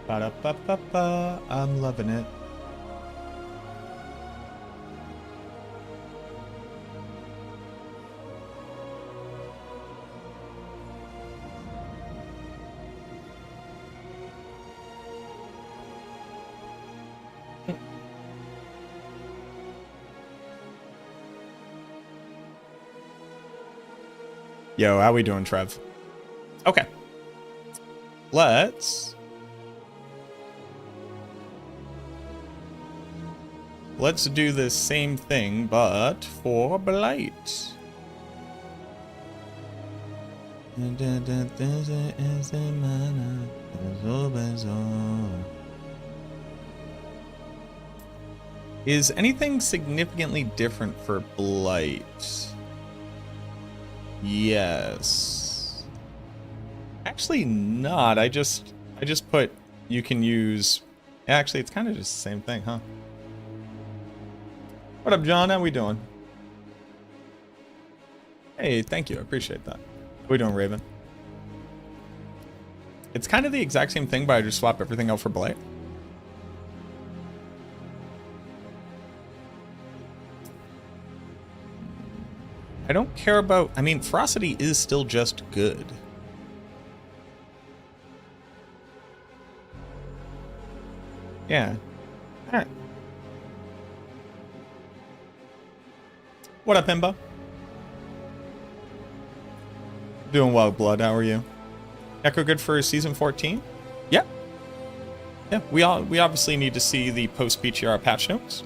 Ba-da-ba-ba-ba. I'm loving it. Yo, how we doing, Trev? Okay. Let's do the same thing, but for Blight. Is anything significantly different for Blight? Yes. Actually not. I just put you can use. Actually, it's kind of just the same thing, huh? What up, John? How we doing? Hey, thank you. I appreciate that. How we doing, Raven? It's kind of the exact same thing, but I just swap everything out for Blight. I don't care about... I mean, Ferocity is still just good. Yeah. Alright. What up, Himbo? Doing well, Blood. How are you? Echo good for season 14? Yeah. Yeah, we obviously need to see the post-PTR patch notes.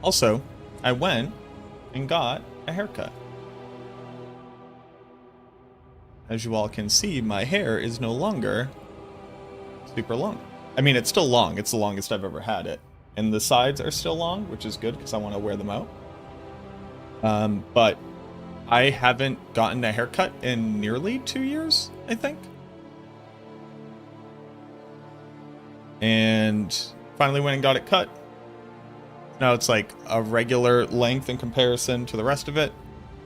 Also, I went and got a haircut. As you all can see, my hair is no longer super long. I mean, it's still long. It's the longest I've ever had it. And the sides are still long, which is good because I want to wear them out. But I haven't gotten a haircut in nearly 2 years, I think. And finally went and got it cut. Now it's like a regular length in comparison to the rest of it.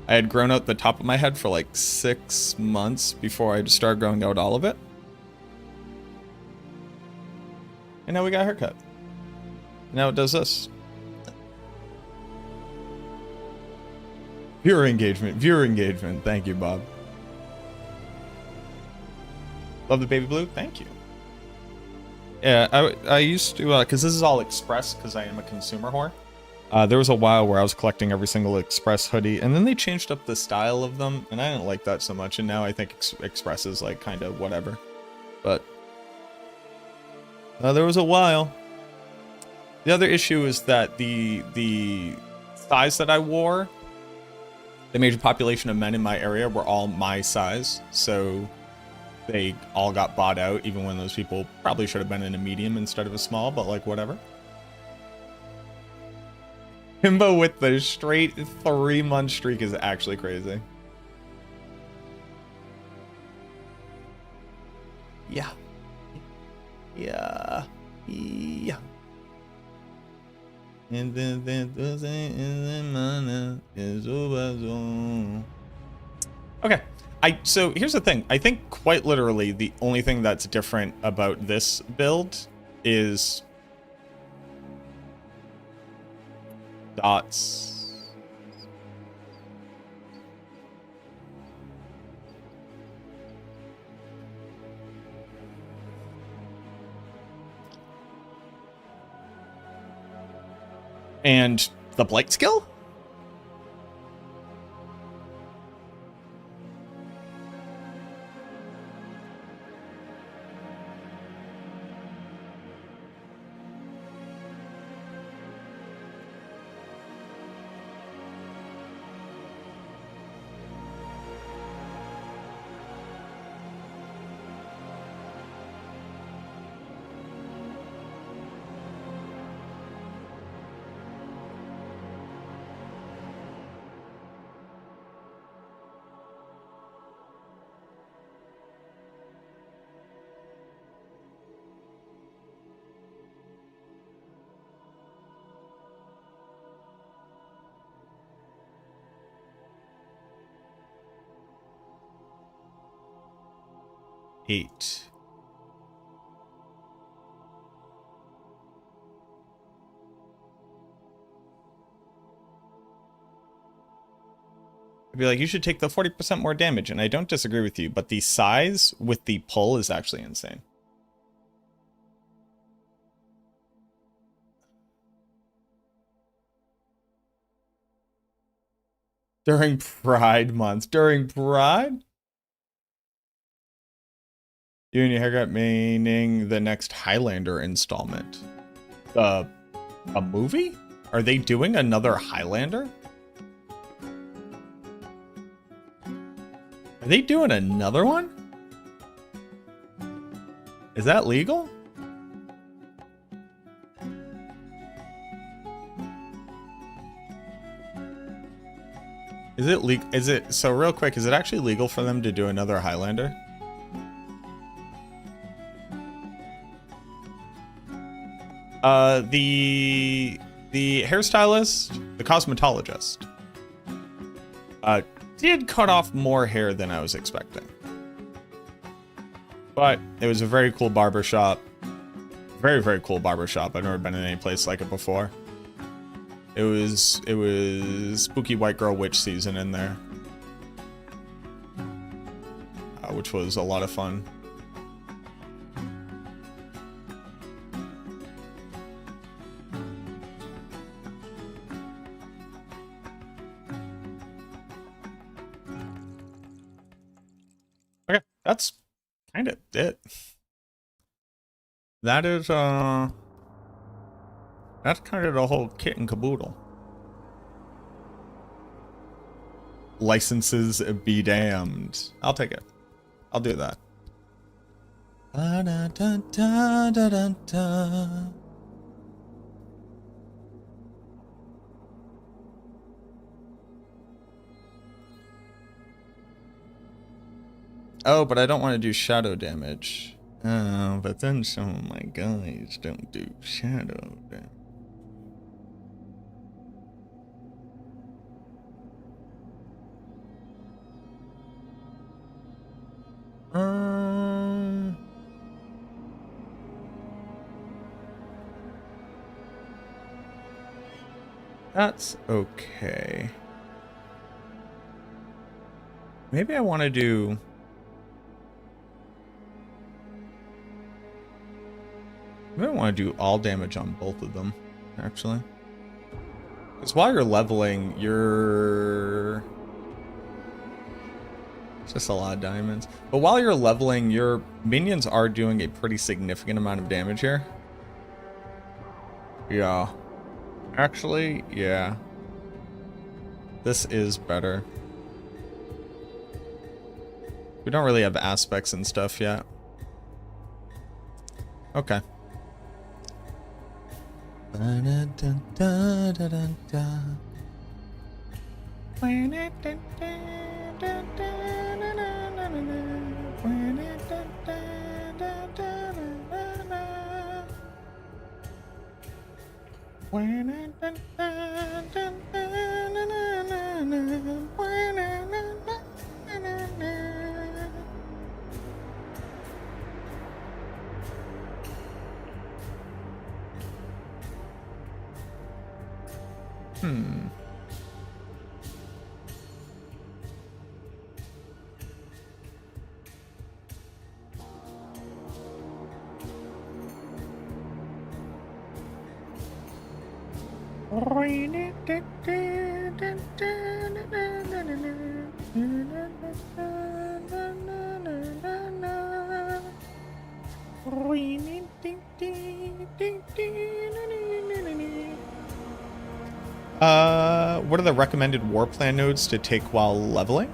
I had grown out the top of my head for like 6 months before I just started growing out all of it. And now we got a haircut. Now it does this. Viewer engagement. Thank you, Bob. Love the baby blue. Thank you. Yeah, I used to, because this is all Express, because I am a consumer whore. There was a while where I was collecting every single Express hoodie, and then they changed up the style of them, and I didn't like that so much, and now I think Express is like kind of whatever. But there was a while. The other issue is that the size that I wore, the major population of men in my area were all my size, so they all got bought out, even when those people probably should have been in a medium instead of a small, but like whatever. Himbo with the straight 3-month streak is actually crazy. Yeah. Yeah. Yeah. And then okay. So here's the thing. I think quite literally the only thing that's different about this build is dots. And the Blight skill? 8. I'd be like, you should take the 40% more damage, and I don't disagree with you, but the size with the pull is actually insane. During Pride month. During Pride? You and your haircut meaning the next Highlander installment. A movie? Are they doing another Highlander? Are they doing another one? Is that legal? Is it so real quick, is it actually legal for them to do another Highlander? The hairstylist, the cosmetologist, did cut off more hair than I was expecting. But it was a very cool barbershop. Very, very cool barbershop. I've never been in any place like it before. It was spooky white girl witch season in there. Which was a lot of fun. Okay, that's kind of it. That is, that's kind of the whole kit and caboodle. Licenses be damned. I'll take it. I'll do that. Oh, but I don't want to do shadow damage. Oh, but then some of my guys don't do shadow damage. That's okay. Maybe I want to do... Maybe I want to do all damage on both of them, actually. Because while you're leveling, you're... It's just a lot of diamonds. But while you're leveling, your minions are doing a pretty significant amount of damage here. Yeah. Actually, yeah. This is better. We don't really have aspects and stuff yet. Okay. What are the recommended war plan nodes to take while leveling?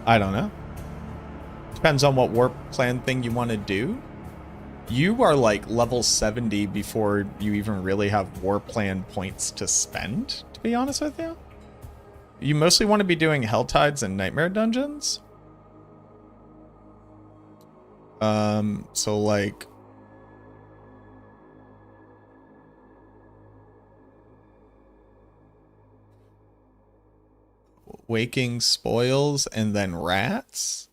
I don't know. Depends on what war plan thing you want to do. You are like level 70 before you even really have war plan points to spend, to be honest with you. You mostly want to be doing Helltides and Nightmare Dungeons. So like... Waking Spoils and then Rats?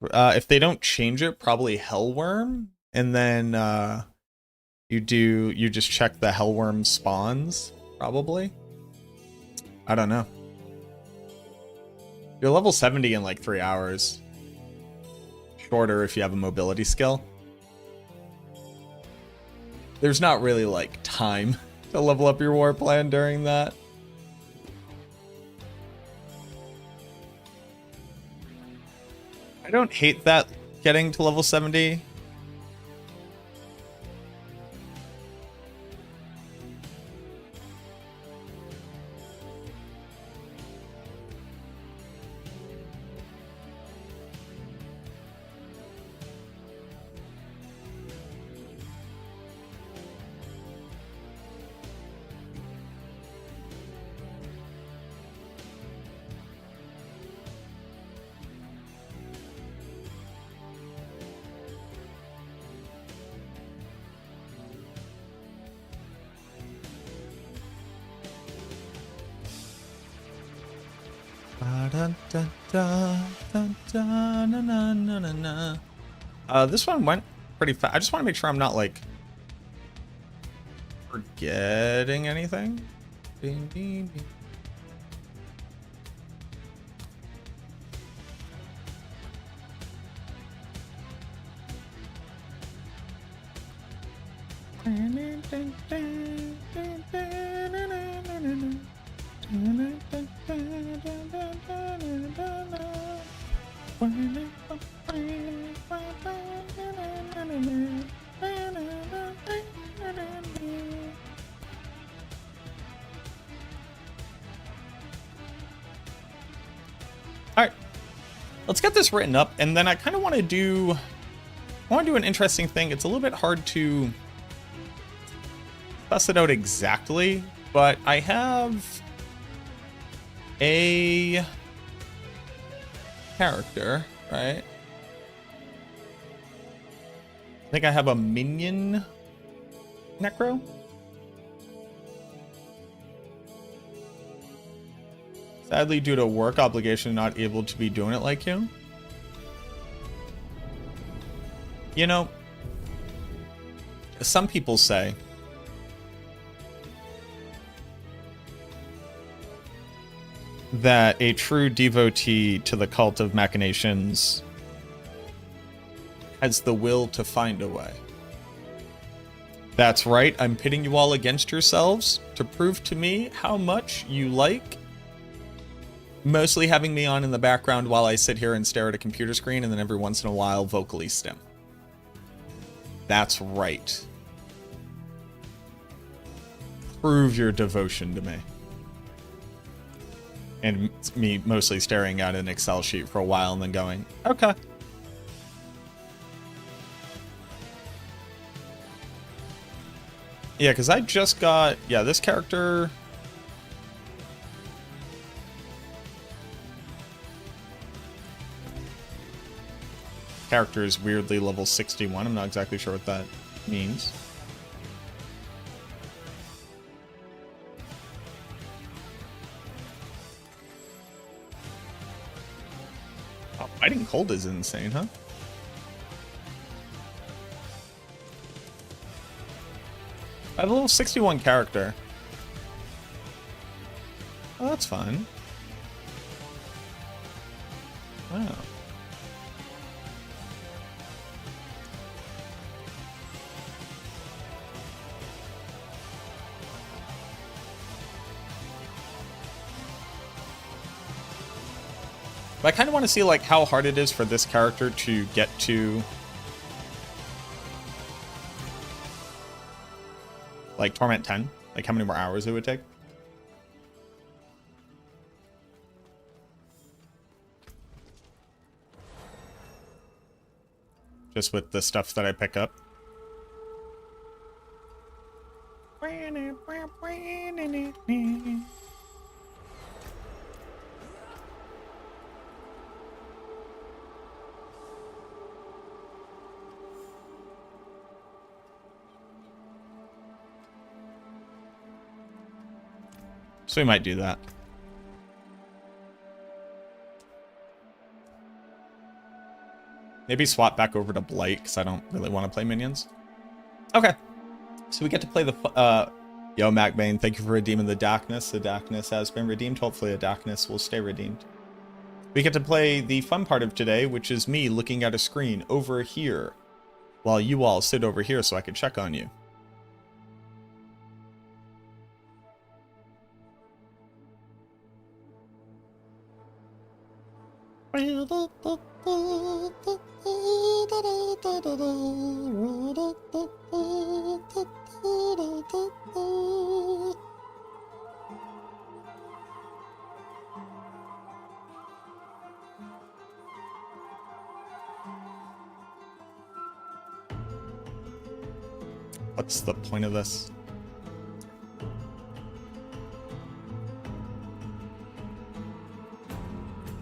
If they don't change it, probably Hellworm, and then you just check the Hellworm spawns, probably. I don't know. You're level 70 in like 3 hours. Shorter if you have a mobility skill. There's not really like time to level up your war plan during that. I don't hate that getting to level 70. This one went pretty fast. I just want to make sure I'm not like forgetting anything. Ding, ding, ding. Alright, let's get this written up, and then I kind of want to do an interesting thing. It's a little bit hard to suss it out exactly, but I have a character, right? I think I have a minion necro. Sadly, due to work obligation, not able to be doing it like you. You know, some people say that a true devotee to the cult of machinations has the will to find a way. That's right, I'm pitting you all against yourselves to prove to me how much you like mostly having me on in the background while I sit here and stare at a computer screen and then every once in a while vocally stim. That's right. Prove your devotion to me. And me mostly staring at an Excel sheet for a while and then going, okay. Yeah, because I just got, this character. Character is weirdly level 61. I'm not exactly sure what that means. Oh, fighting cold is insane, huh? I have a level 61 character. Oh, that's fine. Wow. But I kind of want to see like how hard it is for this character to get to like Torment 10, like how many more hours it would take. Just with the stuff that I pick up. So we might do that. Maybe swap back over to Blight, because I don't really want to play minions. Okay. So we get to play the... Yo, MacBane, thank you for redeeming the darkness. The darkness has been redeemed. Hopefully the darkness will stay redeemed. We get to play the fun part of today, which is me looking at a screen over here, while you all sit over here so I can check on you. What's the point of this?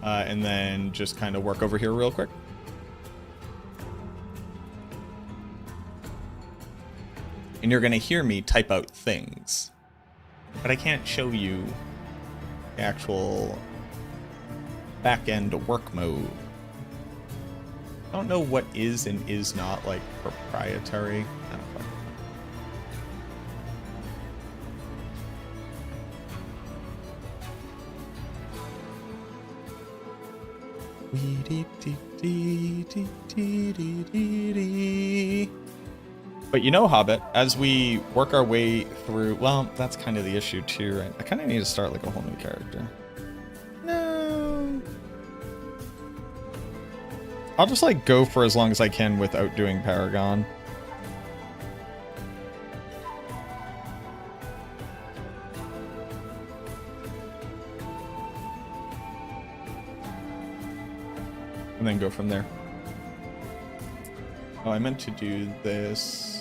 And then just kind of work over here real quick. And you're going to hear me type out things. But I can't show you the actual back-end work mode. I don't know what is and is not, like, proprietary. I don't know. But you know, Hobbit, as we work our way through... Well, that's kind of the issue too, right? I kind of need to start like a whole new character. No. I'll just like go for as long as I can without doing Paragon. And then go from there. Oh, I meant to do this.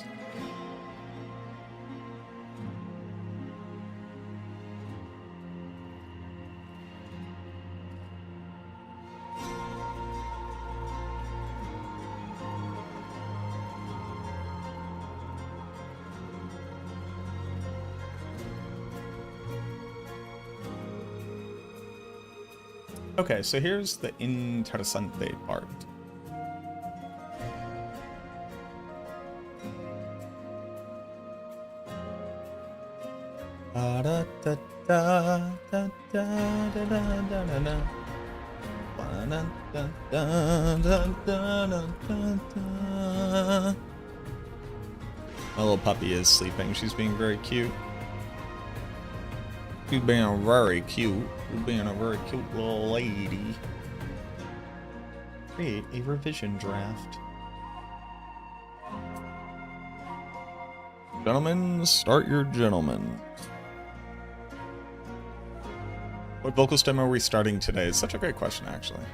Okay, so here's the interesante part. My little puppy is sleeping. She's being very cute. She's being very cute. She's being a very cute little lady. Create a revision draft. Gentlemen, start your gentlemen. What vocal stem are we starting today? It's such a great question, actually.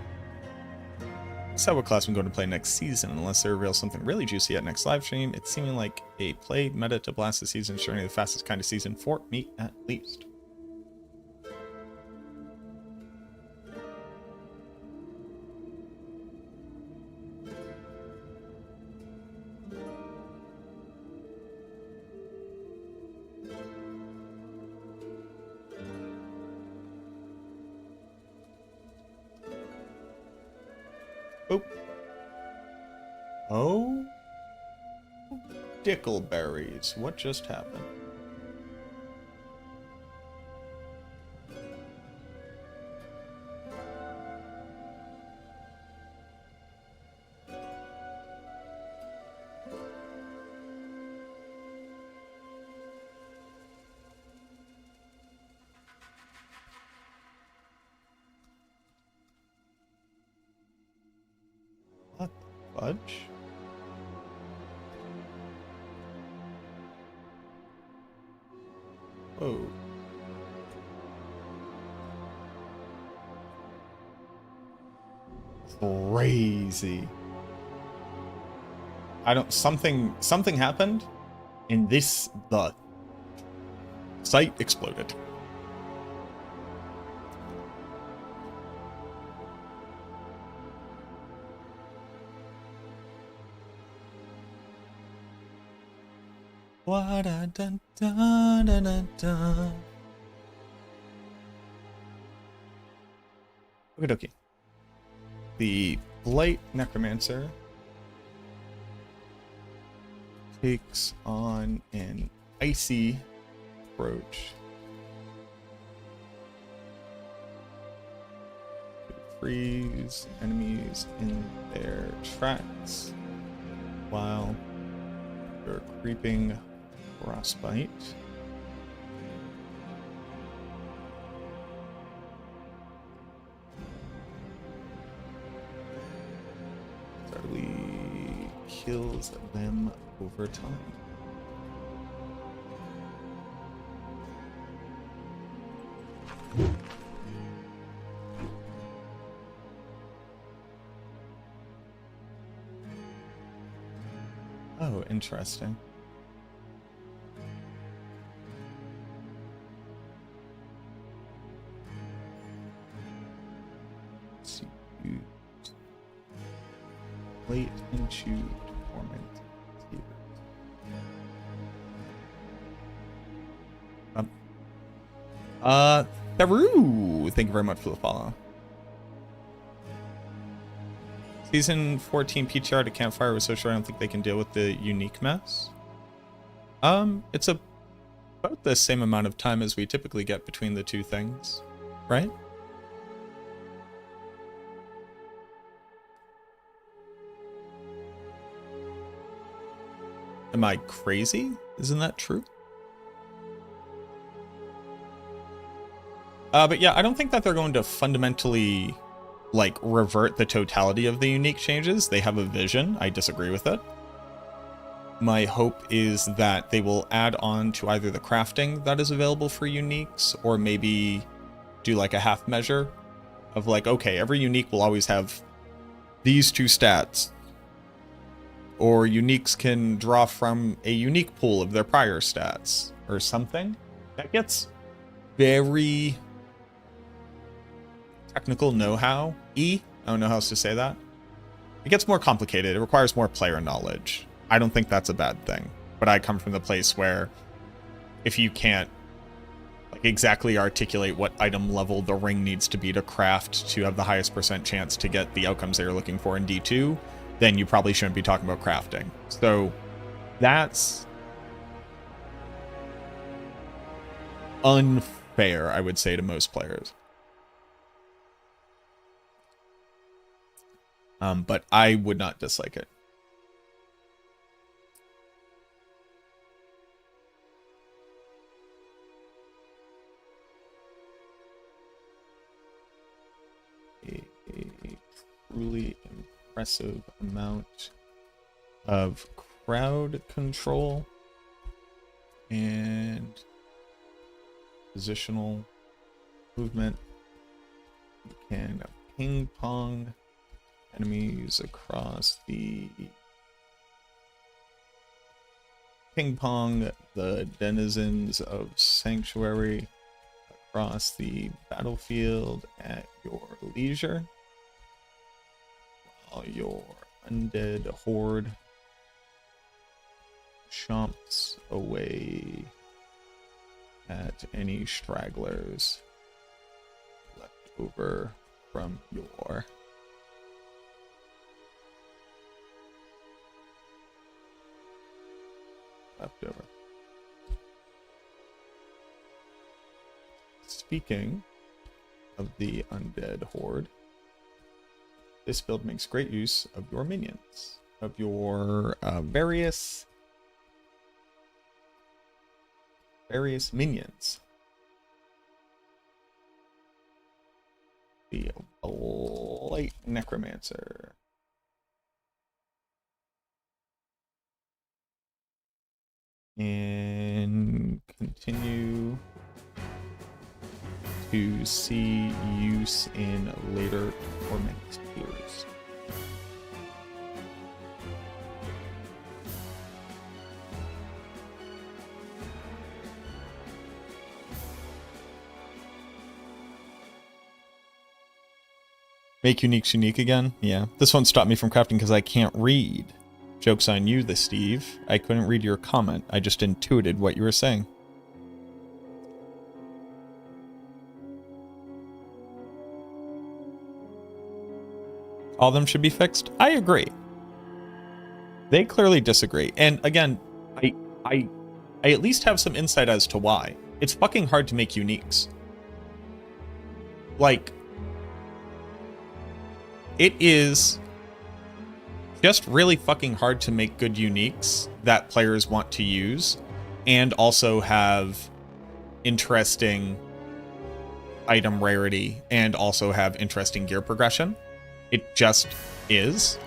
Decide what class I'm going to play next season, unless they reveal something really juicy at next live stream. It's seeming like a play meta to blast the season, showing the fastest kind of season for me, at least. Oh. Oh. Dickleberries. What just happened? What the fudge? Whoa. Crazy. I don't... Something happened, and the site exploded. Okie dokie. The Blight Necromancer takes on an icy approach. Freeze enemies in their tracks while they're creeping frostbite. Steadily kills them over time. Oh, interesting. Let's see. Plate and chewed torment. Theru, thank you very much for the follow. Season 14 PTR to Campfire was so short I don't think they can deal with the unique mess. It's about the same amount of time as we typically get between the two things, right? Am I crazy? Isn't that true? But yeah, I don't think that they're going to fundamentally like revert the totality of the unique changes. They have a vision. I disagree with it. My hope is that they will add on to either the crafting that is available for uniques, or maybe do like a half measure of like, okay, every unique will always have these two stats, or uniques can draw from a unique pool of their prior stats or something. That gets very technical know-how. I don't know how else to say that. It gets more complicated. It requires more player knowledge. I don't think that's a bad thing. But I come from the place where if you can't like exactly articulate what item level the ring needs to be to craft to have the highest % chance to get the outcomes that you're looking for in D2, then you probably shouldn't be talking about crafting. So that's unfair, I would say, to most players. But I would not dislike it. A truly impressive amount of crowd control and positional movement. You can ping pong enemies across the the denizens of Sanctuary across the battlefield at your leisure, while your undead horde chomps away at any stragglers left over from your leftover. Speaking of the undead horde, this build makes great use of your minions, of your various minions. The Blight Necromancer. And continue to see use in later Torment tiers. Make uniques unique again? Yeah. This one stopped me from crafting because I can't read. Joke's on you, the Steve. I couldn't read your comment. I just intuited what you were saying. All of them should be fixed? I agree. They clearly disagree. And again, I at least have some insight as to why. It's fucking hard to make uniques. Like, it is just really fucking hard to make good uniques that players want to use and also have interesting item rarity and also have interesting gear progression. It just is.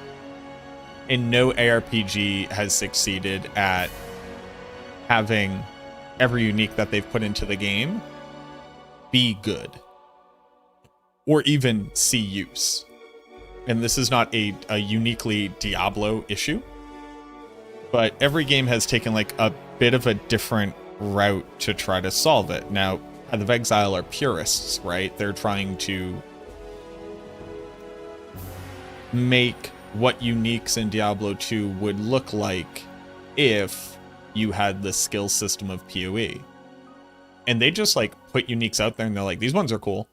And no ARPG has succeeded at having every unique that they've put into the game be good or even see use. And this is not a uniquely Diablo issue, but every game has taken like a bit of a different route to try to solve it. Now, Path of Exile are purists, right? They're trying to make what uniques in Diablo 2 would look like if you had the skill system of PoE. And they just like put uniques out there and they're like, these ones are cool.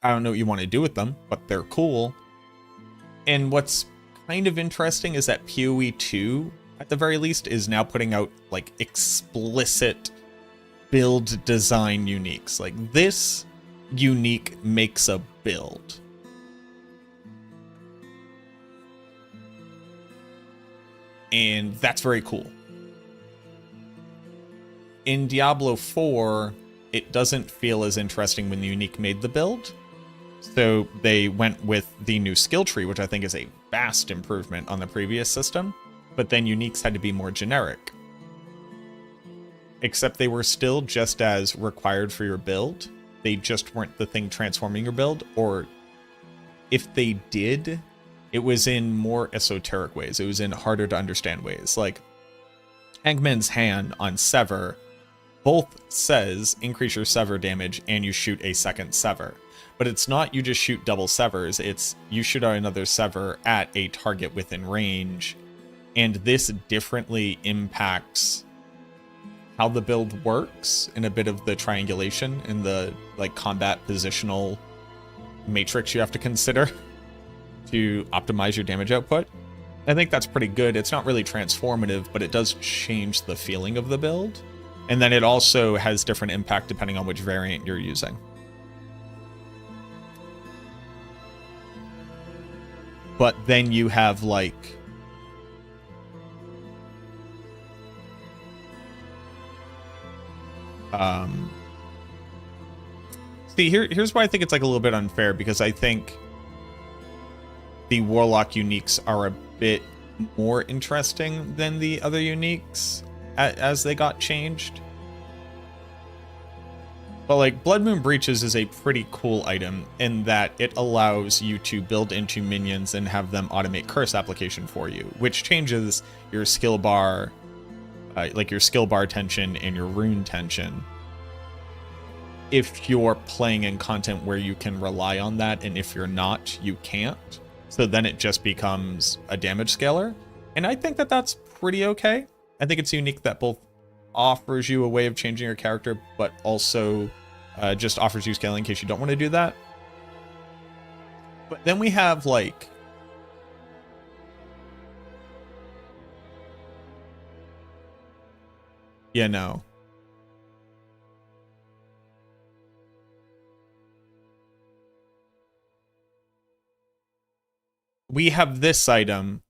I don't know what you want to do with them, but they're cool. And what's kind of interesting is that PoE 2, at the very least, is now putting out like explicit build design uniques. Like, this unique makes a build. And that's very cool. In Diablo 4, it doesn't feel as interesting when the unique made the build. So they went with the new skill tree, which I think is a vast improvement on the previous system. But then uniques had to be more generic. Except they were still just as required for your build. They just weren't the thing transforming your build. Or if they did, it was in more esoteric ways. It was in harder to understand ways. Like Hangman's Hand on Sever both says increase your sever damage and you shoot a second sever. But it's not you just shoot double severs, it's you shoot another sever at a target within range. And this differently impacts how the build works in a bit of the triangulation and the like combat positional matrix you have to consider to optimize your damage output. I think that's pretty good. It's not really transformative, but it does change the feeling of the build. And then it also has different impact depending on which variant you're using. But then you have like see, here's why I think it's like a little bit unfair, because I think the Warlock uniques are a bit more interesting than the other uniques as they got changed. But like Blood Moon Breaches is a pretty cool item in that it allows you to build into minions and have them automate curse application for you, which changes your skill bar, like your skill bar tension and your rune tension, if you're playing in content where you can rely on that, and if you're not, you can't. So then it just becomes a damage scaler. And I think that that's pretty okay. I think it's unique that both offers you a way of changing your character, but also just offers you scaling in case you don't want to do that. But then we have like yeah, no. We have this item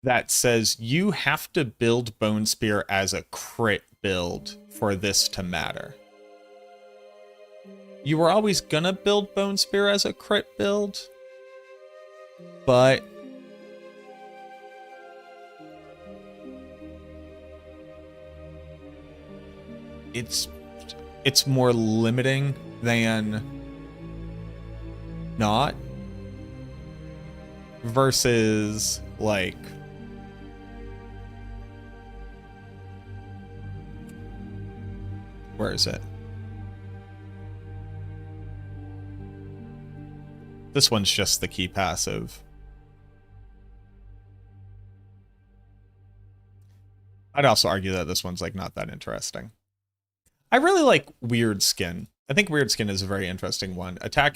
that says you have to build Bone Spear as a crit build for this to matter. You were always gonna build Bone Spear as a crit build, but it's more limiting than not, versus like where is it? This one's just the key passive. I'd also argue that this one's like not that interesting. I really like Weird Skin. I think Weird Skin is a very interesting one. Attack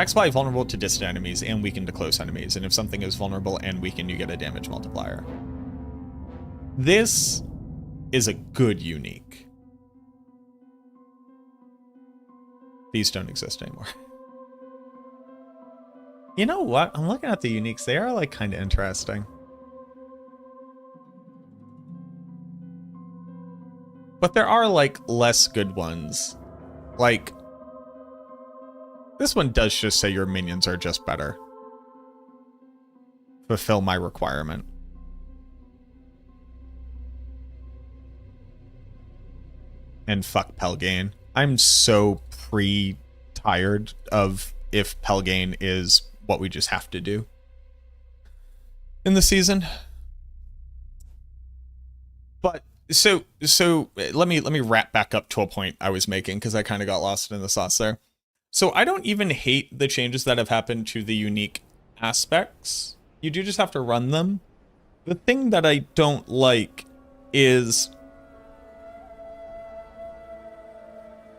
supply vulnerable to distant enemies and weakened to close enemies. And if something is vulnerable and weakened, you get a damage multiplier. This is a good unique. These don't exist anymore. You know what? I'm looking at the uniques. They are like kind of interesting. But there are like less good ones. Like, this one does just say your minions are just better. Fulfill my requirement. And fuck Pelgain. I'm so tired of if Pelgain is what we just have to do in the season. But so let me wrap back up to a point I was making because I kind of got lost in the sauce there. So I don't even hate the changes that have happened to the unique aspects. You do just have to run them. The thing that I don't like is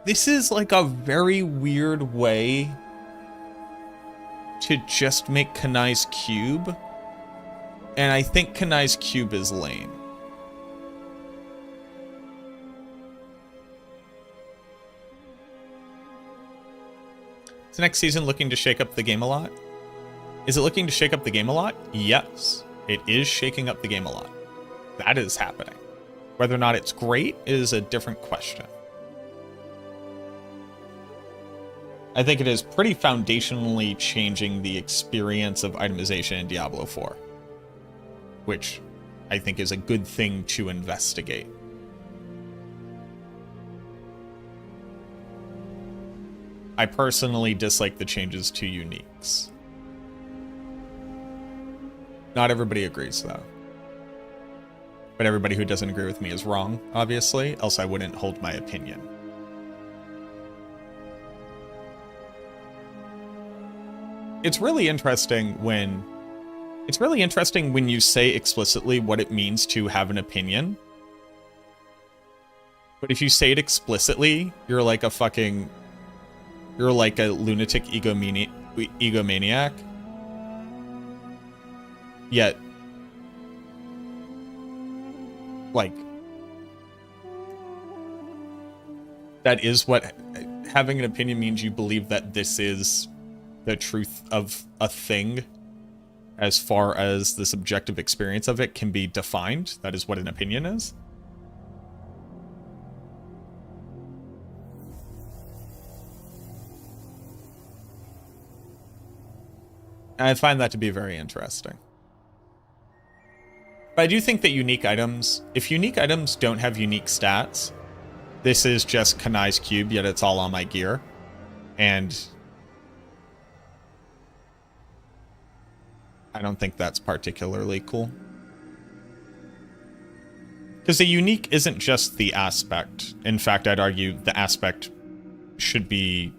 this is like a very weird way to just make Kanai's cube. And I think Kanai's cube is lame. Is next season looking to shake up the game a lot? Is it looking to shake up the game a lot? Yes, it is shaking up the game a lot. That is happening. Whether or not it's great is a different question. I think it is pretty foundationally changing the experience of itemization in Diablo 4, which I think is a good thing to investigate. I personally dislike the changes to uniques. Not everybody agrees, though. But everybody who doesn't agree with me is wrong, obviously, else I wouldn't hold my opinion. It's really interesting when you say explicitly what it means to have an opinion. But if you say it explicitly, you're like a lunatic egomaniac. Yet, like, that is what having an opinion means. You believe that this is the truth of a thing as far as the subjective experience of it can be defined. That is what an opinion is. And I find that to be very interesting. But I do think that unique items, if unique items don't have unique stats, this is just Kanai's cube, yet it's all on my gear. And I don't think that's particularly cool. Because the unique isn't just the aspect. In fact, I'd argue the aspect should be...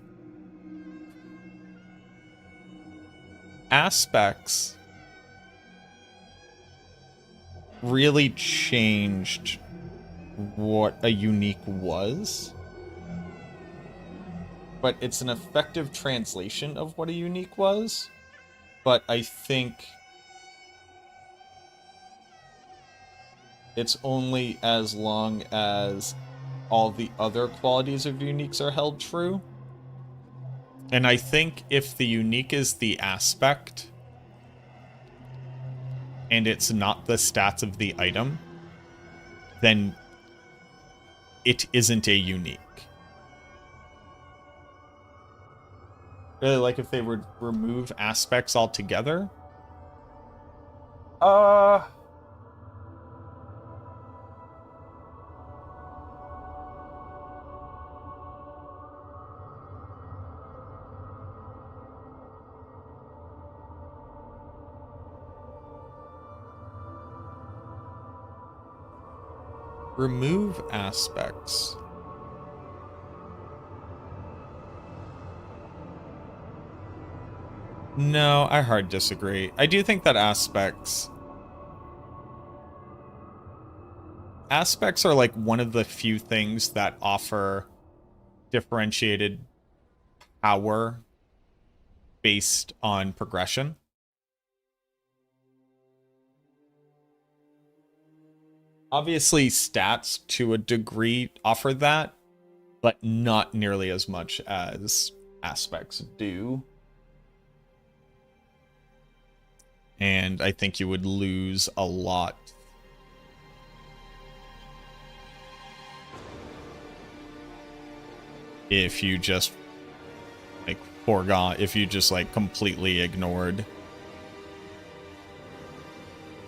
Aspects really changed what a unique was. But it's an effective translation of what a unique was. But I think it's only as long as all the other qualities of uniques are held true. And I think if the unique is the aspect, and it's not the stats of the item, then it isn't a unique. Really like if they would remove aspects altogether. Remove aspects. No, I hard disagree. I do think that aspects are like one of the few things that offer differentiated power based on progression. Obviously, stats to a degree offer that, but not nearly as much as aspects do. And I think you would lose a lot if you just like forgot, if you just like completely ignored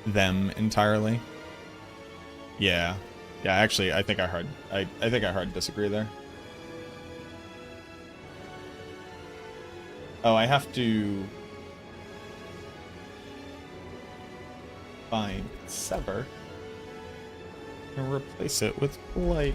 them entirely. Yeah. Yeah, actually, I think I hard disagree there. Oh, I have to find Sever and replace it with Blight.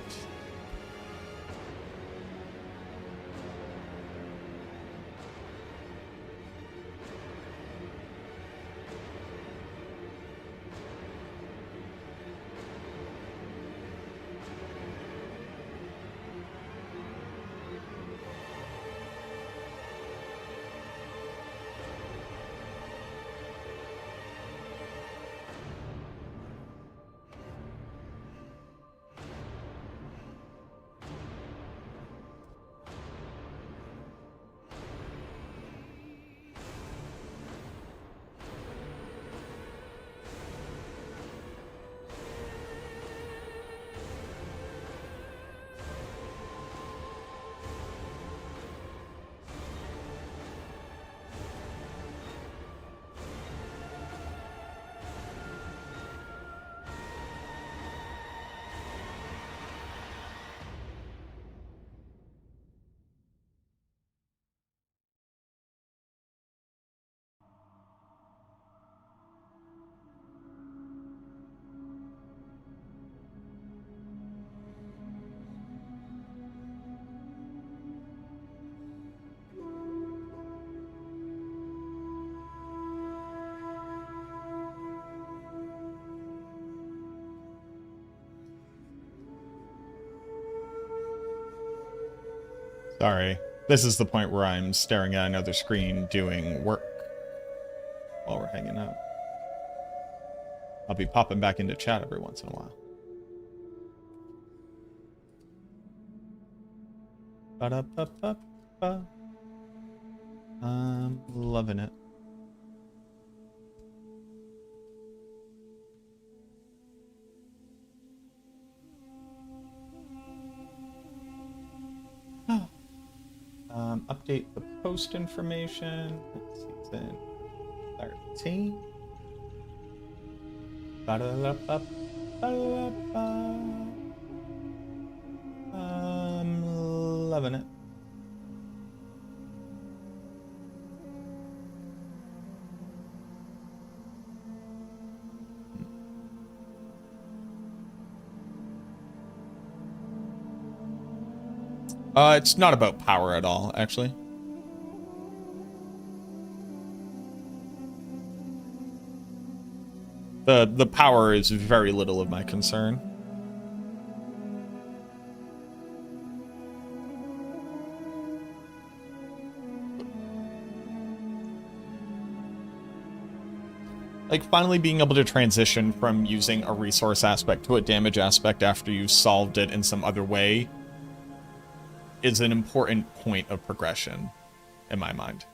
Sorry. This is the point where I'm staring at another screen doing work while we're hanging out. I'll be popping back into chat every once in a while. Ba-da-ba-ba-ba. I'm loving it. Update the post information. Season 13. Ba-da-da-ba-ba-ba-ba. I'm loving it. It's not about power at all, actually. The power is very little of my concern. Like, finally being able to transition from using a resource aspect to a damage aspect after you've solved it in some other way is an important point of progression, in my mind.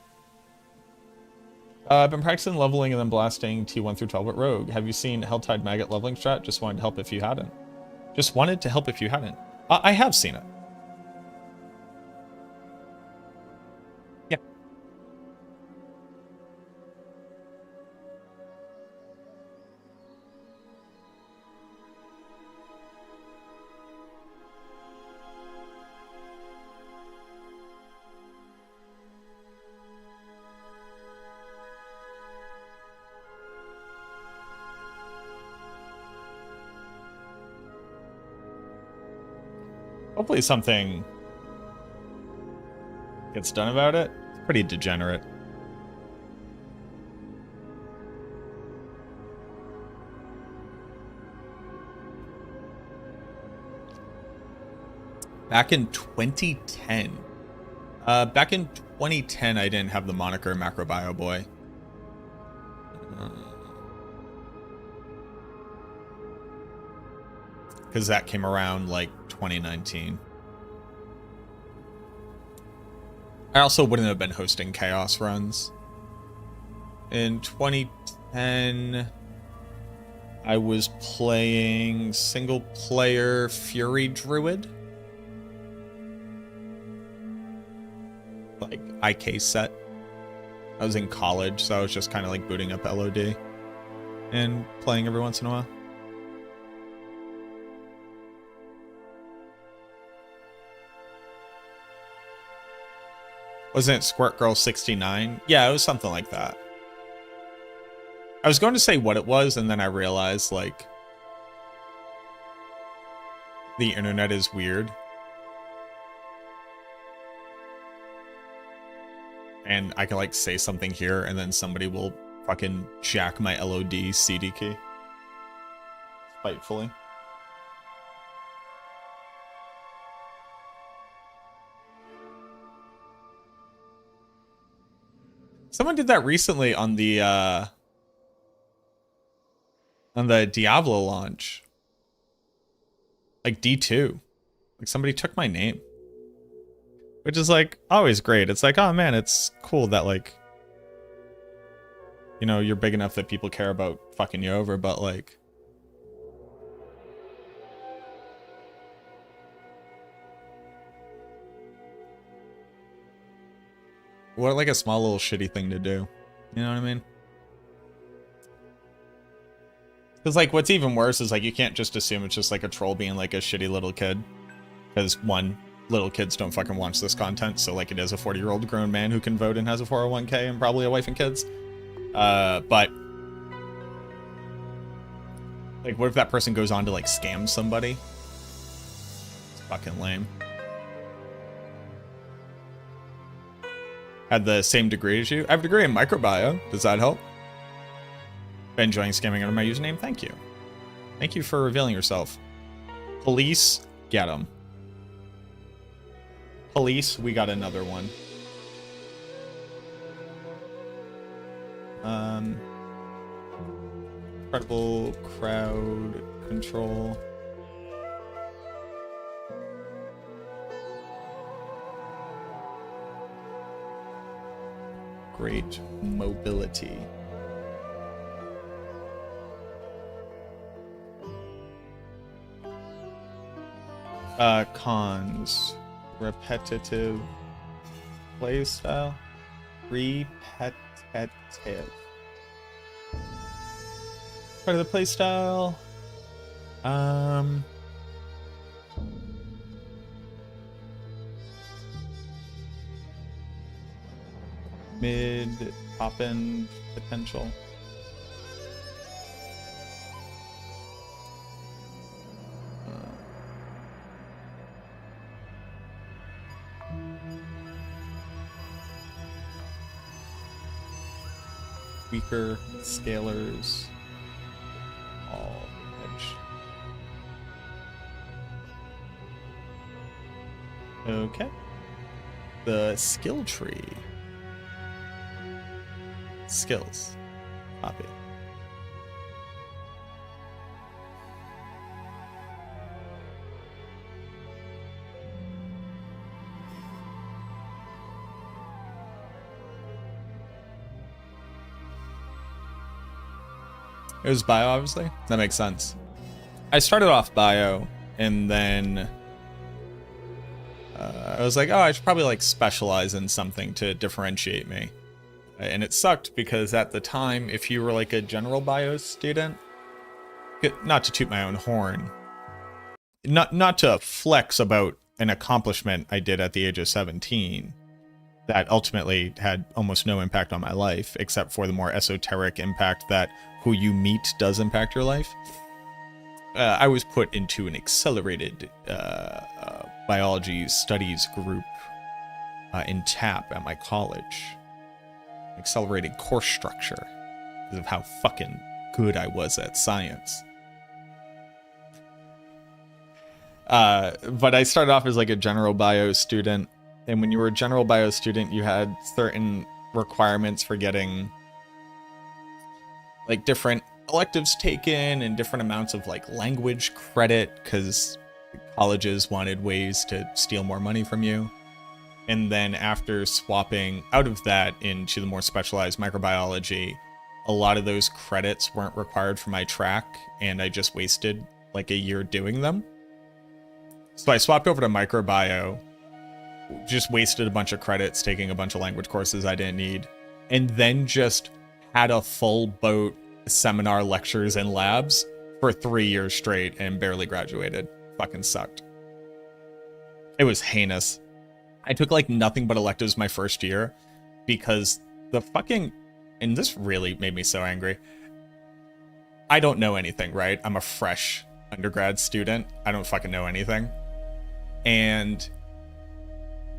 I've been practicing leveling and then blasting T1 through 12 at Rogue. Have you seen Helltide Maggot leveling strat? Just wanted to help if you hadn't. Just wanted to help if you hadn't. I have seen it. Yeah. Hopefully something gets done about it. It's pretty degenerate. Back in 2010. Back in 2010, I didn't have the moniker MacroBioBoi. Because that came around like 2019. I also wouldn't have been hosting Chaos runs. In 2010, I was playing single player Fury Druid. Like IK set. I was in college, so I was just kind of like booting up LOD and playing every once in a while. Wasn't it Squirt Girl 69? Yeah, it was something like that. I was going to say what it was, and then I realized, like, the internet is weird. And I can, like, say something here, and then somebody will fucking jack my LOD CD key. Spitefully. Someone did that recently on the Diablo launch. Like D2. Like somebody took my name. Which is like always great. It's like, oh man, it's cool that like, you know, you're big enough that people care about fucking you over, but like, what like a small little shitty thing to do. You know what I mean? Because like what's even worse is like you can't just assume it's just like a troll being like a shitty little kid. Because one, little kids don't fucking watch this content, so like it is a 40-year-old grown man who can vote and has a 401k and probably a wife and kids. But like what if that person goes on to like scam somebody? It's fucking lame. Had the same degree as you? I have a degree in microbiome. Does that help? Been enjoying scamming under my username? Thank you. Thank you for revealing yourself. Police, get them. Police, we got another one. Incredible crowd control. Great mobility. Cons. Repetitive playstyle. Repetitive. Part of the playstyle. Mid top end potential. Weaker scalers. All edge. Okay. The skill tree. Skills. Copy. It was bio, obviously. That makes sense. I started off bio, and then I was like, oh, I should probably like specialize in something to differentiate me. And it sucked because at the time, if you were like a general bio student, not to toot my own horn, not to flex about an accomplishment I did at the age of 17 that ultimately had almost no impact on my life, except for the more esoteric impact that who you meet does impact your life. I was put into an accelerated biology studies group in TAP at my college. Accelerated course structure because of how fucking good I was at science. But I started off as like a general bio student, and when you were a general bio student, you had certain requirements for getting like different electives taken and different amounts of like language credit, because colleges wanted ways to steal more money from you. And then after swapping out of that into the more specialized microbiology, a lot of those credits weren't required for my track, and I just wasted like a year doing them. So I swapped over to microbio, just wasted a bunch of credits taking a bunch of language courses I didn't need, and then just had a full boat seminar, lectures, and labs for 3 years straight and barely graduated. Fucking sucked. It was heinous. I took like nothing but electives my first year because the fucking, and this really made me so angry. I don't know anything, right? I'm a fresh undergrad student. I don't fucking know anything. And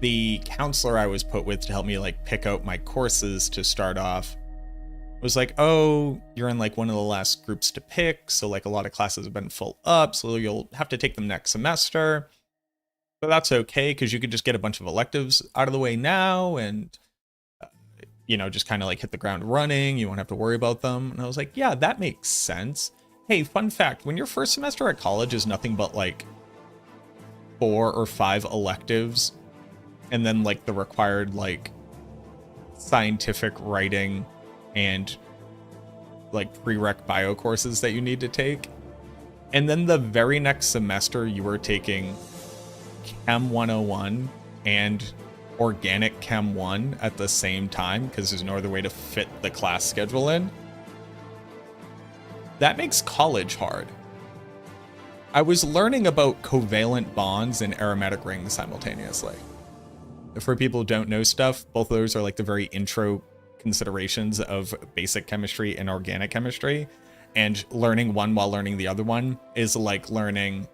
the counselor I was put with to help me like pick out my courses to start off was like, oh, you're in like one of the last groups to pick, so like a lot of classes have been full up, so you'll have to take them next semester. But that's okay, because you could just get a bunch of electives out of the way now and, you know, just kind of like hit the ground running. You won't have to worry about them. And I was like, yeah, that makes sense. Hey, fun fact, when your first semester at college is nothing but like 4 or 5 electives, and then like the required like scientific writing and like prereq bio courses that you need to take. And then the very next semester you were taking Chem 101 and Organic Chem 1 at the same time because there's no other way to fit the class schedule in. That makes college hard. I was learning about covalent bonds and aromatic rings simultaneously. For people who don't know stuff, both of those are like the very intro considerations of basic chemistry and organic chemistry. And learning one while learning the other one is like learning...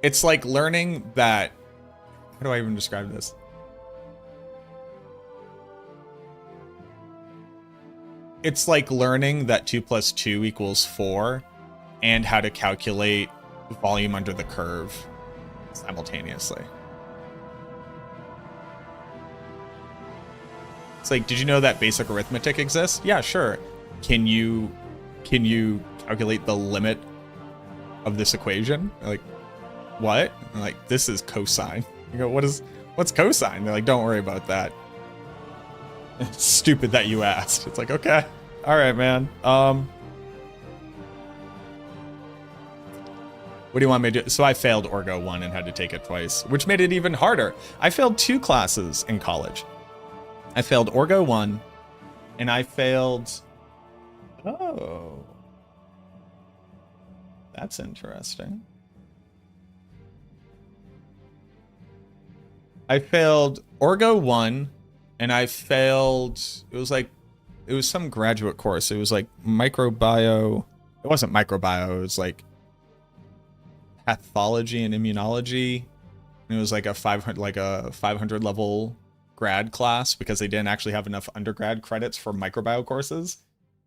It's like learning that... How do I even describe this? It's like learning that 2 plus 2 equals 4 and how to calculate volume under the curve simultaneously. It's like, did you know that basic arithmetic exists? Yeah, sure. Can you calculate the limit of this equation? Like, what? I'm like, this is cosine. You go, what's cosine? They're like, don't worry about that. It's stupid that you asked. It's like, okay. All right, man. What do you want me to do? So I failed Orgo 1 and had to take it twice, which made it even harder. I failed 2 classes in college. I failed Orgo 1 and I failed... Oh. That's interesting. I failed Orgo 1 and I failed... It was some graduate course. It was like microbio... It wasn't microbio. It was like pathology and immunology. And it was like a 500 level grad class because they didn't actually have enough undergrad credits for microbio courses.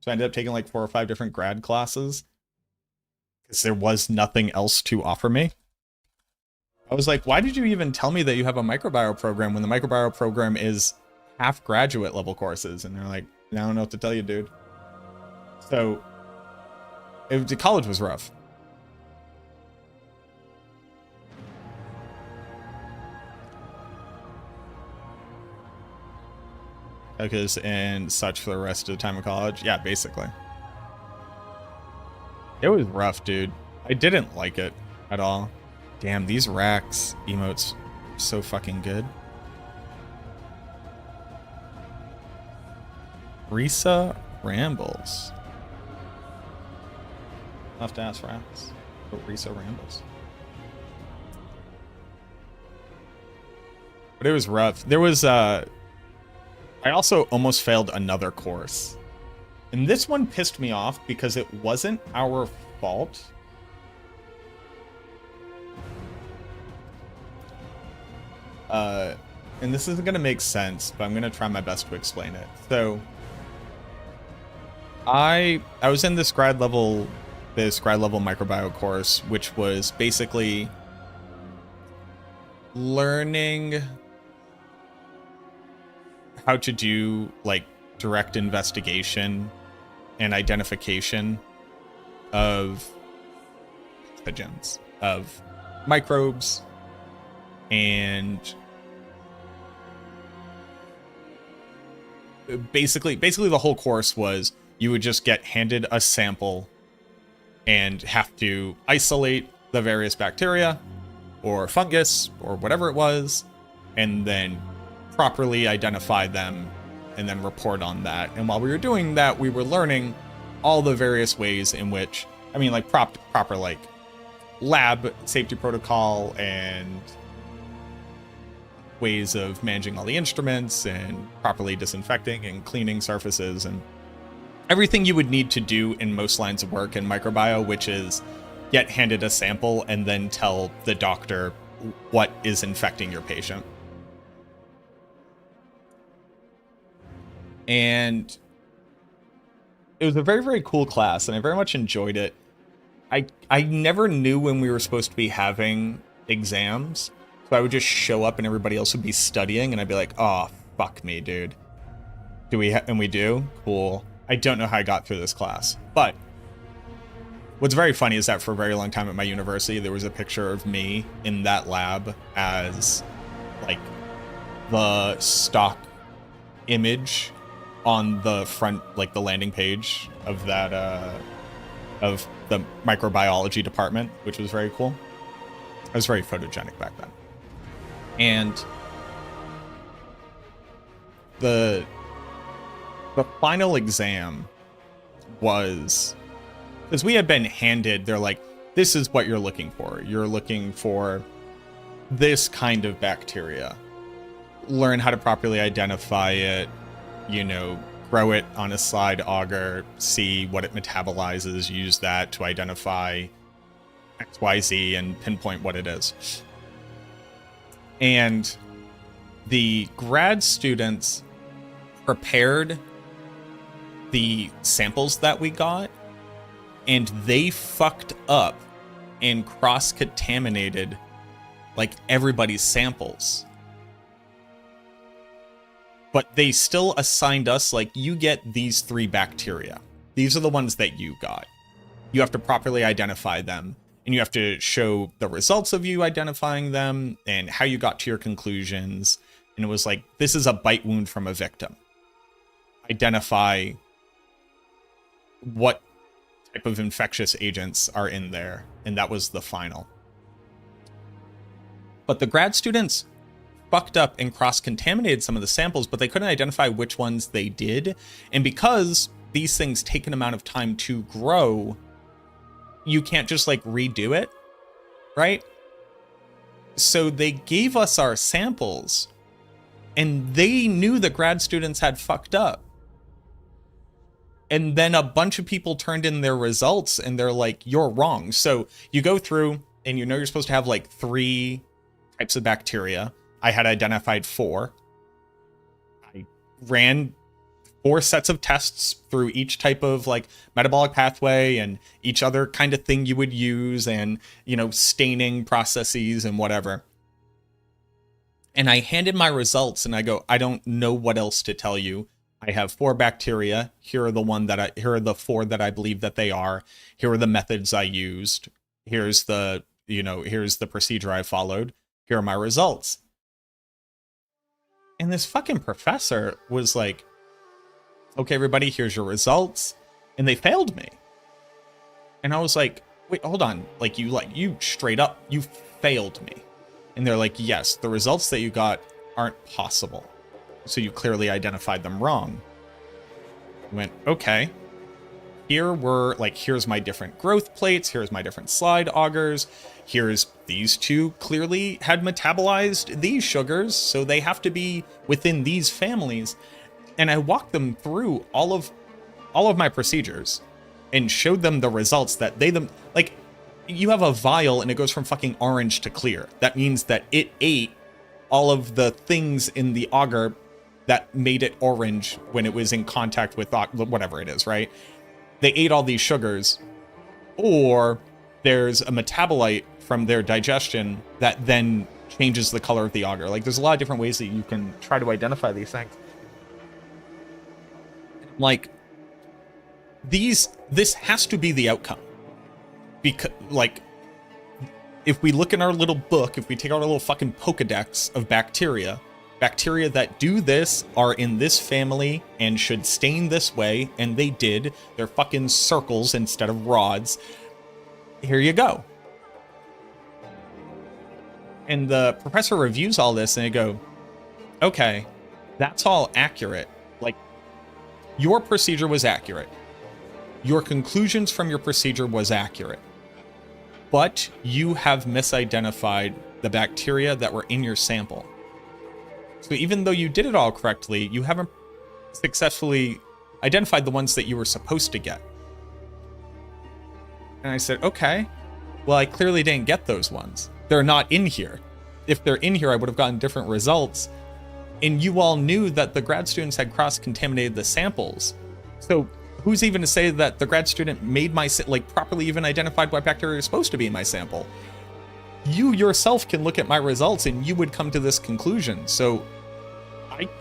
So I ended up taking like 4 or 5 different grad classes because there was nothing else to offer me. I was like, why did you even tell me that you have a microbio program when the microbio program is half graduate level courses? And they're like, I don't know what to tell you, dude. So the college was rough. Focus and such for the rest of the time of college. Yeah, basically. It was rough, dude. I didn't like it at all. Damn, these Rax emotes are so fucking good. Risa Rambles. I'll have to ask Rax. But Risa Rambles. But it was rough. There was I also almost failed another course. And this one pissed me off because it wasn't our fault. And this isn't gonna make sense, but I'm gonna try my best to explain it. So I was in this grad level this grad level microbiome course, which was basically learning how to do like direct investigation and identification of pathogens, of microbes, and basically the whole course was you would just get handed a sample and have to isolate the various bacteria or fungus or whatever it was, and then properly identify them and then report on that. And while we were doing that, we were learning all the various ways in which, I mean, like proper like lab safety protocol and ways of managing all the instruments and properly disinfecting and cleaning surfaces and everything you would need to do in most lines of work in microbiome, which is get handed a sample and then tell the doctor what is infecting your patient. And it was a very, very cool class, and I very much enjoyed it. I never knew when we were supposed to be having exams, so I would just show up and everybody else would be studying, and I'd be like, oh, fuck me, dude. And we do? Cool. I don't know how I got through this class. But what's very funny is that for a very long time at my university, there was a picture of me in that lab as, like, the stock image on the front, like the landing page of that, of the microbiology department, which was very cool. I was very photogenic back then. And the final exam was, because we had been handed, they're like, this is what you're looking for. You're looking for this kind of bacteria. Learn how to properly identify it, you know, grow it on a slide auger, see what it metabolizes, use that to identify XYZ and pinpoint what it is. And the grad students prepared the samples that we got, and they fucked up and cross-contaminated like everybody's samples. But they still assigned us, like, you get these 3 bacteria. These are the ones that you got. You have to properly identify them, and you have to show the results of you identifying them and how you got to your conclusions. And it was like, this is a bite wound from a victim. Identify what type of infectious agents are in there. And that was the final. But the grad students fucked up and cross-contaminated some of the samples, but they couldn't identify which ones they did. And because these things take an amount of time to grow, you can't just like redo it, right? So they gave us our samples, and they knew the grad students had fucked up. And then a bunch of people turned in their results, and they're like, you're wrong. So you go through, and you know you're supposed to have like 3 types of bacteria. I had identified 4. I ran 4 sets of tests through each type of like metabolic pathway and each other kind of thing you would use, and, you know, staining processes and whatever. And I handed my results, and I go, I don't know what else to tell you. I have 4 bacteria. Here are the 4 that I believe that they are. Here are the methods I used. Here's the procedure I followed. Here are my results. And this fucking professor was like, okay, everybody, here's your results. And they failed me. And I was like, wait, hold on. You straight up, you failed me. And they're like, yes, the results that you got aren't possible. So you clearly identified them wrong. I went, okay. Here's my different growth plates. Here's my different slide augers. Here's these 2 clearly had metabolized these sugars, so they have to be within these families. And I walked them through all of my procedures and showed them the results that you have a vial and it goes from fucking orange to clear. That means that it ate all of the things in the auger that made it orange when it was in contact with whatever it is, right? They ate all these sugars, or there's a metabolite from their digestion that then changes the color of the auger. Like, there's a lot of different ways that you can try to identify these things. Like, this has to be the outcome. Because, like, if we look in our little book, if we take out our little fucking Pokedex of bacteria that do this are in this family and should stain this way, and they did. They're fucking circles instead of rods. Here you go. And the professor reviews all this, and they go, okay, that's all accurate. Like, your procedure was accurate. Your conclusions from your procedure was accurate. But you have misidentified the bacteria that were in your sample. So even though you did it all correctly, you haven't successfully identified the ones that you were supposed to get. And I said, okay, well, I clearly didn't get those ones. They're not in here. If they're in here, I would have gotten different results. And you all knew that the grad students had cross-contaminated the samples. So who's even to say that the grad student made my, like, properly even identified what bacteria is supposed to be in my sample? You yourself can look at my results and you would come to this conclusion. So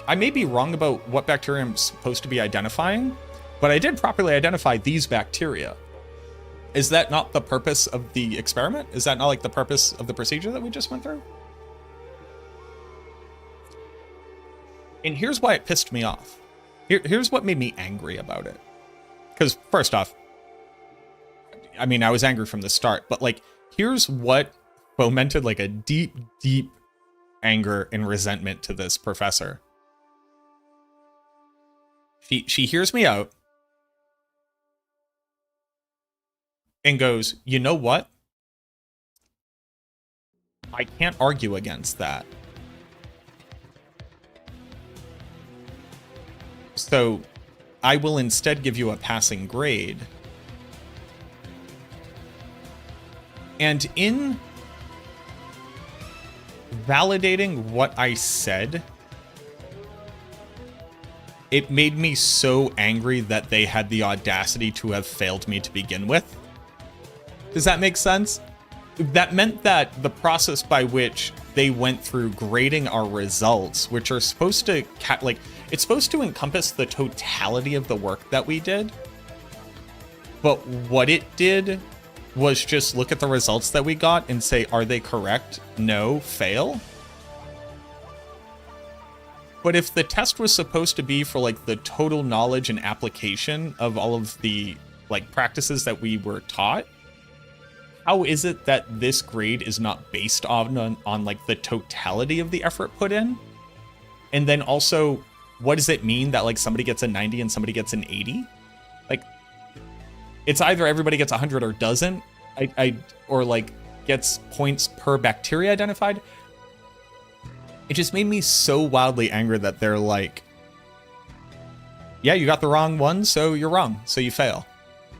I may be wrong about what bacteria I'm supposed to be identifying, but I did properly identify these bacteria. Is that not the purpose of the experiment? Is that not like the purpose of the procedure that we just went through? And here's why it pissed me off. Here's what made me angry about it. Because first off, I mean, I was angry from the start, but like, here's what fomented like a deep, deep anger and resentment to this professor. She hears me out and goes, you know what? I can't argue against that. So I will instead give you a passing grade. And in validating what I said, it made me so angry that they had the audacity to have failed me to begin with. Does that make sense? That meant that the process by which they went through grading our results, which are supposed to, like, it's supposed to encompass the totality of the work that we did. But what it did was just look at the results that we got and say, are they correct? No, fail. But if the test was supposed to be for like the total knowledge and application of all of the like practices that we were taught, how is it that this grade is not based on like the totality of the effort put in? And then also, what does it mean that like somebody gets a 90 and somebody gets an 80? Like, it's either everybody gets 100 or doesn't, or like gets points per bacteria identified. It just made me so wildly angry that they're like, yeah, you got the wrong one, so you're wrong, so you fail.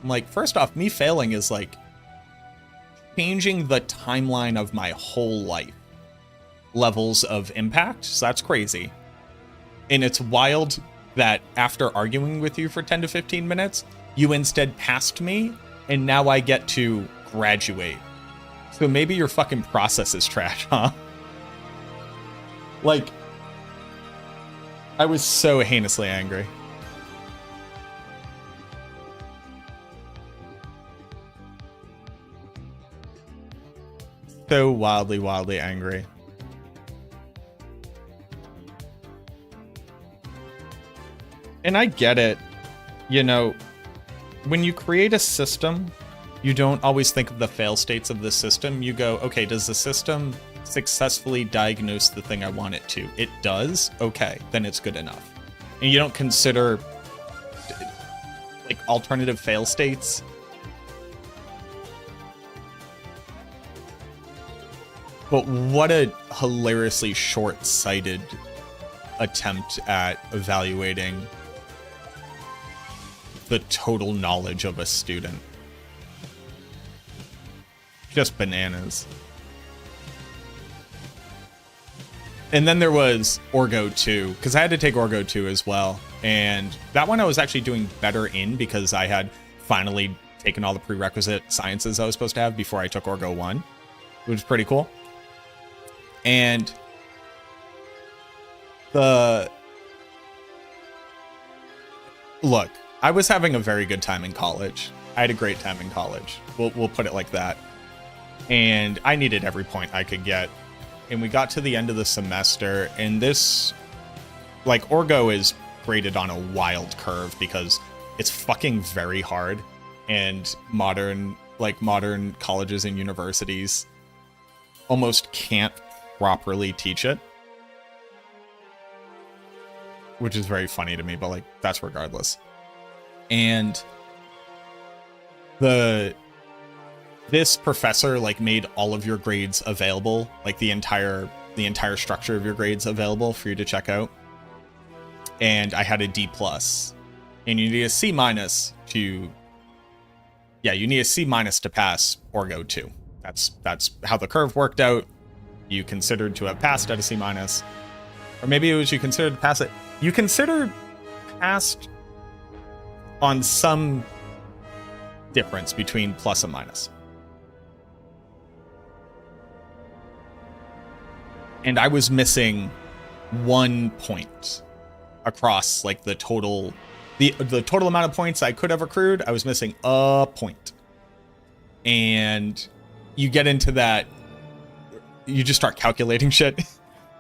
I'm like, first off, me failing is like changing the timeline of my whole life levels of impact, so that's crazy. And it's wild that after arguing with you for 10 to 15 minutes, you instead passed me, and now I get to graduate. So maybe your fucking process is trash, huh? Like, I was so heinously angry. So wildly, wildly angry. And I get it. You know, when you create a system, you don't always think of the fail states of the system. You go, okay, does the system successfully diagnose the thing I want it to? It does? Okay, then it's good enough. And you don't consider like alternative fail states. But what a hilariously short-sighted attempt at evaluating the total knowledge of a student. Just bananas. And then there was Orgo 2, because I had to take Orgo 2 as well. And that one I was actually doing better in because I had finally taken all the prerequisite sciences I was supposed to have before I took Orgo 1, which was pretty cool. And look, I was having a very good time in college. I had a great time in college. We'll put it like that. And I needed every point I could get. And we got to the end of the semester, and this, like, Orgo is graded on a wild curve because it's fucking very hard, and modern colleges and universities almost can't properly teach it, which is very funny to me, but like, that's regardless. And this professor like made all of your grades available, like the entire structure of your grades available for you to check out. And I had a D+, and you need a C- to, yeah, you need a C- to pass Orgo 2. That's how the curve worked out. You considered to have passed at a C-, or maybe it was you considered to pass it. You considered passed on some difference between plus and minus. And I was missing 1 point across like the total amount of points I could have accrued. I was missing a point. And you get into that, you just start calculating shit.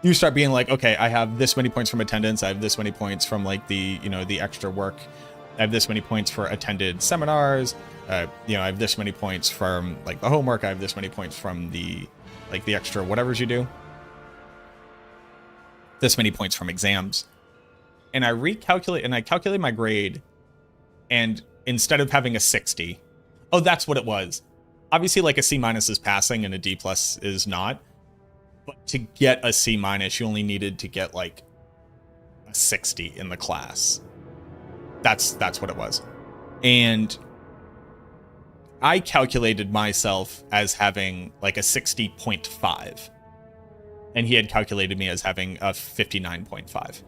You start being like, okay, I have this many points from attendance. I have this many points from like the extra work. I have this many points for attended seminars. I have this many points from like the homework. I have this many points from the extra whatevers you do. This many points from exams. And I calculate my grade, and instead of having a 60, oh, that's what it was. Obviously, like a C- is passing and a D+ is not. But to get a C-, you only needed to get like a 60 in the class. That's what it was. And I calculated myself as having like a 60.5. And he had calculated me as having a 59.5.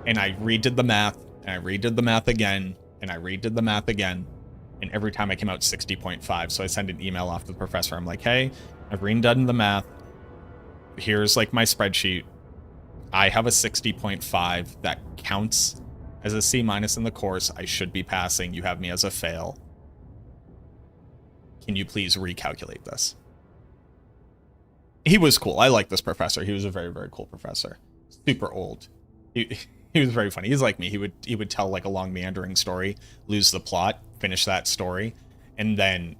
And I redid the math, and I redid the math again, and I redid the math again. And every time I came out 60.5. So I sent an email off to the professor. I'm like, hey, I've redone the math. Here's like my spreadsheet. I have a 60.5 that counts as a C- in the course. I should be passing. You have me as a fail. Can you please recalculate this? He was cool. I like this professor. He was a very, very cool professor. Super old. He was very funny. He's like me. He would tell like a long meandering story, lose the plot, finish that story, and then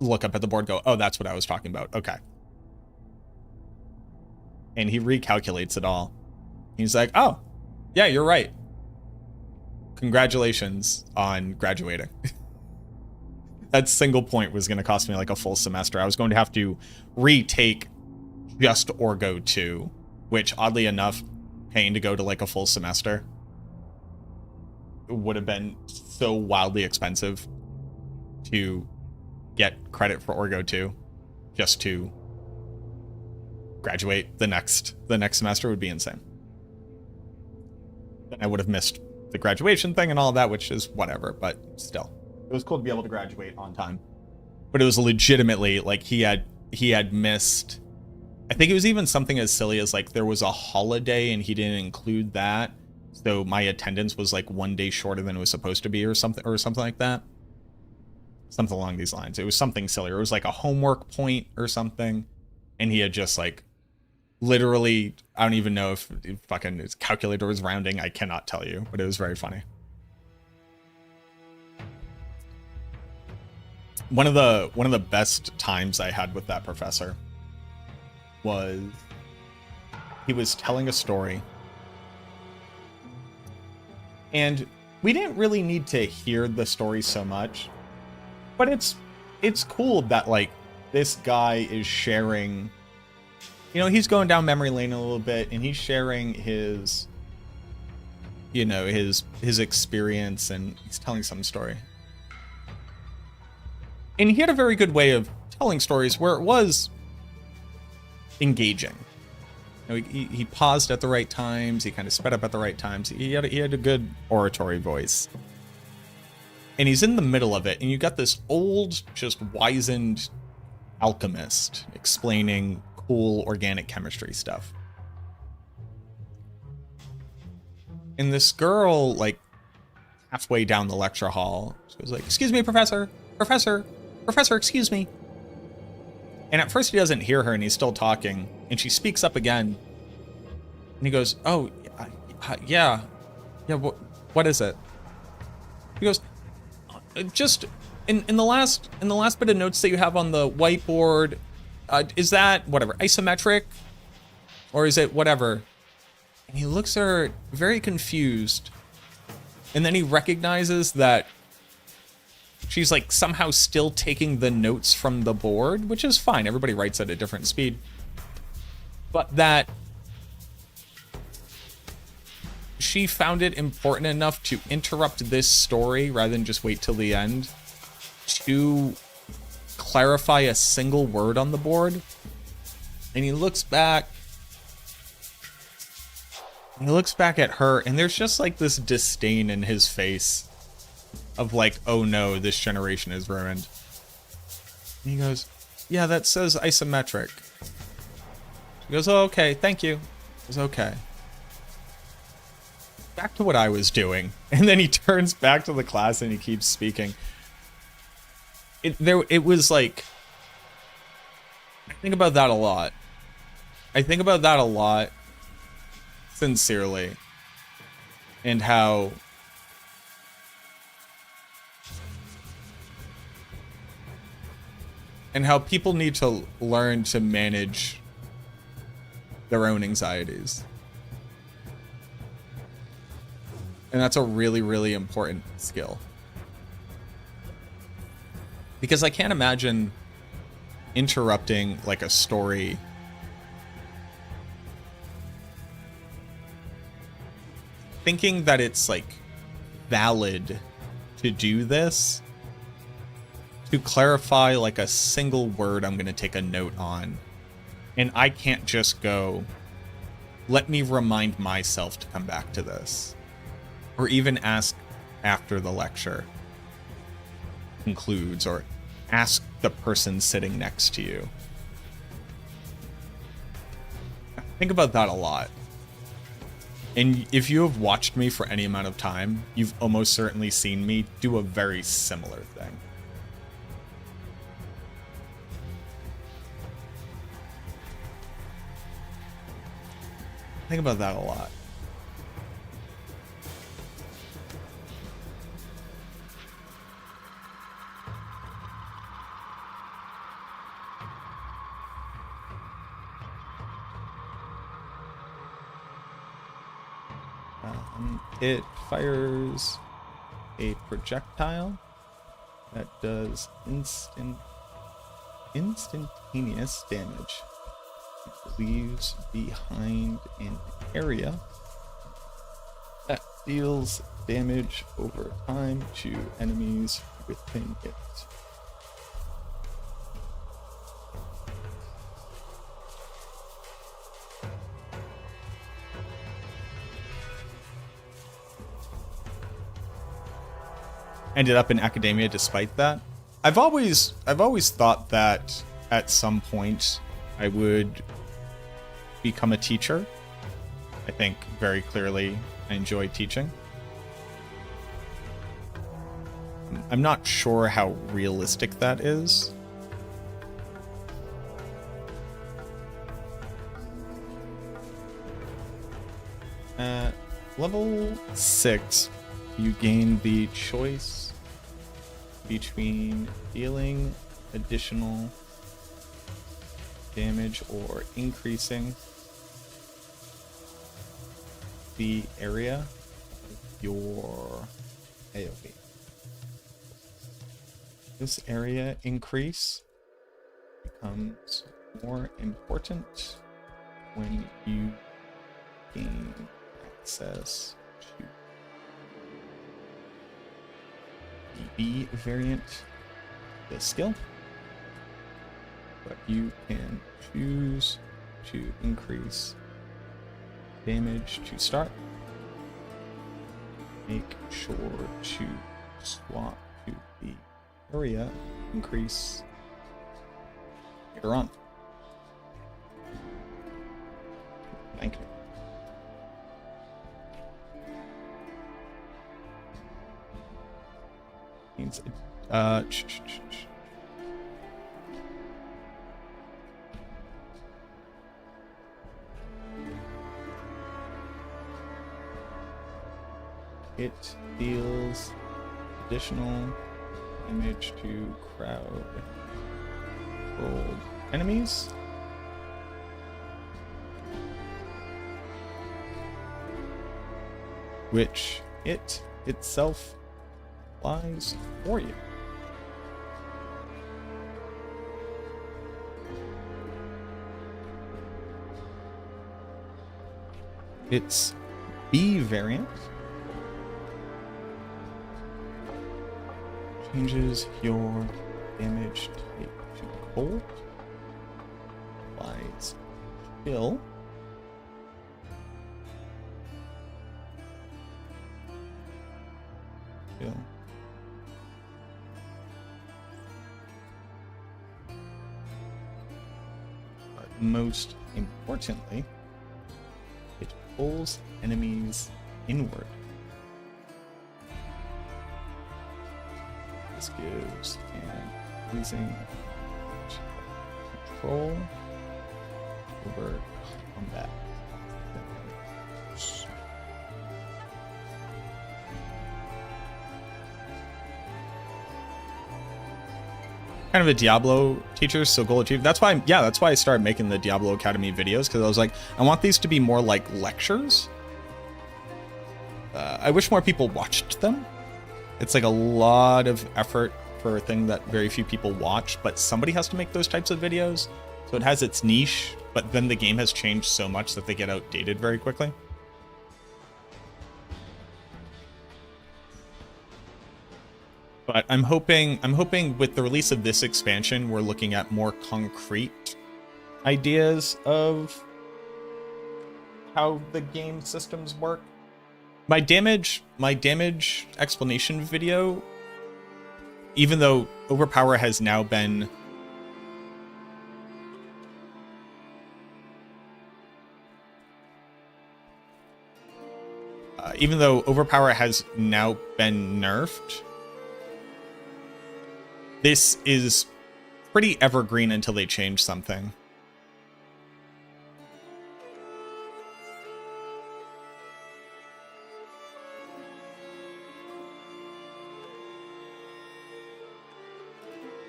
look up at the board, go, oh, that's what I was talking about. Okay. And he recalculates it all. He's like, oh, yeah, you're right. Congratulations on graduating. That single point was going to cost me like a full semester. I was going to have to retake just Orgo 2, which oddly enough, paying to go to like a full semester would have been so wildly expensive to get credit for Orgo 2 just to graduate the next semester would be insane. Then I would have missed the graduation thing and all of that, which is whatever, but still. It was cool to be able to graduate on time. But it was legitimately like he had missed, I think it was even something as silly as like there was a holiday and he didn't include that. So my attendance was like 1 day shorter than it was supposed to be or something like that. Something along these lines. It was something silly. It was like a homework point or something. And he had just like literally, I don't even know if fucking his calculator was rounding. I cannot tell you, but it was very funny. One of the best times I had with that professor was he was telling a story, and we didn't really need to hear the story so much, but it's cool that like this guy is sharing, he's going down memory lane a little bit, and he's sharing his his experience, and he's telling some story. And he had a very good way of telling stories where it was engaging. He paused at the right times. He kind of sped up at the right times. He had a good oratory voice. And he's in the middle of it, and you got this old, just wizened alchemist explaining cool organic chemistry stuff. And this girl, like, halfway down the lecture hall, she was like, "Excuse me, professor, professor, professor, excuse me." And at first he doesn't hear her, and he's still talking, and she speaks up again. And he goes, "Oh, yeah, what is it?" He goes, "Just in the last bit of notes that you have on the whiteboard, is that whatever isometric, or is it whatever?" And he looks at her very confused, and then he recognizes that she's like somehow still taking the notes from the board, which is fine. Everybody writes at a different speed, but that she found it important enough to interrupt this story rather than just wait till the end to clarify a single word on the board. And he looks back at her, and there's just like this disdain in his face of like, "Oh no, this generation is ruined." And he goes, "Yeah, that says isometric." She goes, "Oh, okay, thank you." He goes, "Okay." Back to what I was doing. And then he turns back to the class and he keeps speaking. It was like, I think about that a lot. I think about that a lot, sincerely. And how people need to learn to manage their own anxieties. And that's a really, really important skill. Because I can't imagine interrupting like a story thinking that it's like valid to do this, to clarify like a single word I'm going to take a note on. And I can't just go, "Let me remind myself to come back to this." Or even ask after the lecture concludes, or ask the person sitting next to you. Think about that a lot. And if you have watched me for any amount of time, you've almost certainly seen me do a very similar thing. Think about that a lot. It fires a projectile that does instantaneous damage. It leaves behind an area that deals damage over time to enemies within it. Ended up in academia despite that. I've always thought that at some point I would become a teacher. I think very clearly I enjoy teaching. I'm not sure how realistic that is. At level 6, you gain the choice between dealing additional damage or increasing the area of your AoE. This area increase becomes more important when you gain access to the variant of the skill, but you can choose to increase damage to start. Make sure to swap to the area increase later on. Thank you. Means it deals additional damage to crowd controlled enemies. Which it itself applies for you. It's B variant. Changes your damage type to cold. Applies chill. Chill. But most importantly, it pulls enemies inward. This gives an pleasing control over combat. Kind of a Diablo teacher, so goal achieved. That's why, yeah, that's why I started making the Diablo Academy videos, because I was like, I want these to be more like lectures. I wish more people watched them. It's like a lot of effort for a thing that very few people watch, but somebody has to make those types of videos. So it has its niche, but then the game has changed so much that they get outdated very quickly. But I'm hoping with the release of this expansion, we're looking at more concrete ideas of how the game systems work. My damage explanation video, even though Overpower has now been nerfed, this is pretty evergreen until they change something.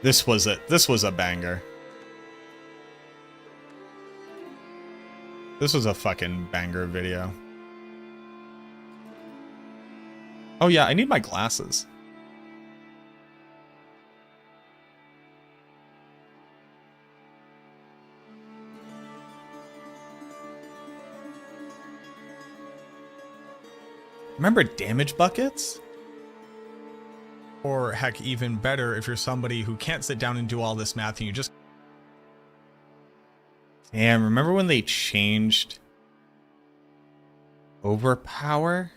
This was a banger. This was a fucking banger video. Oh yeah, I need my glasses. Remember damage buckets? Or heck, even better, if you're somebody who can't sit down and do all this math and you just... Damn, remember when they changed Overpower?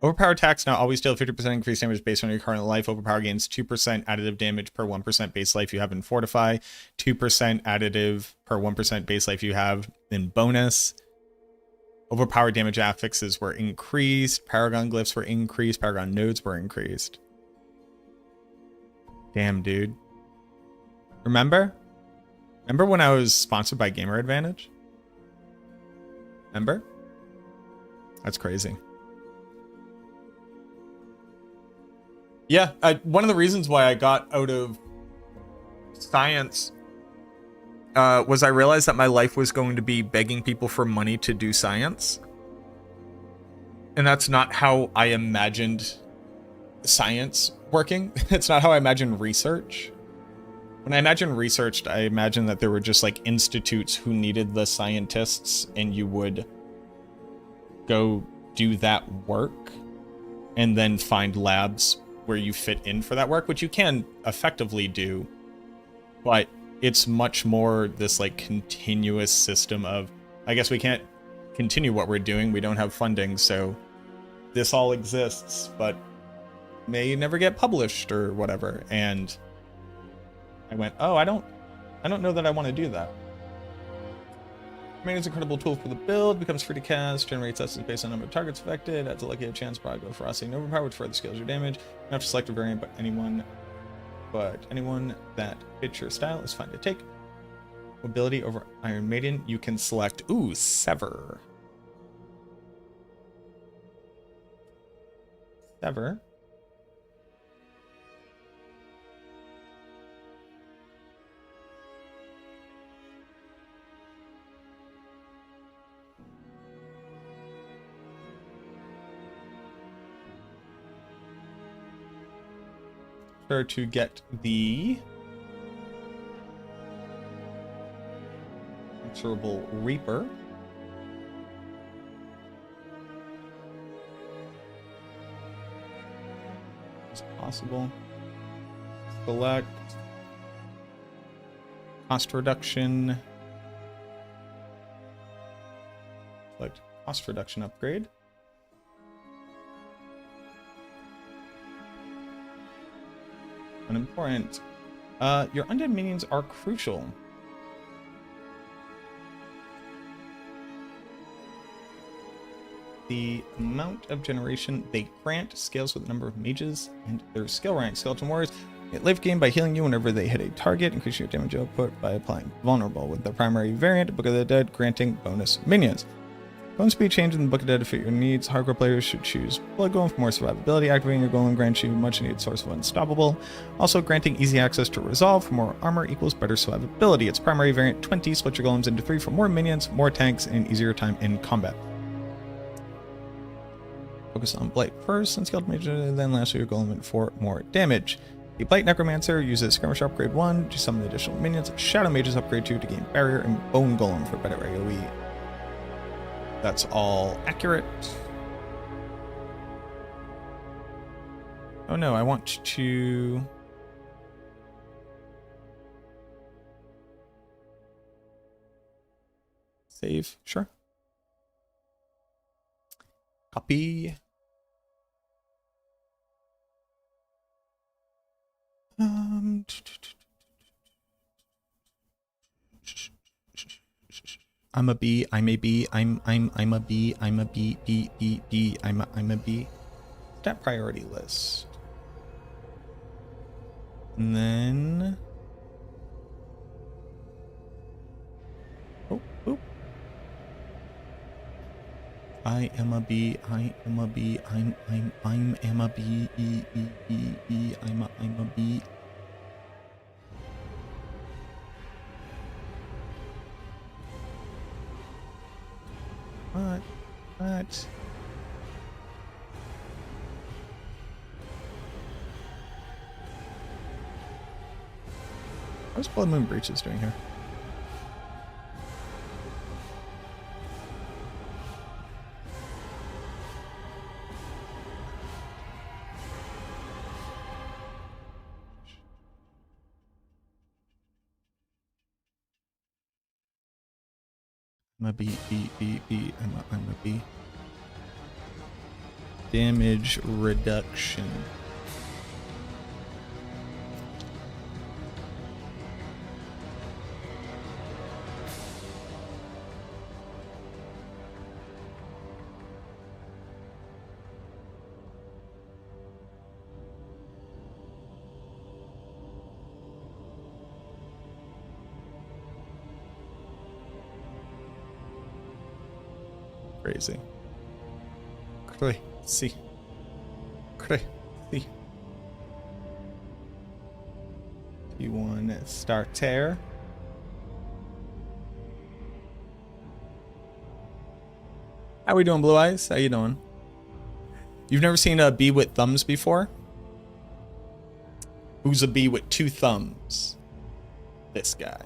Overpower attacks now always deal 50% increased damage based on your current life. Overpower gains 2% additive damage per 1% base life you have in Fortify, 2% additive per 1% base life you have in bonus. Overpower damage affixes were increased. Paragon glyphs were increased. Paragon nodes were increased. Damn, dude. Remember? Remember when I was sponsored by Gamer Advantage? Remember? That's crazy. Yeah, one of the reasons why I got out of science was I realized that my life was going to be begging people for money to do science. And that's not how I imagined science working. It's not how I imagined research. When I imagined research, I imagined that there were just like institutes who needed the scientists and you would go do that work and then find labs where you fit in for that work, which you can effectively do, but it's much more this like continuous system of, I guess we can't continue what we're doing. We don't have funding, so this all exists, but may never get published or whatever. And I went, oh, I don't know that I want to do that. Remain is an incredible tool for the build, becomes free to cast, generates essence based on number of targets affected, adds a lucky chance probably go ferocity and overpower, which further scales your damage. You don't have to select a variant, but anyone that fits your style is fine to take. Ability over Iron Maiden, you can select, ooh, Sever. Sever. Sure to get the Inexorable Reaper. As possible. Select cost reduction. Select cost reduction upgrade. Unimportant. Your undead minions are crucial. The amount of generation they grant scales with the number of mages and their skill rank. Skeleton warriors get life gain by healing you whenever they hit a target, increasing your damage output by applying vulnerable with the primary variant, Book of the Dead, granting bonus minions. Bone speed change in the Book of the Dead to fit your needs. Hardcore players should choose Blood Golem for more survivability. Activating your Golem grants you much needed source of Unstoppable. Also granting easy access to Resolve for more armor equals better survivability. Its primary variant 20 split your Golems into 3 for more minions, more tanks, and easier time in combat. Focus on Blight first, and Skeleton Mage, then lastly your Golem for more damage. The Blight Necromancer uses Skirmish upgrade 1 to summon additional minions. Shadow Mages upgrade 2 to gain Barrier, and Bone Golem for better AoE. That's all accurate. Oh no, I want to... Save, sure. Copy. I'm a bee, I'm a bee, I'm a bee, I'm a bee, bee, I'm a bee. Stat priority list. And then... Oh, oh. I am a bee, I am a bee, I'm a bee, I'm a bee. What? What's Blood Moon Breaches doing here? I'm a B, I'm a B. Damage reduction. Crazy. Crazy. Crazy. P1 starter. How we doing, Blue Eyes? How you doing? You've never seen a bee with thumbs before? Who's a bee with 2 thumbs? This guy.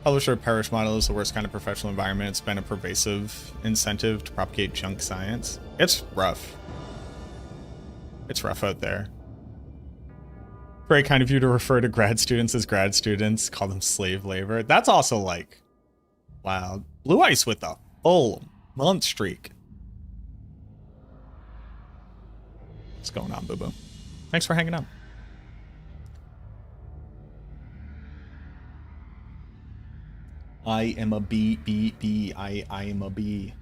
Publisher perish model is the worst kind of professional environment. It's been a pervasive incentive to propagate junk science. It's rough. It's rough out there. Very kind of you to refer to grad students as grad students, call them slave labor. That's also like, wow. Blue Ice with the full Month streak. What's going on, Boo Boo? Thanks for hanging out. I am a bee, bee, bee. I am a bee.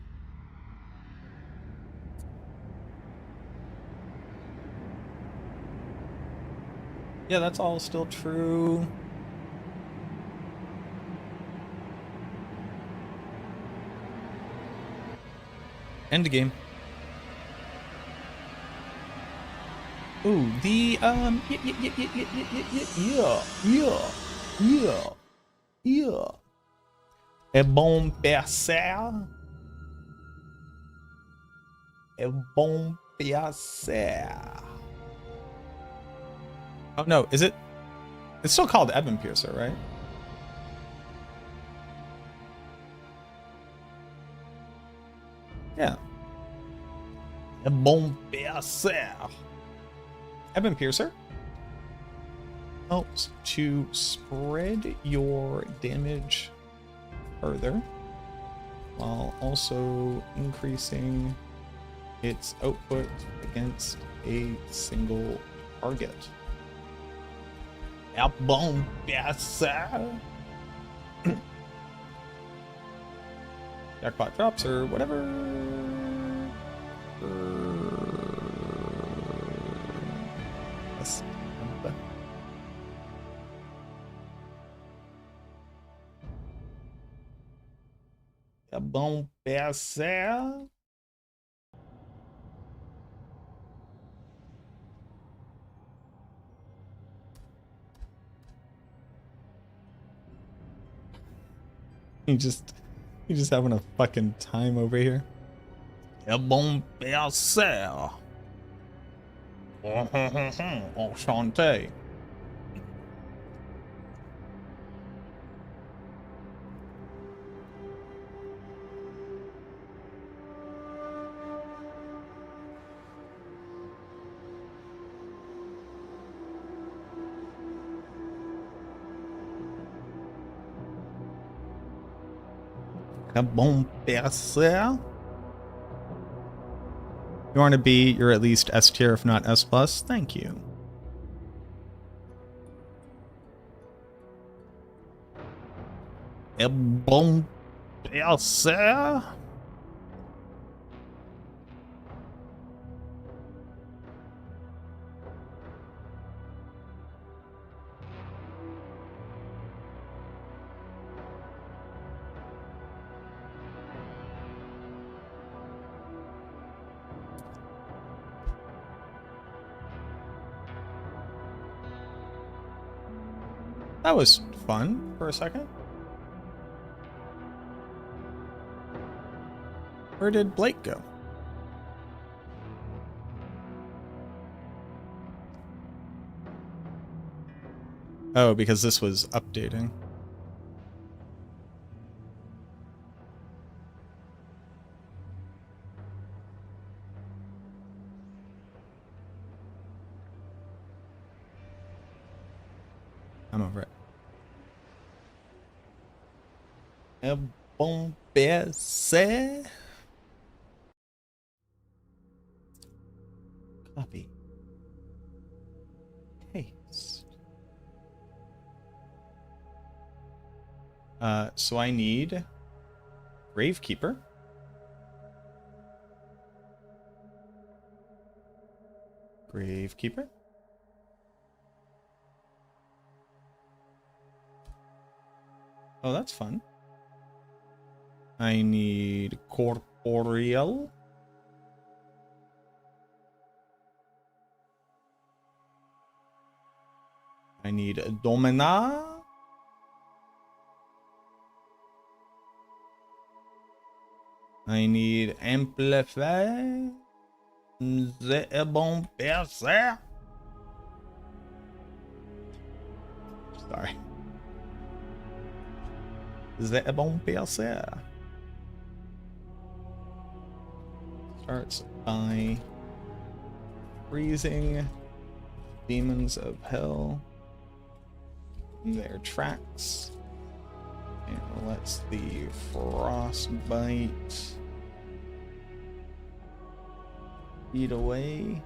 Yeah, that's all still true. End game. Ooh, the yeah. É bom pensar. É bom pensar. Oh no, is it? It's still called Evan Piercer, right? Yeah. É bom pensar. Evan Piercer helps to spread your damage further while also increasing its output against a single target. É bom pensar. Jackpot drops or whatever. É bom pensar. You just having a fucking time over here. É bom pensar. Enchanté. É bom pensar. You want to be, you're at least S tier, if not S plus. Thank you. É bom pensar. That was fun for a second. Where did Blake go? Oh, because this was updating. I'm over it. É bom pensar. Copy. Paste. So I need Gravekeeper. Gravekeeper. Oh, that's fun. I need Corporeal. I need Domina. I need Amplify. C'est bon pensar. Sorry. C'est bon pensar. Starts by freezing demons of hell in their tracks and lets the frostbite Eat away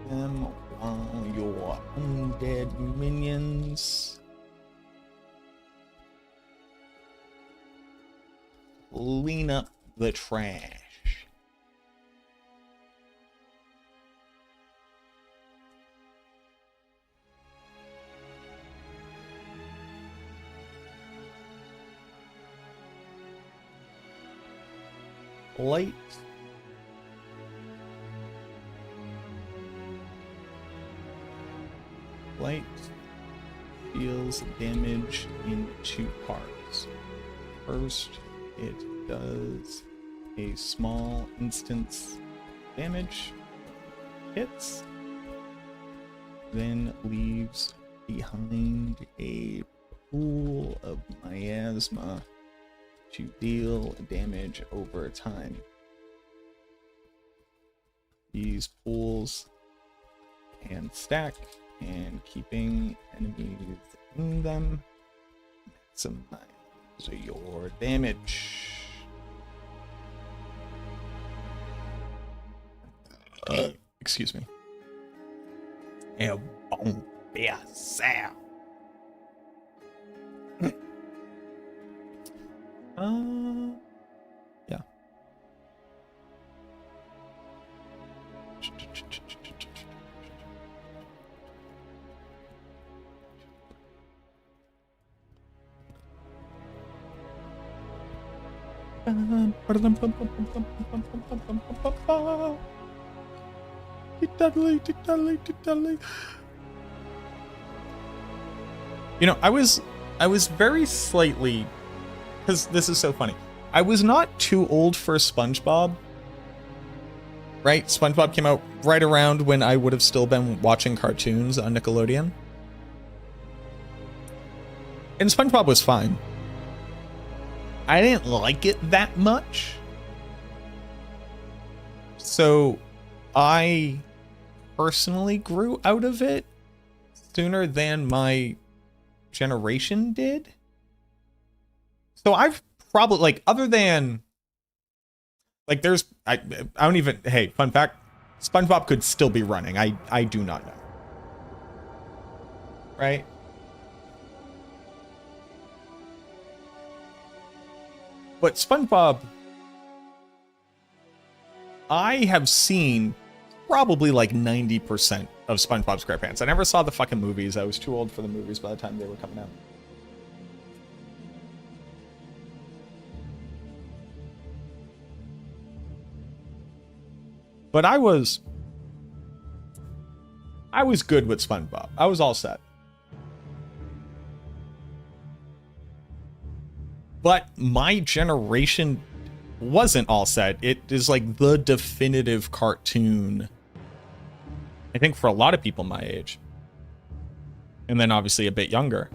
them while your undead minions clean up the trash. Light. Light deals damage in 2 parts. First, it does a small instance damage, hits, then leaves behind a pool of miasma to deal damage over time. These pools can stack, and keeping enemies in them maximize your damage. Excuse me. It won't be a sound. Yeah. You know, I was very slightly, because this is so funny. I was not too old for SpongeBob. Right? SpongeBob came out right around when I would have still been watching cartoons on Nickelodeon. And SpongeBob was fine. I didn't like it that much. So I personally grew out of it sooner than my generation did. So I've probably, like, other than, like, there's, I don't even, hey, fun fact, SpongeBob could still be running. I do not know. Right? But SpongeBob, I have seen probably like 90% of SpongeBob SquarePants. I never saw the fucking movies. I was too old for the movies by the time they were coming out. But I was good with SpongeBob. I was all set. But my generation wasn't all set. It is like the definitive cartoon, I think, for a lot of people my age. And then obviously a bit younger.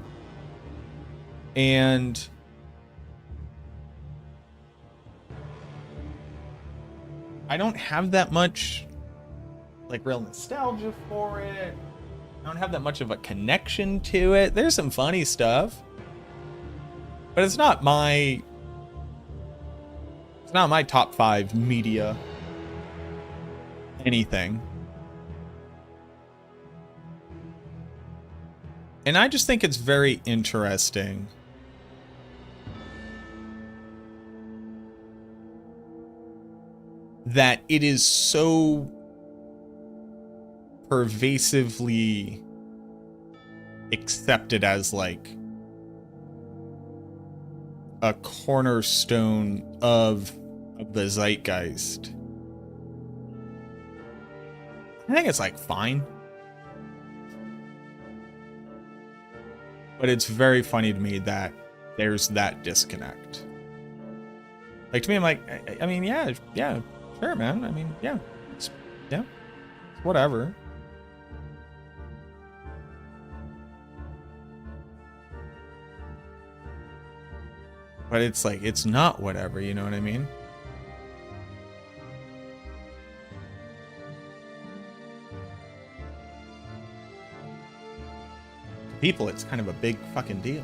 And I don't have that much, like, real nostalgia for it. I don't have that much of a connection to it. There's some funny stuff. But it's not my top 5 media anything. And I just think it's very interesting that it is so pervasively accepted as, like, a cornerstone of the zeitgeist. I think it's, like, fine. But it's very funny to me that there's that disconnect. Like, to me, I'm like, I mean, yeah, sure, man. I mean, yeah, whatever. But it's like, it's not whatever, you know what I mean? To people, it's kind of a big fucking deal.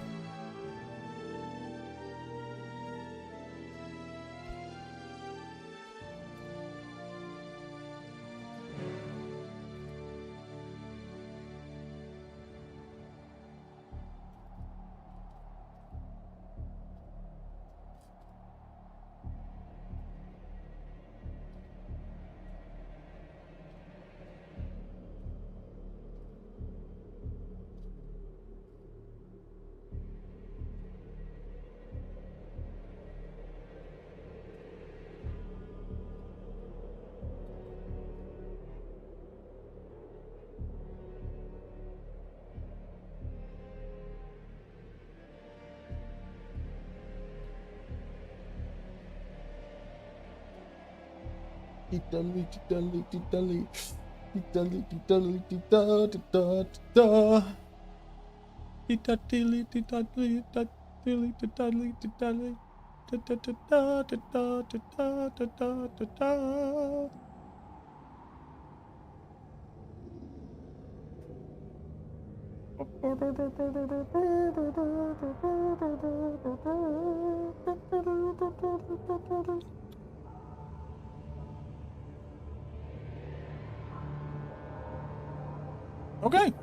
Okay.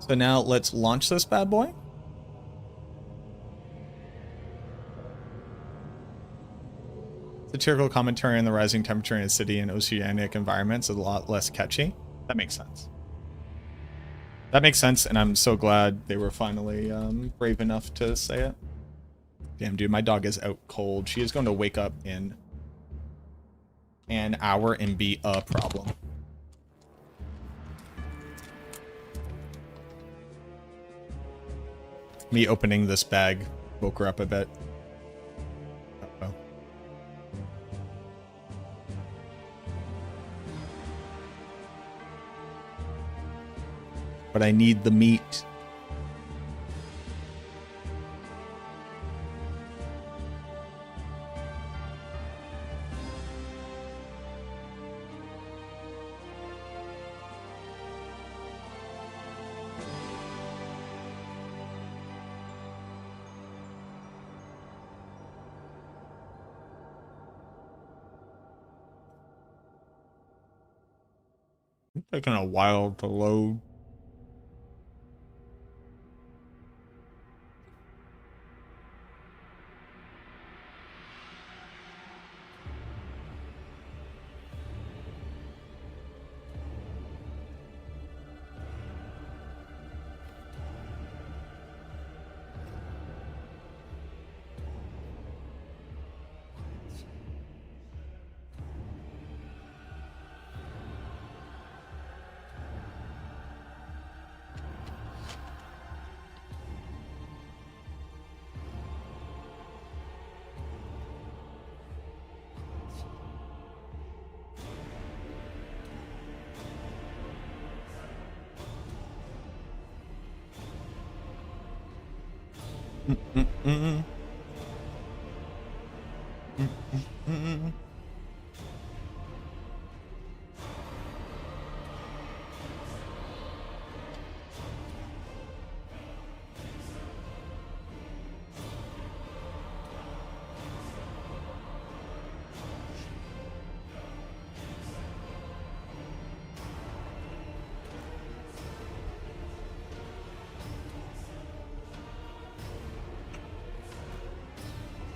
So now let's launch this bad boy. Satirical commentary on the rising temperature in a city and oceanic environments is a lot less catchy. That makes sense. That makes sense, and I'm so glad they were finally brave enough to say it. Damn, dude, my dog is out cold. She is going to wake up in an hour and be a problem. Me opening this bag woke her up a bit. Uh-oh. But I need the meat. It's taking a while to load.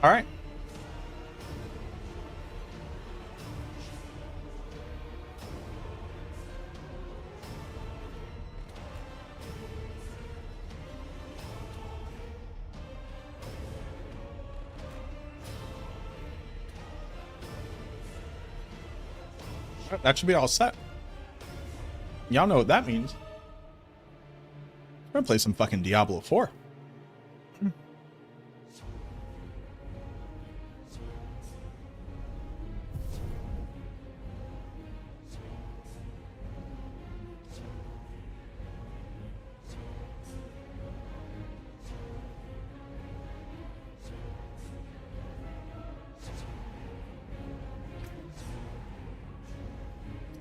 All right. That should be all set. Y'all know what that means. I'm gonna play some fucking Diablo 4.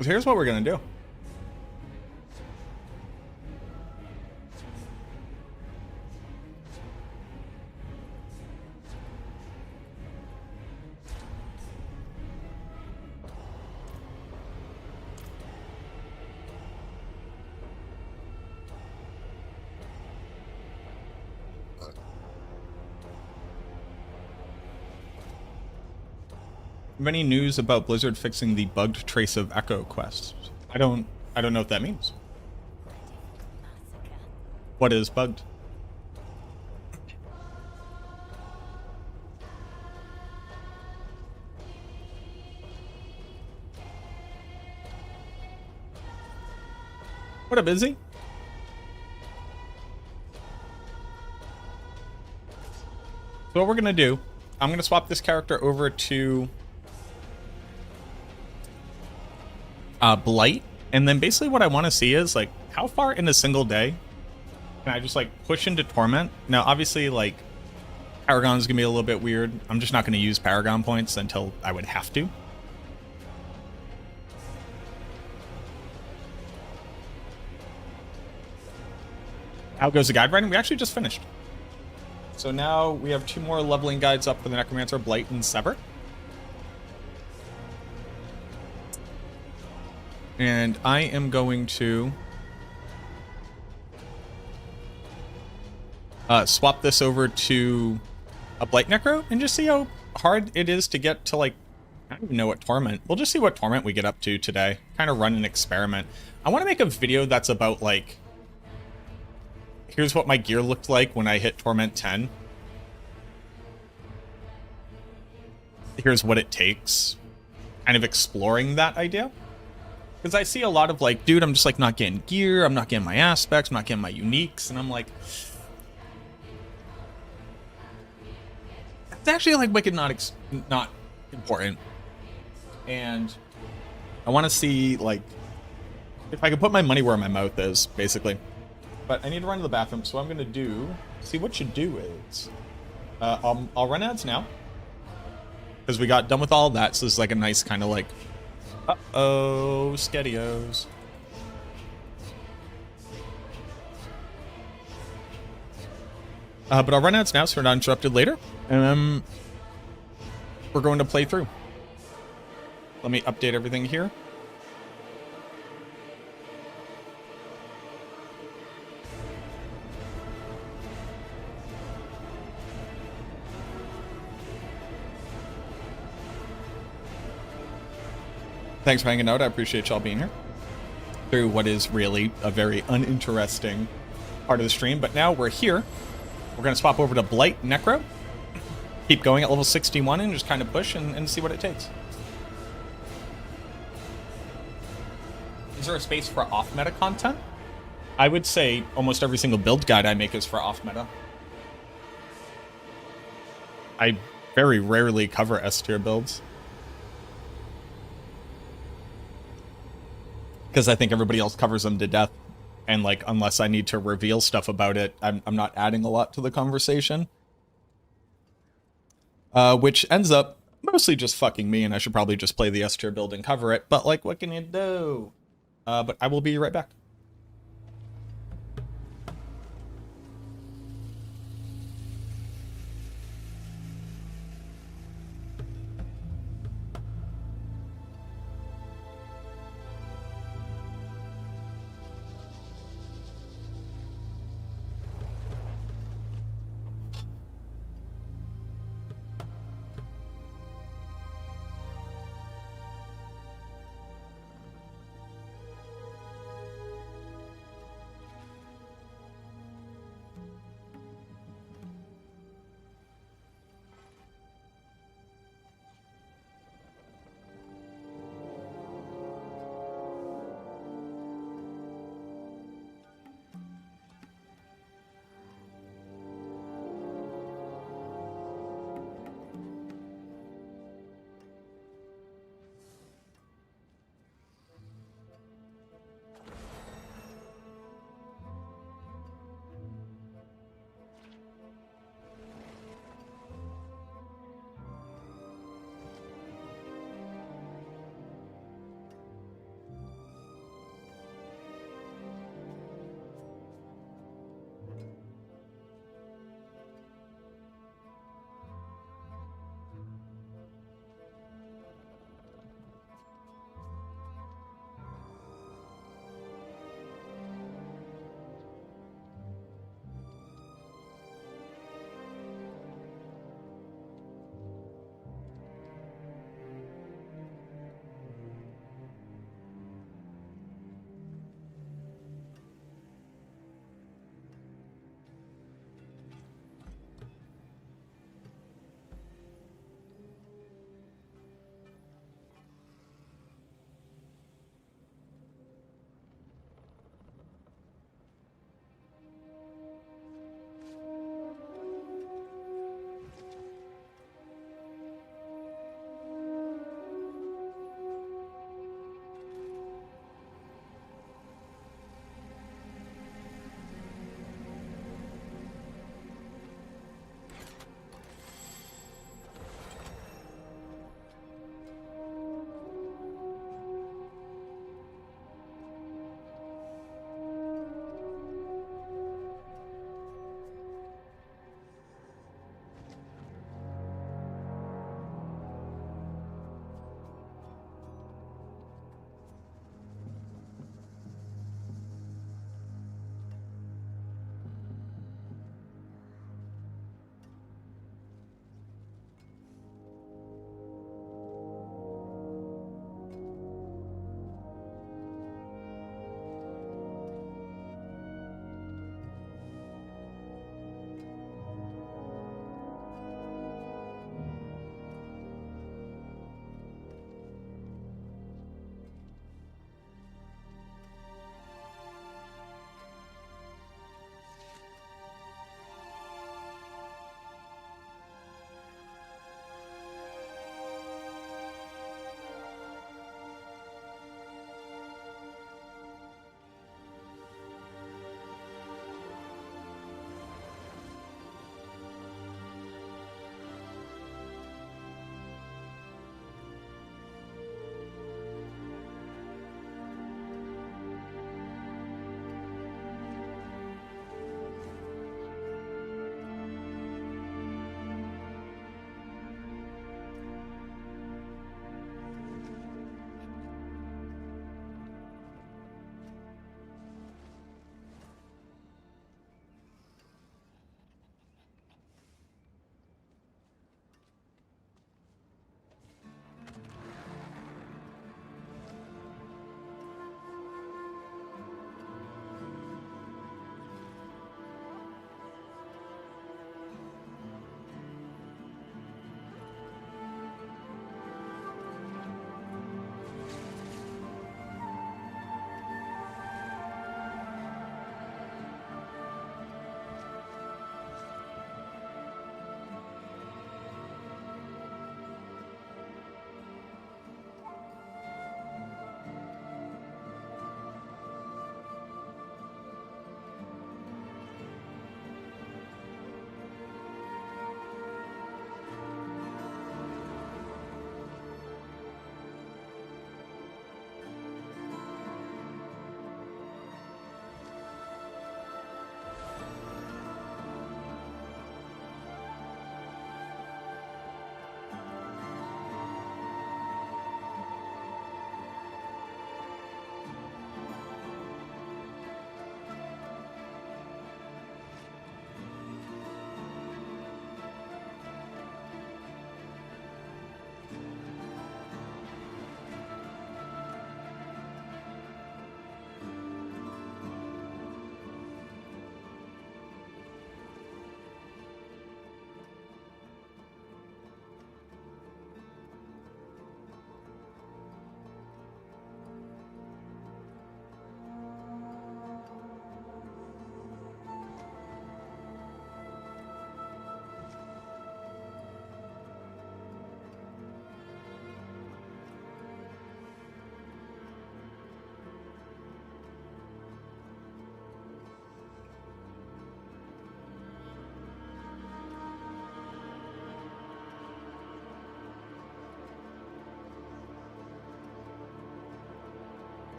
Here's what we're gonna do. Have any news about Blizzard fixing the bugged trace of Echo quest? I don't know what that means. What is bugged? What up, Izzy? So what we're gonna do, I'm gonna swap this character over to Blight, and then basically what I want to see is like how far in a single day can I just like push into Torment. Now obviously like Paragon is gonna be a little bit weird. I'm just not gonna use Paragon points until I would have to. How goes the guide writing? We actually just finished. So now we have 2 more leveling guides up for the Necromancer, Blight and Sever. And I am going to swap this over to a Blight Necro and just see how hard it is to get to, like, I don't even know what Torment. We'll just see what Torment we get up to today. Kind of run an experiment. I want to make a video that's about, like, here's what my gear looked like when I hit Torment 10. Here's what it takes. Kind of exploring that idea. Because I see a lot of like, dude, I'm just like not getting gear, I'm not getting my aspects, I'm not getting my uniques, and I'm like, it's actually like wicked not important. And I want to see like if I can put my money where my mouth is, basically. But I need to run to the bathroom, so I'm gonna see what you do is I'll run ads now because we got done with all of that. So this is like a nice kind of like. Uh-oh, Skedios. But I'll run ads now so we're not interrupted later. And we're going to play through. Let me update everything here. Thanks for hanging out. I appreciate y'all being here through what is really a very uninteresting part of the stream. But now we're here. We're going to swap over to Blight Necro. Keep going at level 61 and just kind of push and see what it takes. Is there a space for off-meta content? I would say almost every single build guide I make is for off-meta. I very rarely cover S-tier builds. Because I think everybody else covers them to death. And, like, unless I need to reveal stuff about it, I'm not adding a lot to the conversation. Which ends up mostly just fucking me, and I should probably just play the S-tier build and cover it. But, like, what can you do? But I will be right back.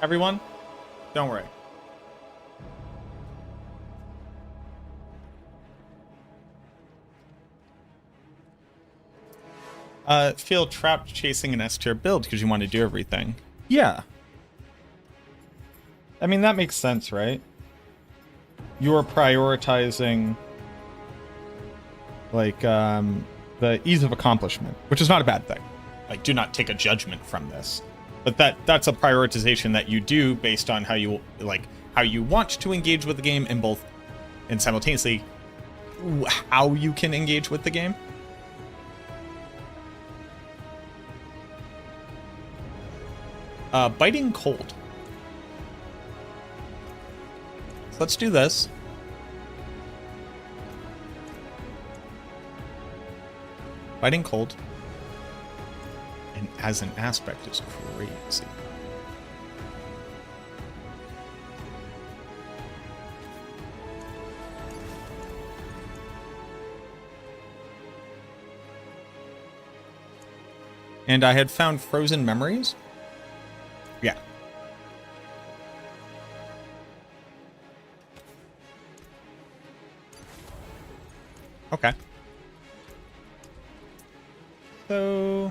everyone. Don't worry. Feel trapped chasing an S tier build because you want to do everything. Yeah. I mean, that makes sense, right? You're prioritizing, like, the ease of accomplishment, which is not a bad thing. Like, do not take a judgment from this. But that's a prioritization that you do based on how you, like, how you want to engage with the game and simultaneously how you can engage with the game. Biting cold. So let's do this. Biting cold. And as an aspect is crazy. And I had found frozen memories. Yeah. Okay. So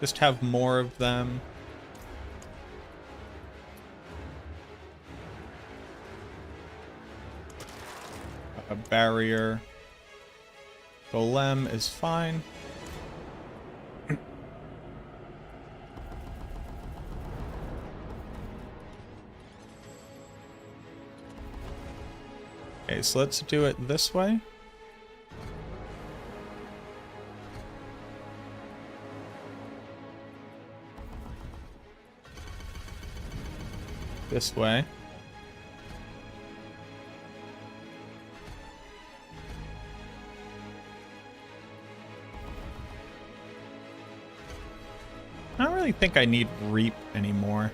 just have more of them. A barrier. Golem is fine. Okay, so let's do it this way. This way. I don't really think I need Reap anymore.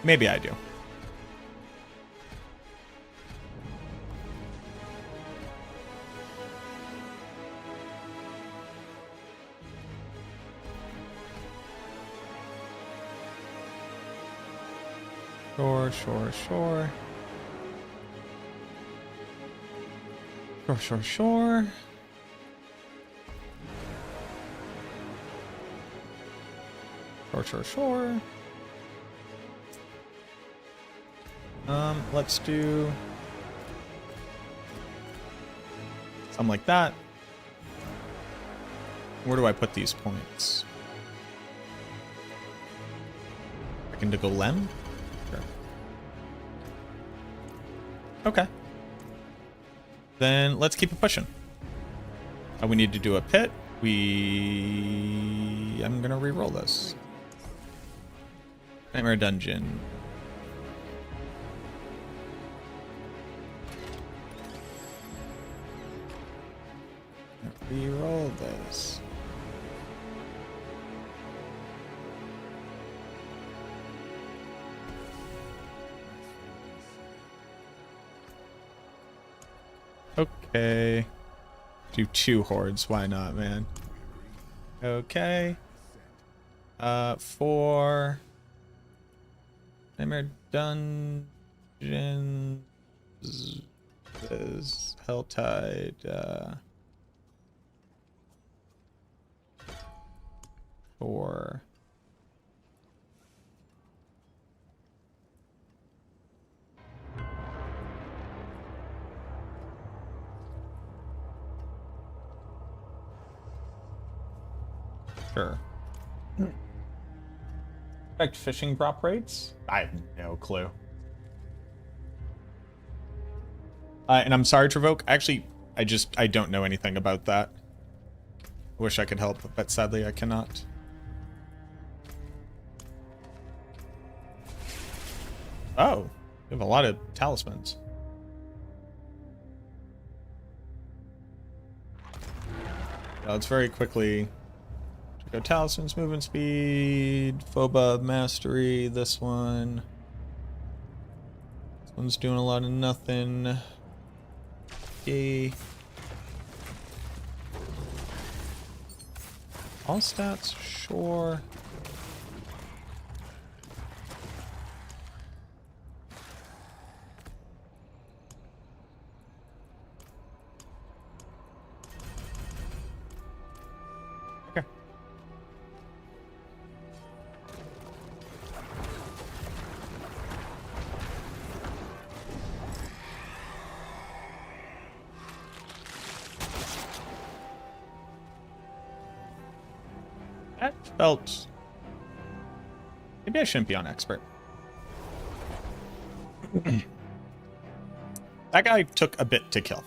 Maybe I do. Sure. Sure. Sure, sure. Sure, sure. Let's do something like that. Where do I put these points? Back into Golem? Sure. Okay. Then let's keep it pushing. We need to do a pit. I'm gonna re-roll this. Nightmare Dungeon. Re-roll this. Okay. Do 2 hordes. Why not, man? Okay. 4 Nightmare Dungeons is Helltide. 4. Sure. Expect fishing drop rates? I have no clue. And I'm sorry, Travoke. Actually, I don't know anything about that. Wish I could help, but sadly I cannot. Oh, we have a lot of talismans. Let's very quickly Go Talisman's movement speed, Phoba mastery, this one. This one's doing a lot of nothing. Yay. All stats, sure. Okay. That felt... Maybe I shouldn't be on expert. That guy took a bit to kill.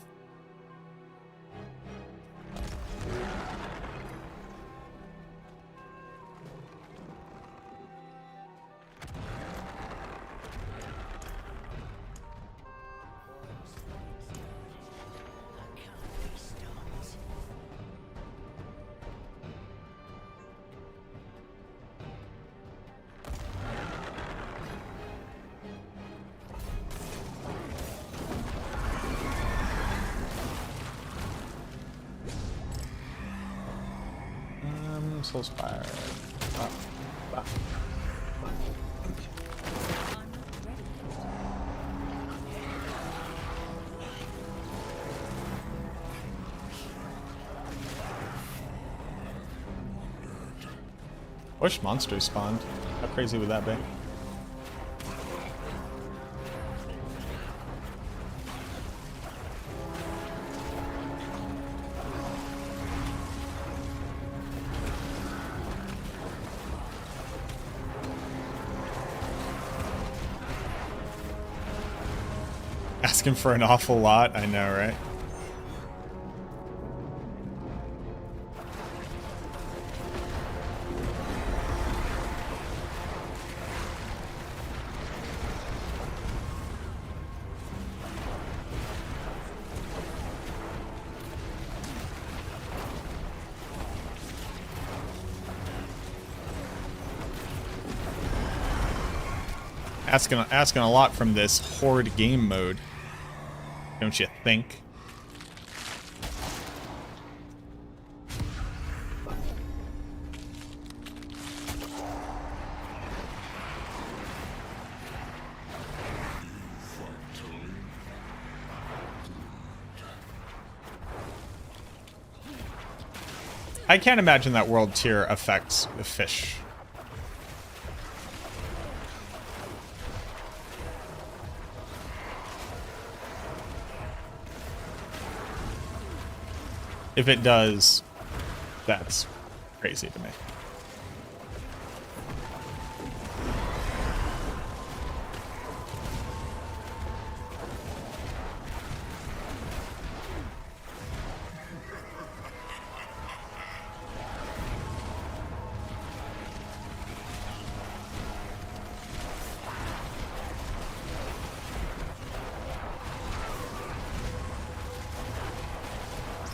Soulspire. Wow. Wish monsters spawned. How crazy would that be? Asking for an awful lot, I know, right? Asking a lot from this horde game mode. Don't you think? I can't imagine that world tier affects the fish. If it does, that's crazy to me.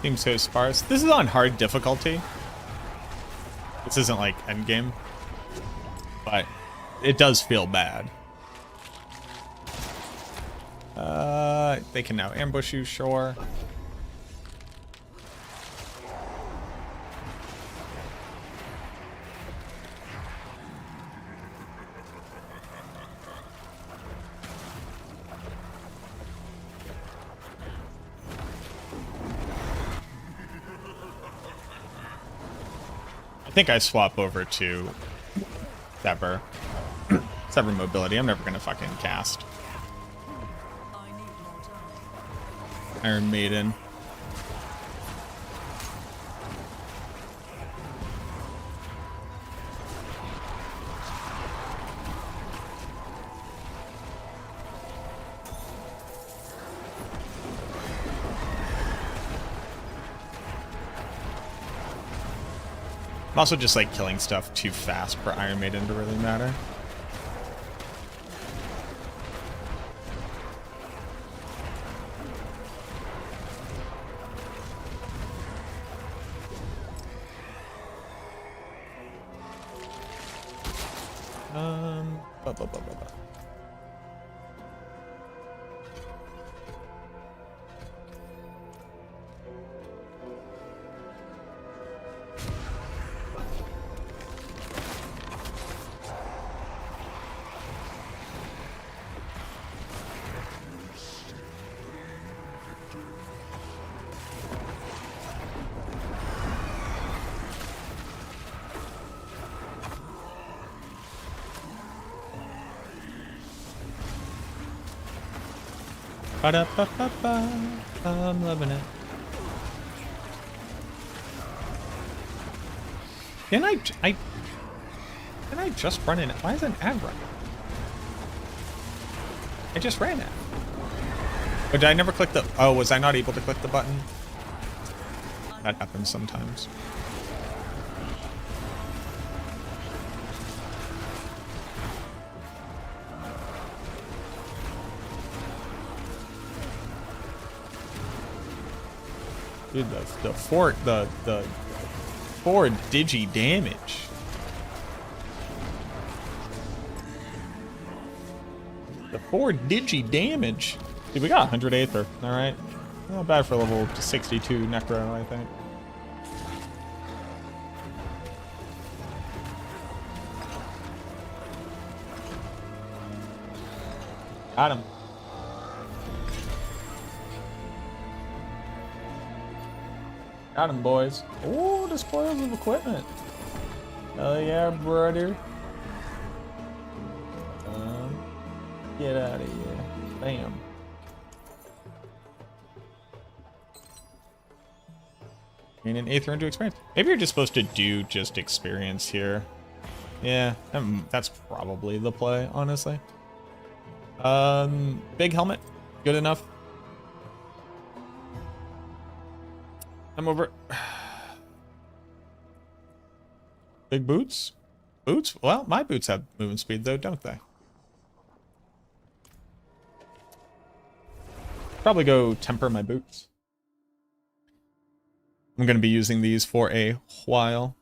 Seems so sparse. This is on hard difficulty. This isn't like endgame, but it does feel bad. They can now ambush you, sure. I think I swap over to Sever. Sever mobility. I'm never gonna fucking cast Iron Maiden. I'm also just like killing stuff too fast for Iron Maiden to really matter. Ba, ba, ba, ba, ba. Ba-da-ba-ba-ba. I'm loving it. Can I just run in? Why is an ad run? I just ran it. But did I never click the... Oh, was I not able to click the button? That happens sometimes. Dude, the four digi damage. The 4 digi damage. Dude, we got 100 Aether. All right, not bad for level 62 Necro, I think. Got him. Got him, boys. Oh, the spoils of equipment. Oh yeah, brother. Get out of here. Bam. And an Aether into experience. Maybe you're just supposed to do just experience here. Yeah, that's probably the play, honestly. Big helmet. Good enough. I'm over. Big boots? Boots? Well, my boots have movement speed though, don't they? Probably go temper my boots. I'm going to be using these for a while.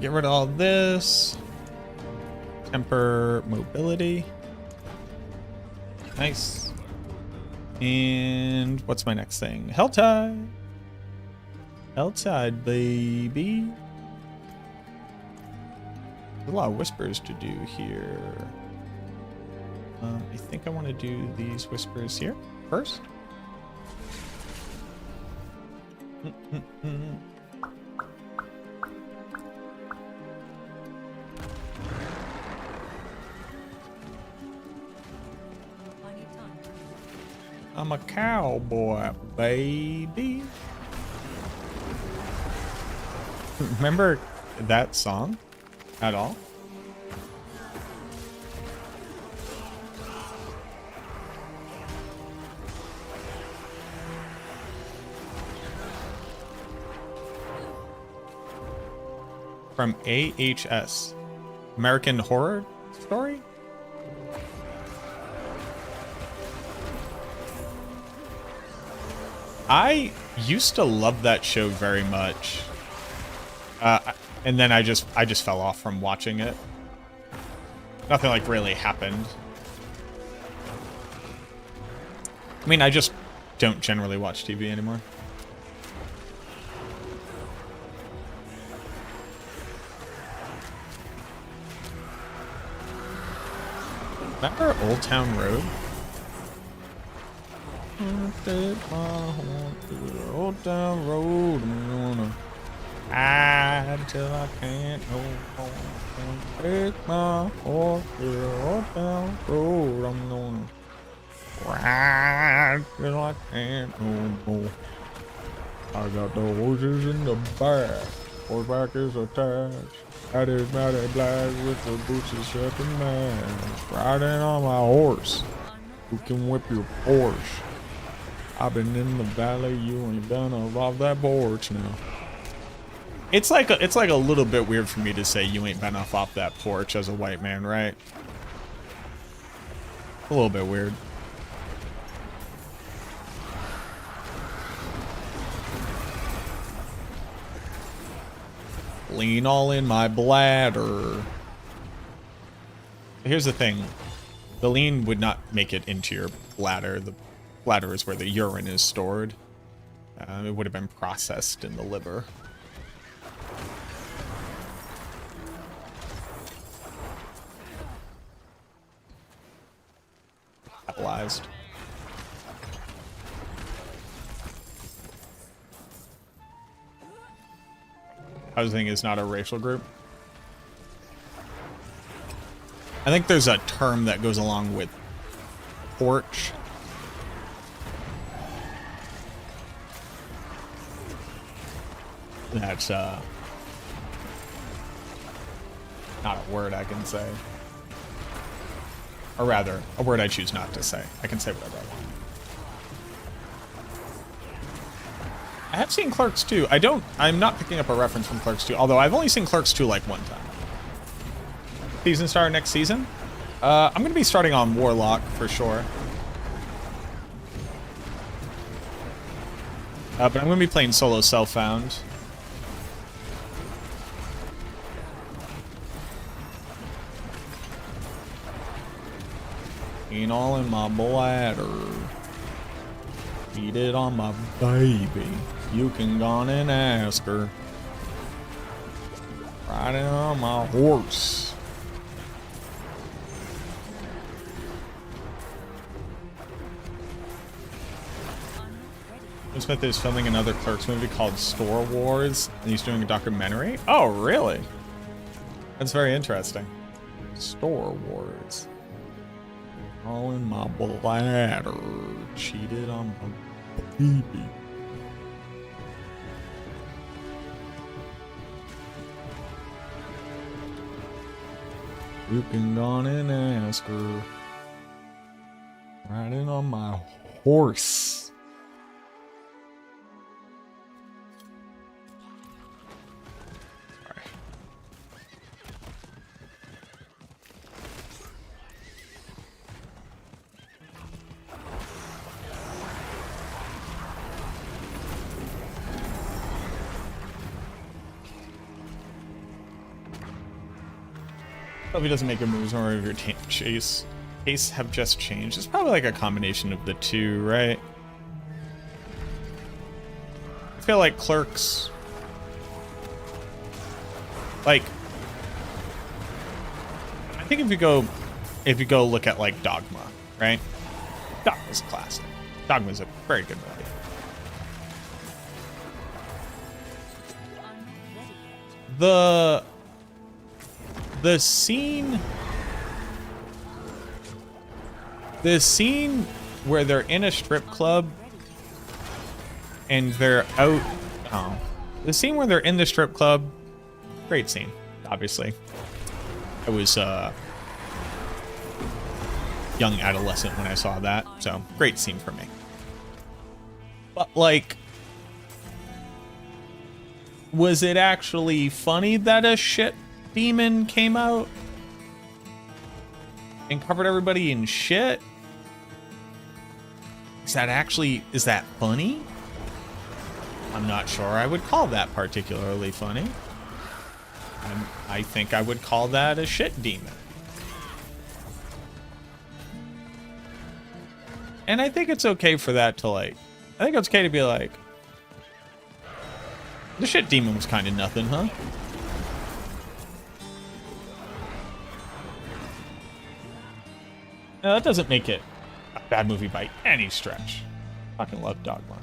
Get rid of all this. Temper mobility. Nice. And what's my next thing? Helltide. Helltide, baby. There's a lot of whispers to do here. I think I want to do these whispers here first. I'm a cowboy, baby. Remember that song at all? From AHS, American Horror Story? I used to love that show very much, and then I just fell off from watching it. Nothing like really happened. I mean, I just don't generally watch TV anymore. Remember Old Town Road? Take my horse to the Old Town Road. I'm gonna ride till I can't no more. Take my horse to the Old Town Road. I'm gonna ride till I can't no more. I got the horses in the back. Horseback is attached. That is matty black with the boots of second man. Riding on my horse. Who can whip your Porsche? I've been in the valley, you ain't been off that porch now. It's like a little bit weird for me to say you ain't been off that porch as a white man, right? A little bit weird. Lean all in my bladder. Here's the thing. The lean would not make it into your bladder. The bladder is where the urine is stored. It would have been processed in the liver. Capitalized. Housing is not a racial group. I think there's a term that goes along with porch. That's not a word I can say. Or rather, a word I choose not to say. I can say whatever I want. I have seen Clerks 2. I'm not picking up a reference from Clerks 2, although I've only seen Clerks 2 like one time. Season start next season? I'm going to be starting on Warlock for sure. But I'm going to be playing solo Self-Found. Ain't all in my bladder. Eat it on my baby. You can go on and ask her. Riding on my horse. Will Smith is filming another Clerks movie called Store Wars, and he's doing a documentary. Oh, really? That's very interesting. Store Wars. All in my bladder. Cheated on my baby. You can go on and ask her. Riding on my horse. Sorry. Hope he doesn't make good moves or if your chase have just changed. It's probably like a combination of the two, right? I feel like Clerks, like, I think if you go look at like Dogma, right? Dogma's a classic. Dogma's a very good movie. The scene where they're in a strip club and they're out. Oh, the scene where they're in the strip club, great scene. Obviously, I was young adolescent when I saw that, so great scene for me. But like, was it actually funny that a shit demon came out and covered everybody in shit? Is that funny? I'm not sure I would call that particularly funny. I think I would call that a shit demon. And I think it's okay for that to like, I think it's okay to be like, the shit demon was kind of nothing, huh? Now, that doesn't make it a bad movie by any stretch. Fucking love Dogma.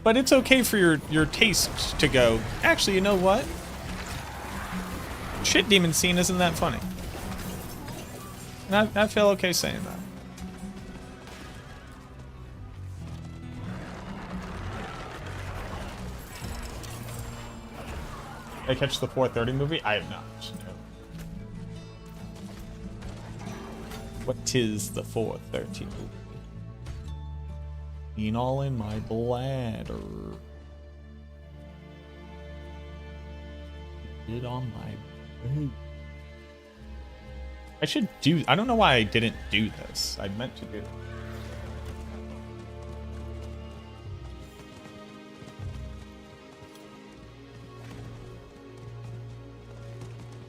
But it's okay for your taste to go, actually, you know what? Shit demon scene isn't that funny. And I feel okay saying that. Did I catch the 4:30 movie? I have not. No. What tis the 4:30 movie? Being all in my bladder. It on my boot. I should do. I don't know why I didn't do this. I meant to do it.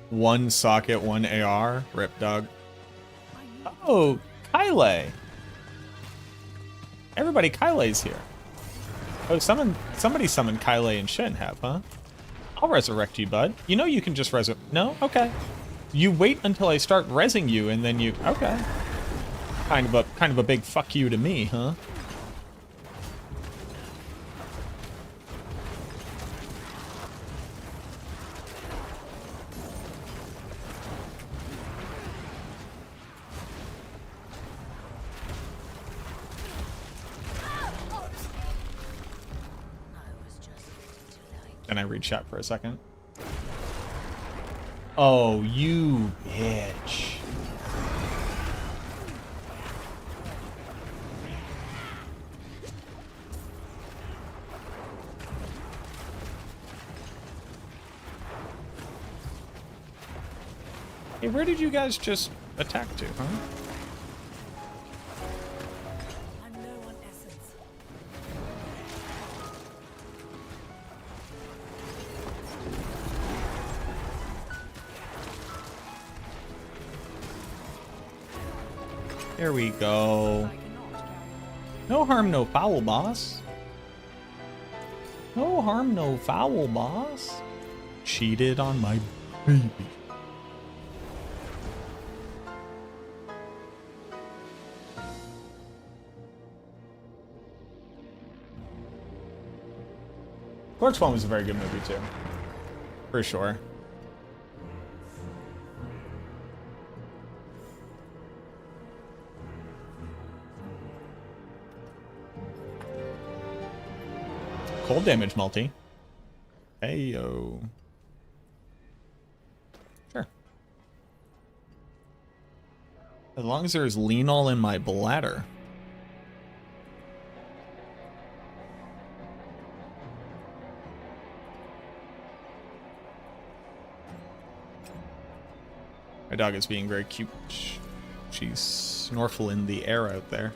One socket, one AR. Rip dog. Oh, Kyle. Everybody, Kyle's here. Oh, somebody summoned Kyle and shouldn't have, huh? I'll resurrect you, bud. You know you can just resurrect. No? Okay. You wait until I start rezzing you, and then you... Okay. Kind of a big fuck you to me, huh? Can I read chat for a second? Oh, you bitch. Hey, where did you guys just attack to, huh? There we go. No harm, no foul, boss. No harm, no foul, boss. Cheated on my baby. Clerks 1 was a very good movie, too. For sure. Cold damage multi. Hey yo. Sure. As long as there's lean all in my bladder. My dog is being very cute. She's snorkeling the air out there.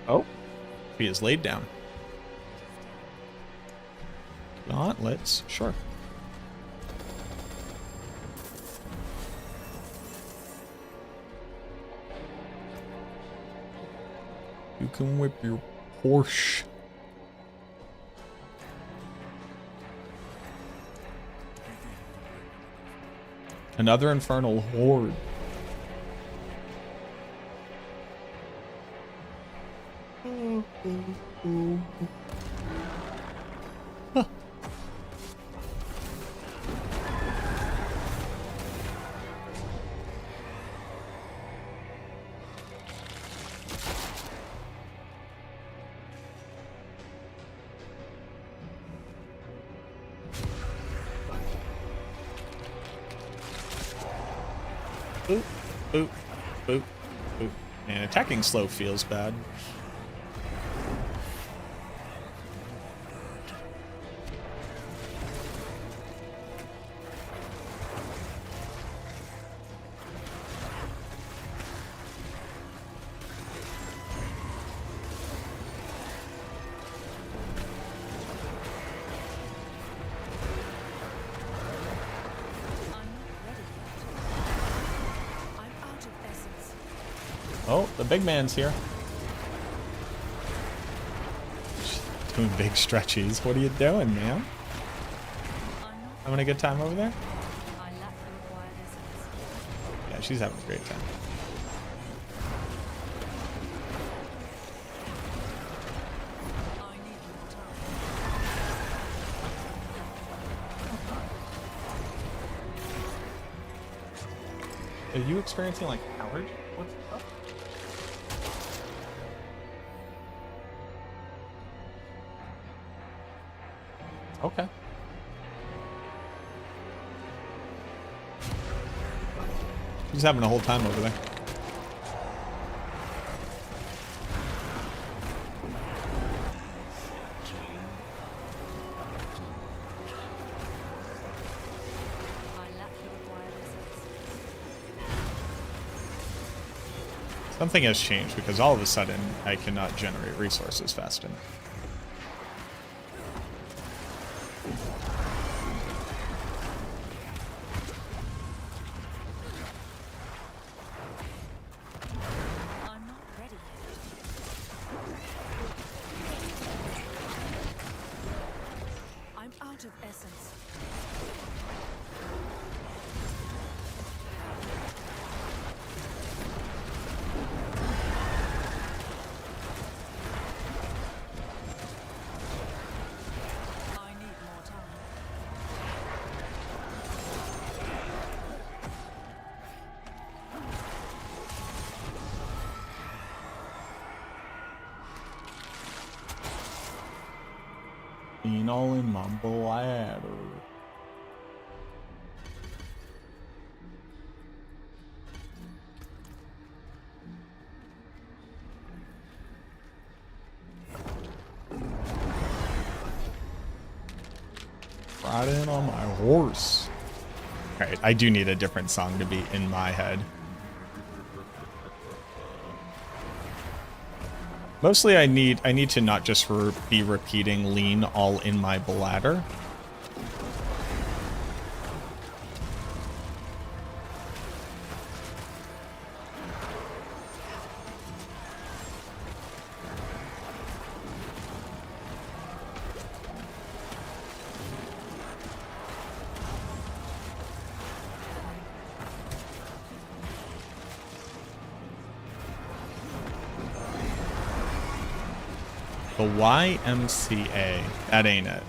Oh, he is laid down. Gauntlets, sure. You can whip your Porsche. Another infernal horde. Huh. Boop, boop, boop, boop. And attacking slow feels bad. Oh, the big man's here. Doing big stretchies. What are you doing, man? Having a good time over there? Yeah, she's having a great time. Are you experiencing like allergy? What's up? Okay. She's having a whole time over there. Something has changed because all of a sudden I cannot generate resources fast enough. I'm not ready yet. I'm out of essence. All in my bladder. Riding on my horse. Alright, I do need a different song to be in my head. Mostly I need to not just be repeating lean all in my bladder. The YMCA. That ain't it.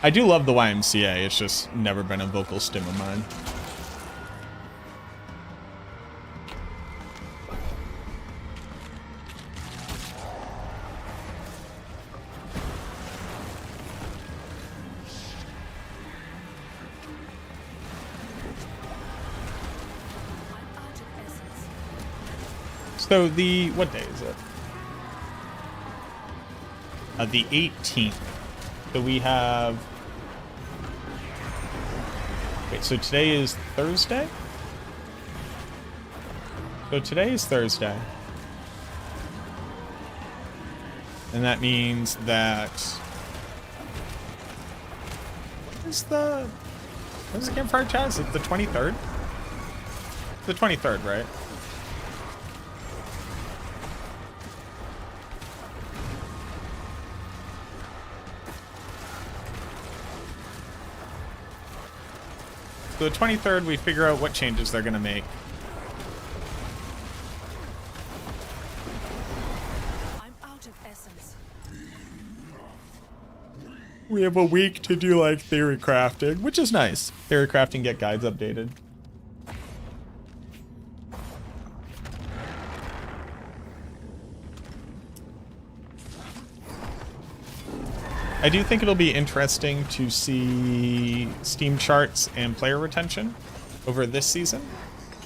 I do love the YMCA. It's just never been a vocal stim of mine. So what day is it? The 18th. So we have, wait, so today is Thursday? So today is Thursday. And that means that, when's the campfire chat? Is it the 23rd? The 23rd, right? So the 23rd, we figure out what changes they're going to make. I'm out of essence. We have a week to do like theory crafting, which is nice. Theory crafting, get guides updated. I do think it'll be interesting to see Steam charts and player retention over this season.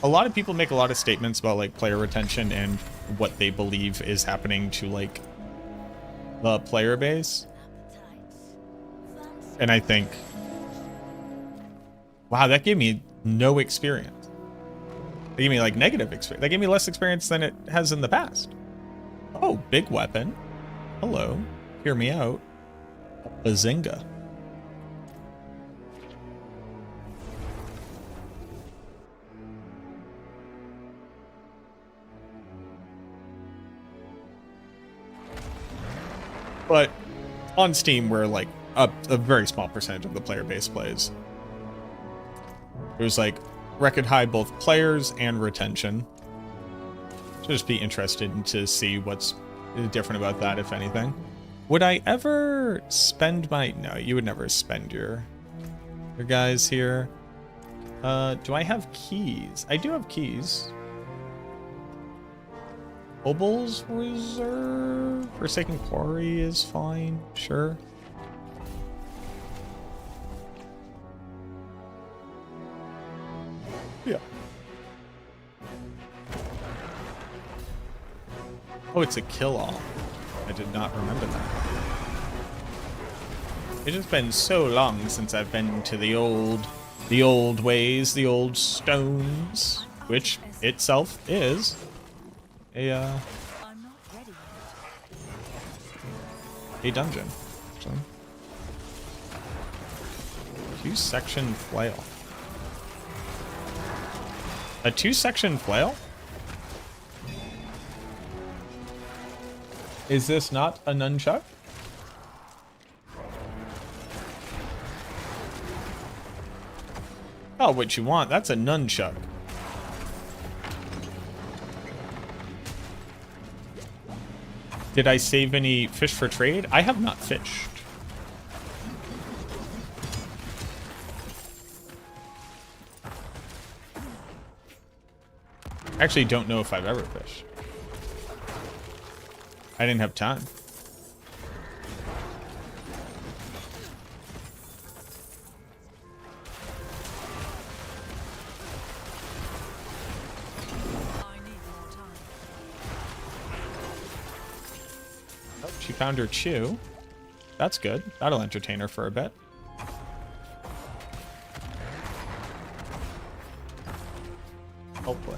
A lot of people make a lot of statements about like player retention and what they believe is happening to like the player base. And I think, wow, that gave me no experience. They gave me like negative experience. They gave me less experience than it has in the past. Oh, big weapon. Hello. Hear me out. Bazinga. But on Steam, where like a very small percentage of the player base plays, there's like record high both players and retention. So just be interested to see what's different about that, if anything. Would I ever spend my... No, you would never spend your guys here. Do I have keys? I do have keys. Obel's Reserve? Forsaken Quarry is fine, sure. Yeah. Oh, it's a kill-all. I did not remember that. It's just been so long since I've been to the old ways, the old stones, which itself is a dungeon. So. Two-section flail. A two-section flail? Is this not a nunchuck? Oh, what you want? That's a nunchuck. Did I save any fish for trade? I have not fished. I actually don't know if I've ever fished. I didn't have time. Oh, she found her chew. That's good. That'll entertain her for a bit. Hopefully.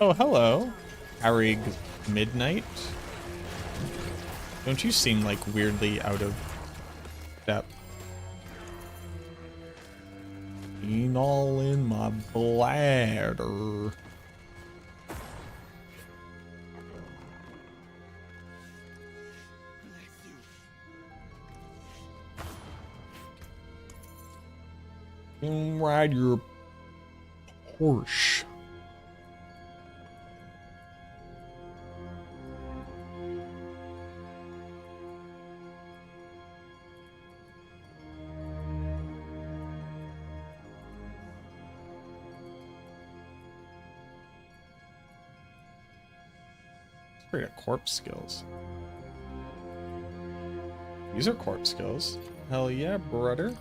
Oh, hello, Arig Midnight. Don't you seem like weirdly out of depth? All in my bladder. Come ride your Porsche. Pretty good corpse skills. These are corpse skills. Hell yeah, brother.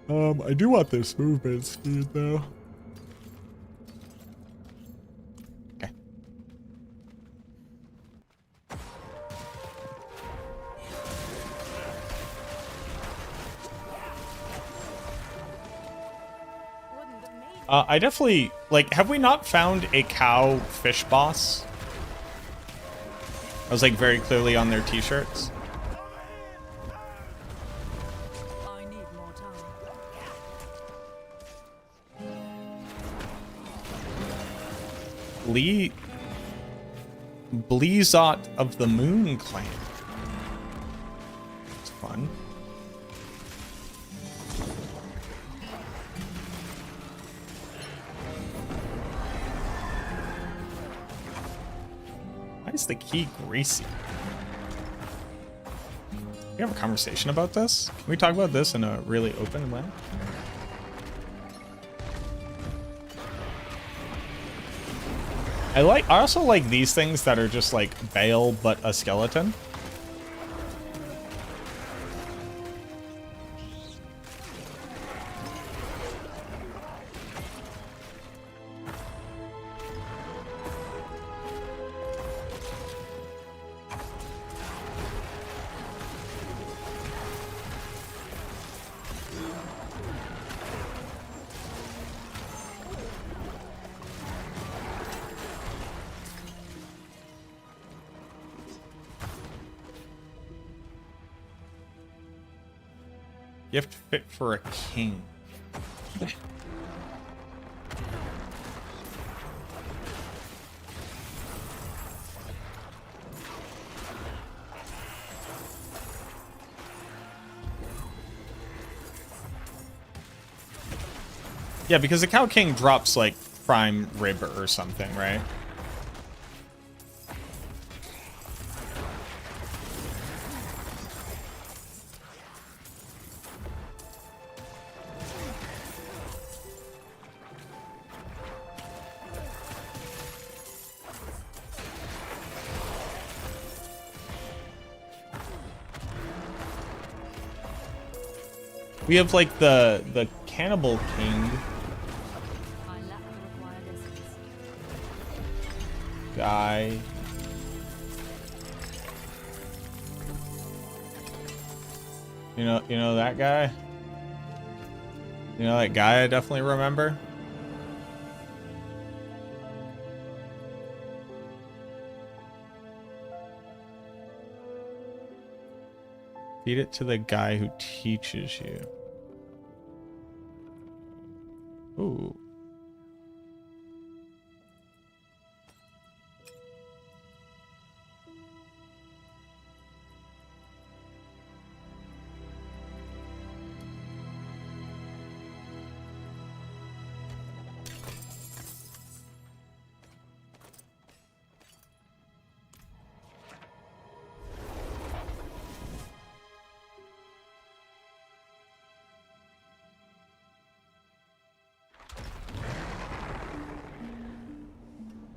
I do want this movement speed though. Okay. I definitely, like, have we not found a cow fish boss? I was like very clearly on their t-shirts. I need more time. Bleezot of the Moon Clan. It's fun. Why is the key greasy? Can we have a conversation about this? Can we talk about this in a really open way? I also like these things that are just like Bale but a skeleton. Gift fit for a king. Yeah, because the Cow King drops like prime rib or something, right? We have like the Cannibal King I lack the required essence. guy. You know that guy? You know that guy I definitely remember? Feed it to the guy who teaches you. Ooh.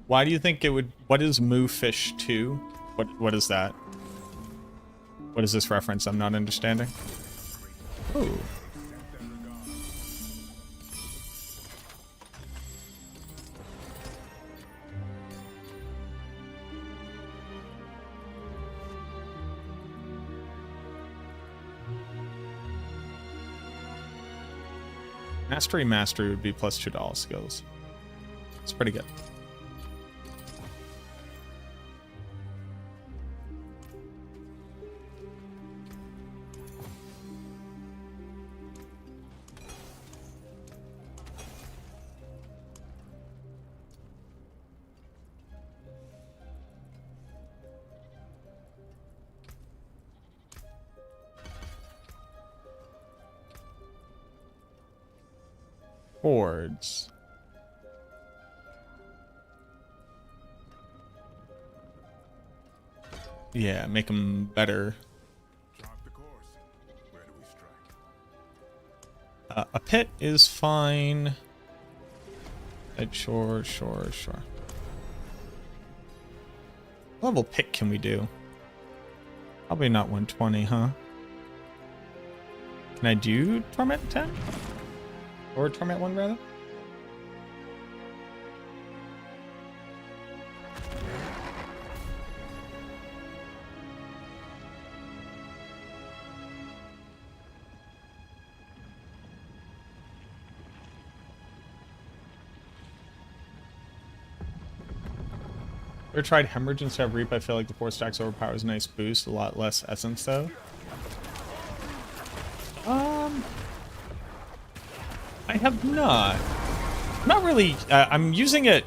Why do you think it would... What is Moo Fish 2? What is that? What is this reference? I'm not understanding. Ooh. Mastery would be plus $2 skills. It's pretty good. Hordes. Yeah, make them better. A pit is fine. Sure. What level pit can we do? Probably not 120, huh? Can I do Torment 10? Or Torment 1, rather? Ever tried Hemorrhage instead of Reap? I feel like the 4 stacks overpowers a nice boost, a lot less essence though. I have not. Not really. I'm using it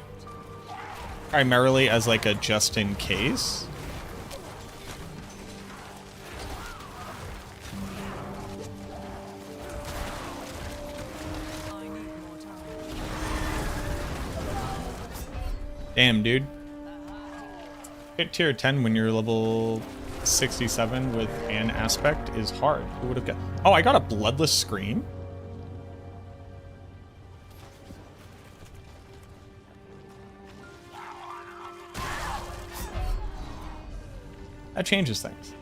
primarily as like a just in case. I need more time. Damn, dude. Hit tier 10 when you're level 67 with an aspect is hard. Who would have got... Oh, I got a bloodless scream? That changes things.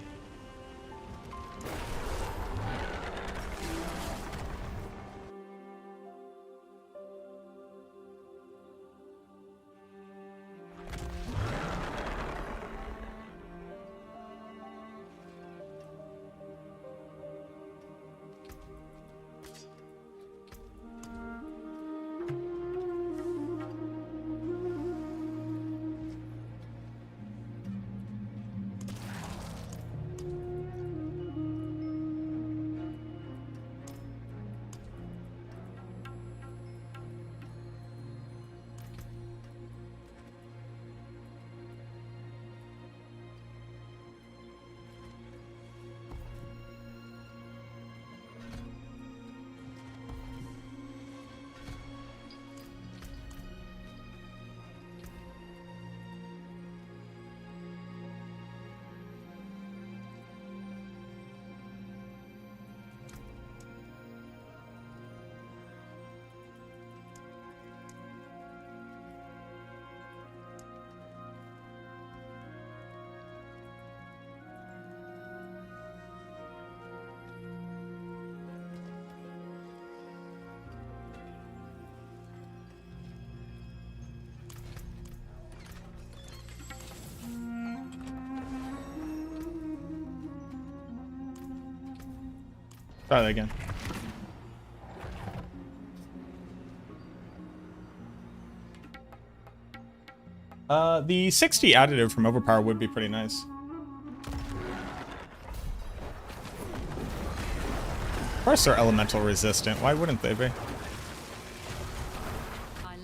Try that again. The 60 additive from Overpower would be pretty nice. Of course they're elemental resistant. Why wouldn't they be? I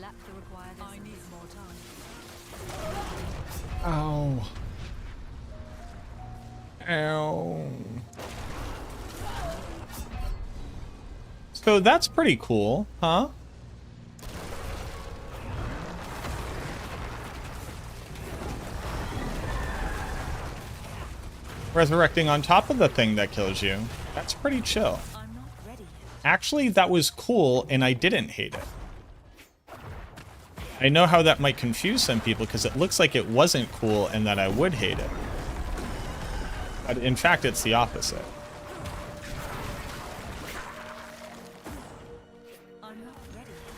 lack the required essence. I need more time. Ow. Ow. So that's pretty cool, huh? Resurrecting on top of the thing that kills you. That's pretty chill. I'm not ready yet. Actually, that was cool, and I didn't hate it. I know how that might confuse some people, because it looks like it wasn't cool and that I would hate it. But in fact, it's the opposite. I'm not ready yet.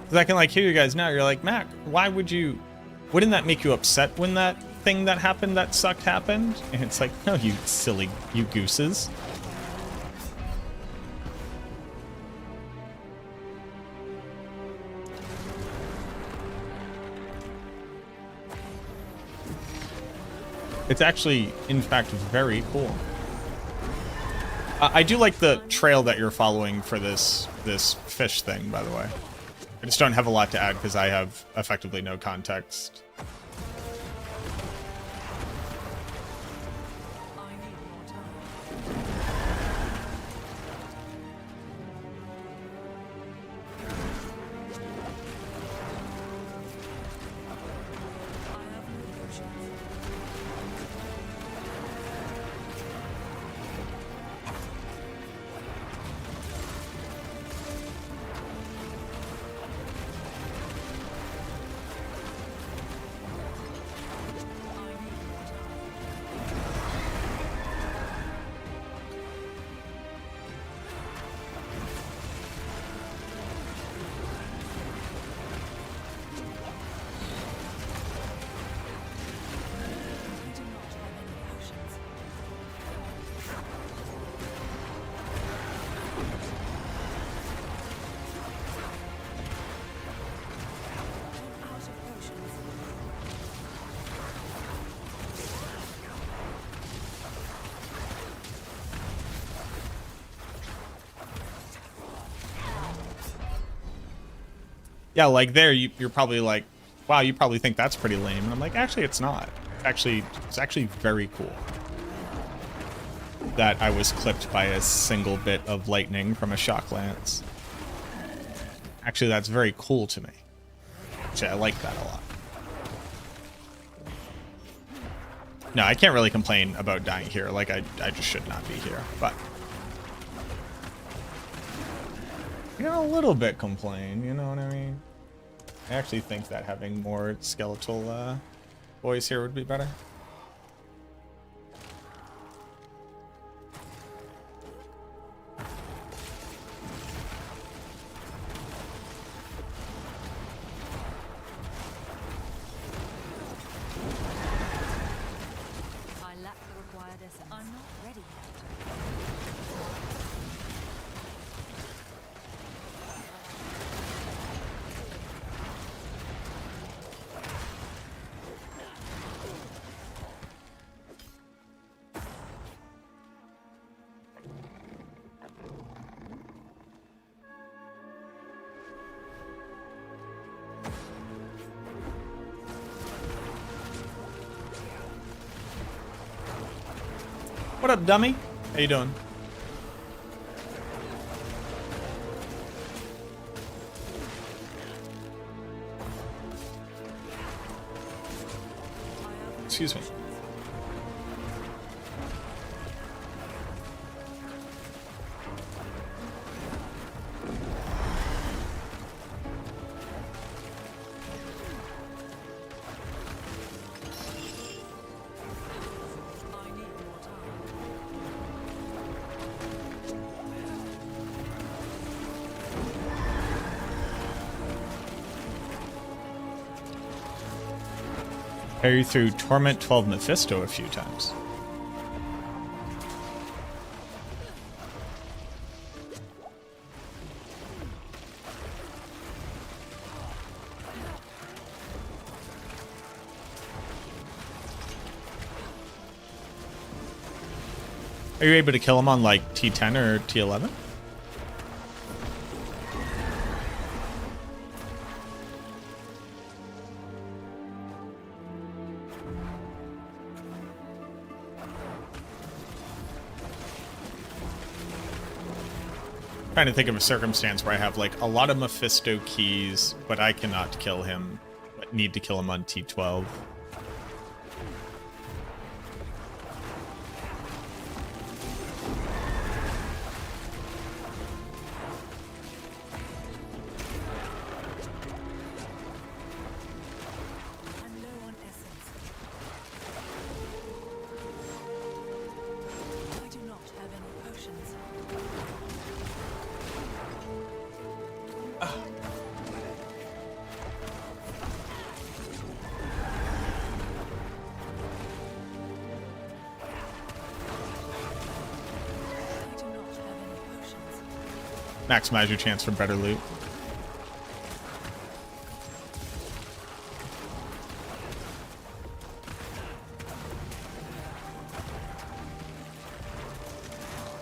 Because I can like hear you guys now. You're like, Mac, why would you? Wouldn't that make you upset when that thing that happened that sucked happened? And it's like, no, you silly, you gooses. It's actually, in fact, very cool. I do like the trail that you're following for this fish thing, by the way. I just don't have a lot to add because I have effectively no context. I need more time. I have no potions. I do not have any potions. I'm out of potions. Yeah, like there, you're probably like, wow, you probably think that's pretty lame. And I'm like, actually, it's not. It's actually very cool that I was clipped by a single bit of lightning from a shock lance. Actually, that's very cool to me. Actually, I like that a lot. No, I can't really complain about dying here. Like, I just should not be here. But I can a little bit complain, you know what I mean? I actually think that having more skeletal boys here would be better. I lack the required essence. I'm not ready yet. What up, dummy? How you doing? excuse me. I need more time. Carry through Torment 12 Mephisto a few times. Are you able to kill him on like T10 or T11? Trying to think of a circumstance where I have like a lot of Mephisto keys, but I cannot kill him, but need to kill him on T12. I'm low on essence. I do not have any potions. I do not have any potions. Maximize your chance for better loot.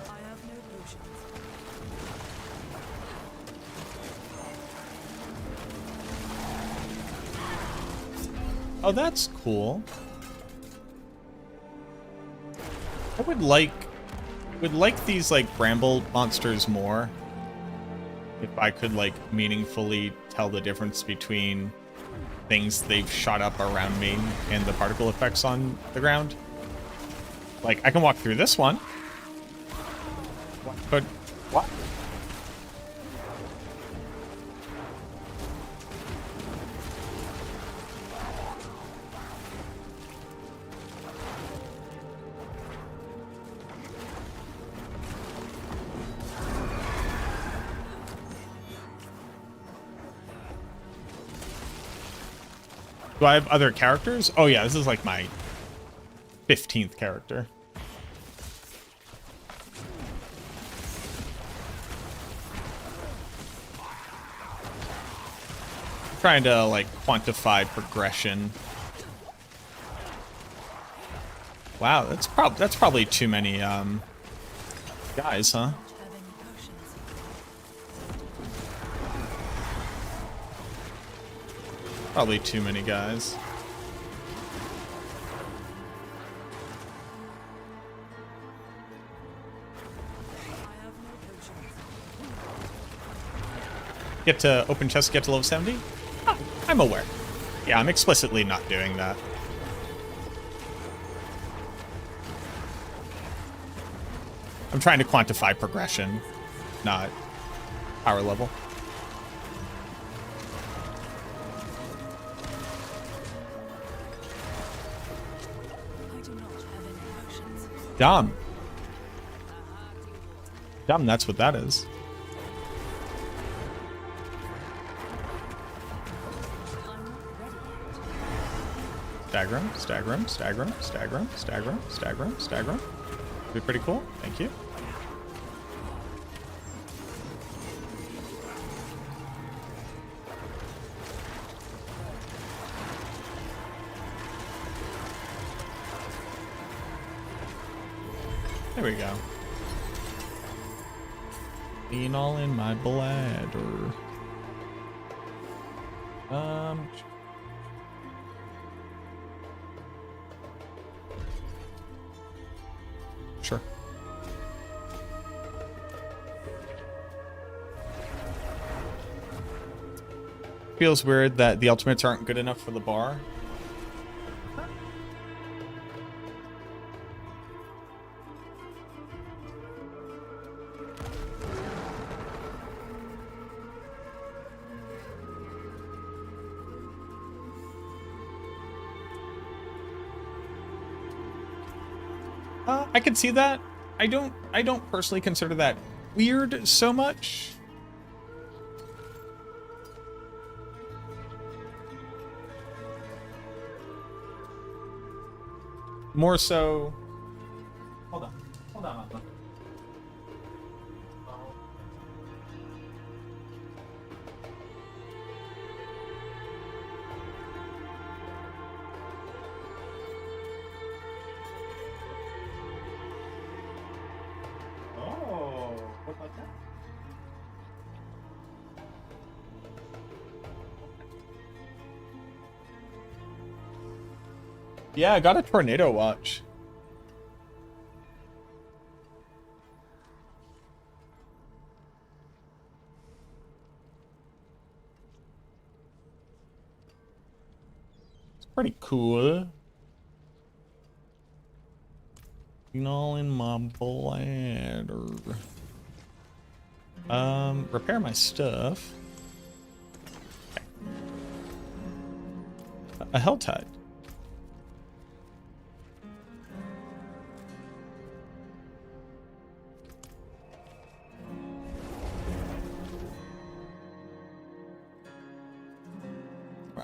I have no potions. Oh, that's cool. I would like these like bramble monsters more. If I could like meaningfully tell the difference between things they've shot up around me and the particle effects on the ground. Like I can walk through this one. But what? Do I have other characters? Oh yeah, this is like my 15th character. I'm trying to like quantify progression. Wow, that's probably too many guys, huh? Have any potions. Probably too many guys. I have no potions. Get to open chest, get to level 70? Ah, I'm aware. Yeah, I'm explicitly not doing that. I'm trying to quantify progression, not power level. I do not have any potions. Dumb. Dumb, that's what that is. I'm not ready yet. Stagger him, stagger him, stagger him, stagger him, stagger him, stagger him, stagger him. Be pretty cool. Thank you. There we go. Being all in my bladder. Sure. Feels weird that the ultimates aren't good enough for the bar. I could see that. I don't personally consider that weird so much. More so. Hold on. Hold on. Oh, what about that? Yeah, I got a tornado watch. It's pretty cool. All in my bladder. Repair my stuff. Okay. A hell tide.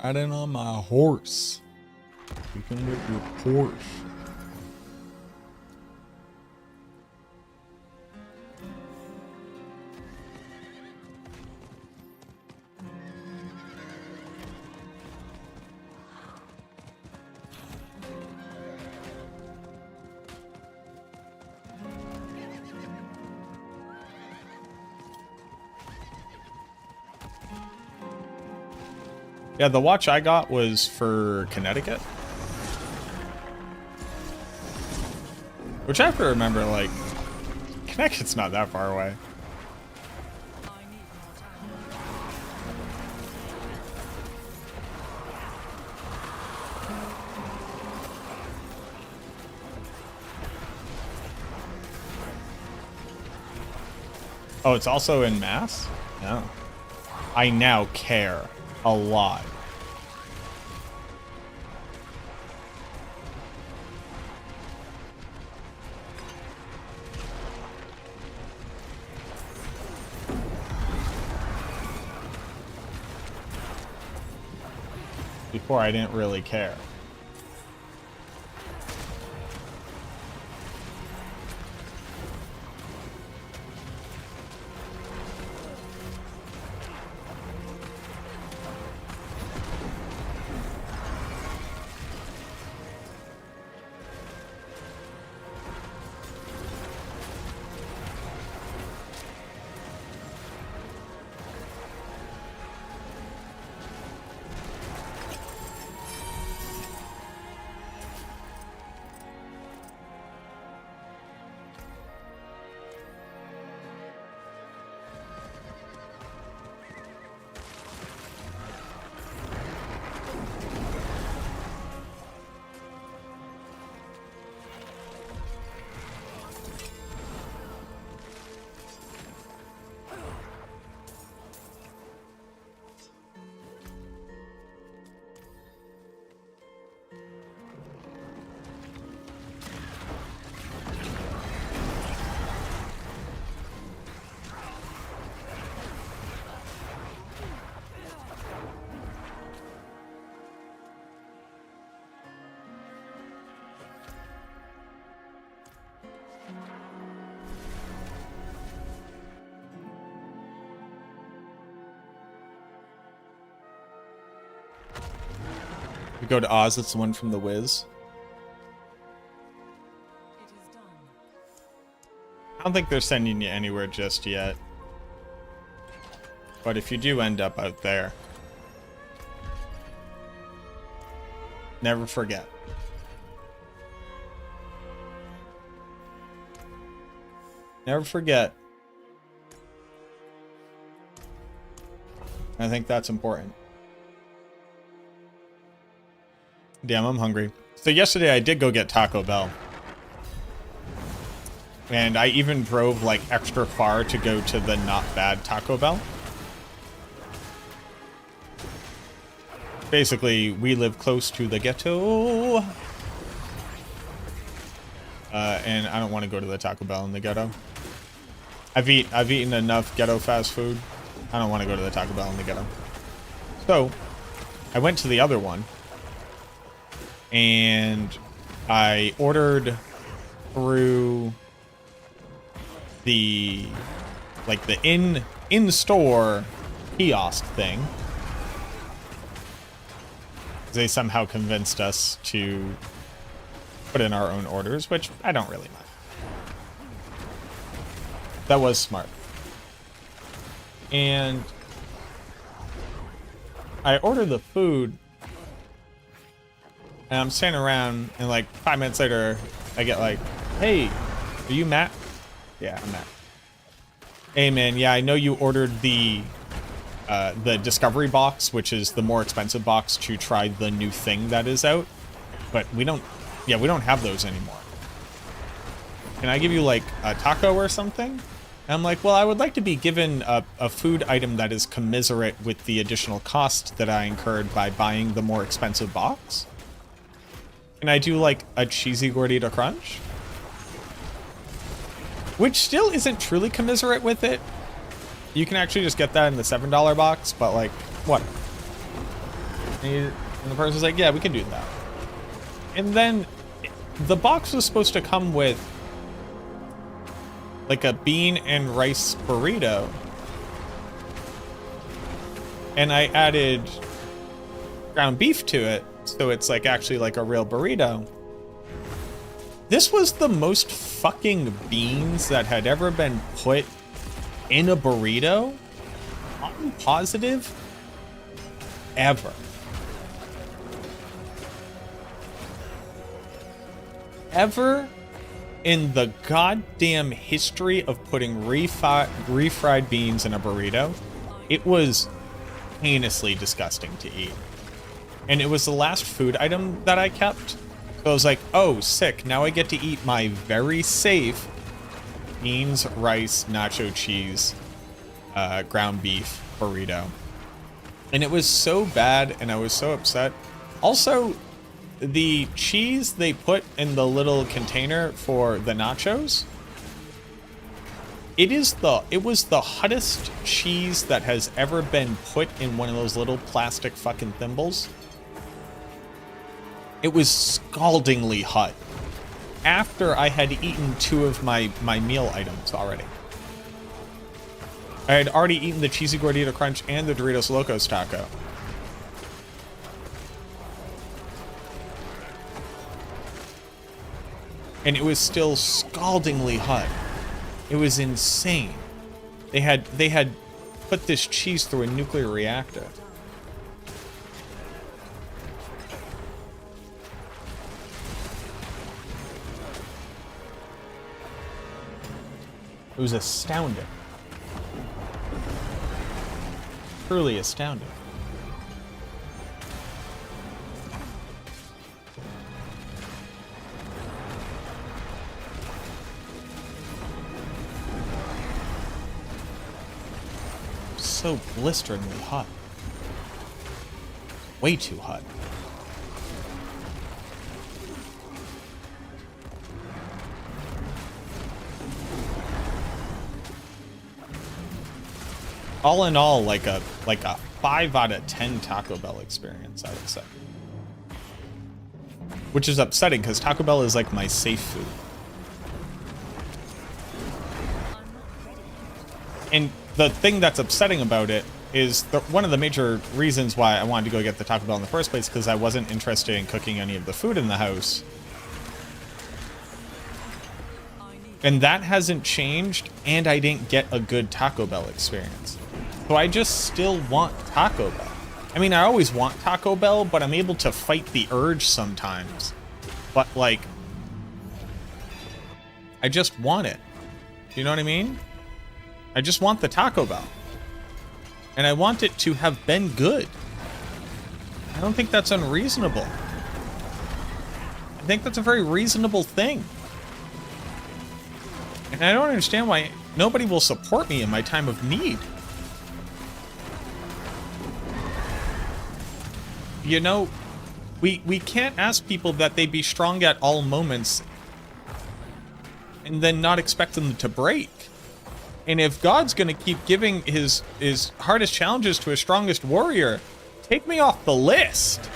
Riding on my horse. You can whip your Porsche. Yeah, the watch I got was for Connecticut. Which I have to remember, like, Connecticut's not that far away. I need more time. Oh, it's also in Mass? No. I now care a lot. Before I didn't really care. We go to Oz, it's the one from The Wiz. It is done. I don't think they're sending you anywhere just yet. But if you do end up out there, never forget. Never forget. I think that's important. Damn, I'm hungry. So yesterday I did go get Taco Bell. And I even drove like extra far to go to the not bad Taco Bell. Basically, we live close to the ghetto. and I don't want to go to the Taco Bell in the ghetto. I've eaten enough ghetto fast food. I don't want to go to the Taco Bell in the ghetto. So I went to the other one, and I ordered through the like the in-store kiosk thing. They somehow convinced us to put in our own orders, which I don't really mind. That was smart. And I ordered the food, and I'm standing around, and like 5 minutes later, I get like, "Hey, are you Matt?" "Yeah, I'm Matt." "Hey man, yeah, I know you ordered the discovery box, which is the more expensive box to try the new thing that is out, but we don't have those anymore. Can I give you like a taco or something?" And I'm like, "Well, I would like to be given a food item that is commensurate with the additional cost that I incurred by buying the more expensive box. Can I do like a cheesy gordita crunch?" Which still isn't truly commensurate with it. You can actually just get that in the $7 box, but like, what? And the person's like, "Yeah, we can do that." And then the box was supposed to come with like a bean and rice burrito. And I added ground beef to it, so it's like actually like a real burrito. This was the most fucking beans that had ever been put in a burrito. I'm positive. Ever. Ever in the goddamn history of putting refried beans in a burrito. It was heinously disgusting to eat. And it was the last food item that I kept. So I was like, oh, sick. Now I get to eat my very safe beans, rice, nacho cheese, ground beef burrito. And it was so bad, and I was so upset. Also, the cheese they put in the little container for the nachos, it was the hottest cheese that has ever been put in one of those little plastic fucking thimbles. It was scaldingly hot after I had eaten 2 of my meal items already. I had already eaten the cheesy gordita crunch and the Doritos Locos taco. And it was still scaldingly hot. It was insane. They had put this cheese through a nuclear reactor. It was astounding. Truly astounding. So blisteringly hot. Way too hot. All in all, like a 5 out of 10 Taco Bell experience, I would say. Which is upsetting because Taco Bell is like my safe food. And the thing that's upsetting about it is one of the major reasons why I wanted to go get the Taco Bell in the first place, because I wasn't interested in cooking any of the food in the house. And that hasn't changed, and I didn't get a good Taco Bell experience. So I just still want Taco Bell. I mean, I always want Taco Bell, but I'm able to fight the urge sometimes. But, like, I just want it. You know what I mean? I just want the Taco Bell. And I want it to have been good. I don't think that's unreasonable. I think that's a very reasonable thing. And I don't understand why nobody will support me in my time of need. You know, we can't ask people that they be strong at all moments and then not expect them to break. And if God's gonna keep giving his hardest challenges to his strongest warrior, take me off the list.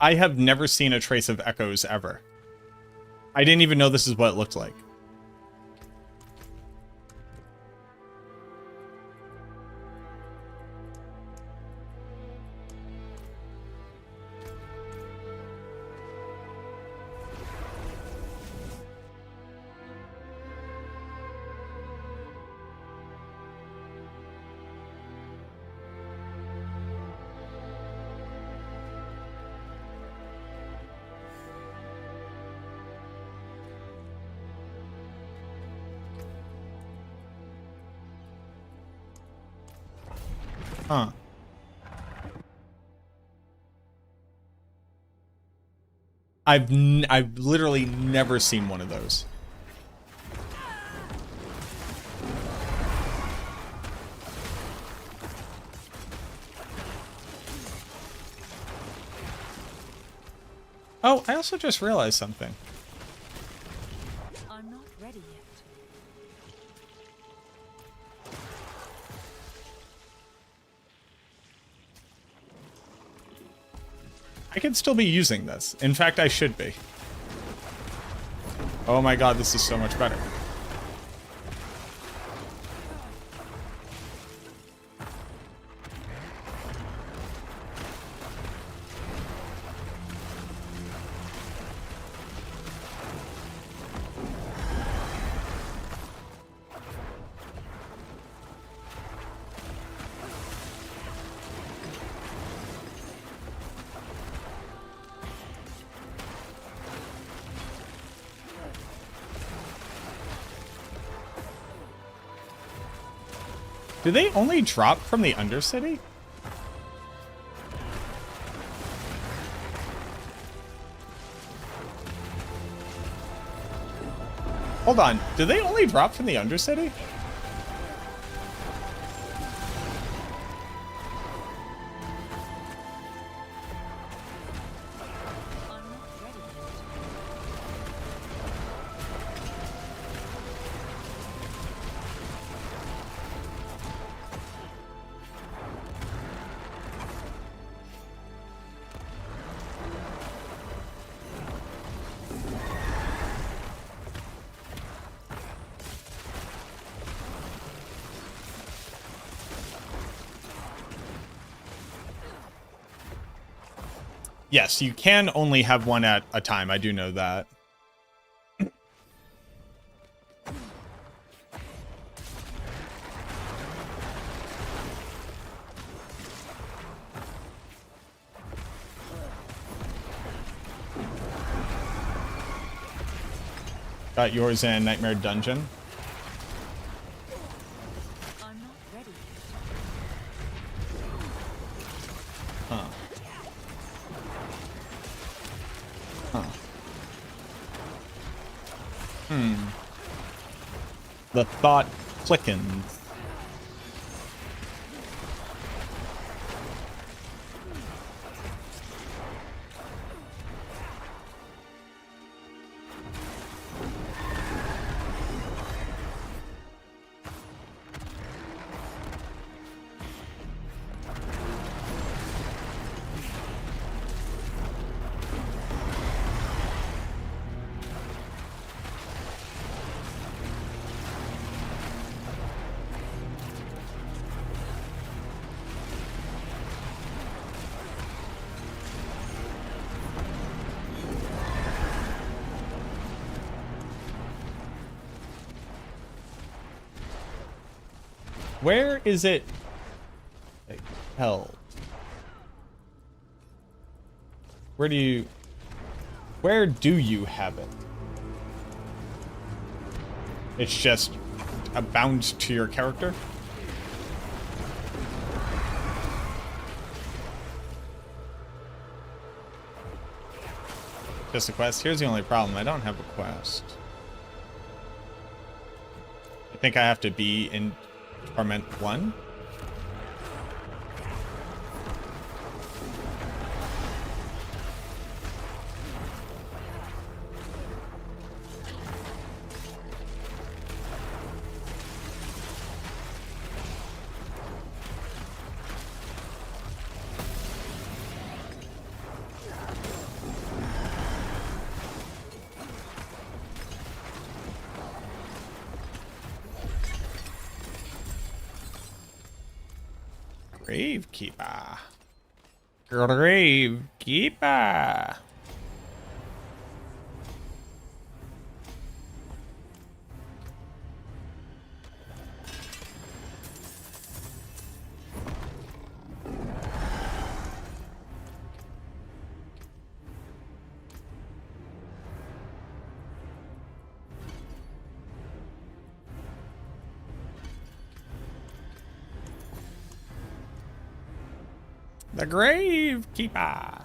I have never seen a trace of echoes ever. I didn't even know this is what it looked like. Huh. I've literally never seen one of those. Oh, I also just realized something. I'm not ready yet. I could still be using this. In fact, I should be. Oh my god, this is so much better. Do they only drop from the Undercity? Hold on, do they only drop from the Undercity? Yes, you can only have one at a time. I do know that. Got yours in Nightmare Dungeon. I'm not ready yet. Huh. Huh. The thought clickens. Where is it held? Where do you have it? It's just bound to your character? Just a quest? Here's the only problem. I don't have a quest. I think I have to be in Torment 1? Gravekeeper. Gravekeeper. The Gravekeeper.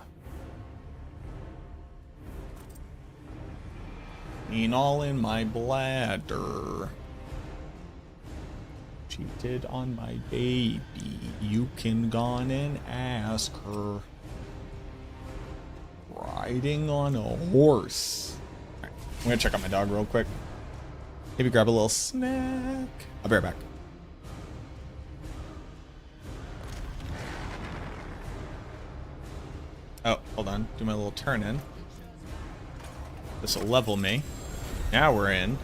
Ain't all in my bladder. Cheated on my baby. You can gone and ask her. Riding on a horse. All right, I'm gonna check out my dog real quick. Maybe grab a little snack. I'll be right back. Oh, hold on. Do my little turn in. This will level me. Now we're in.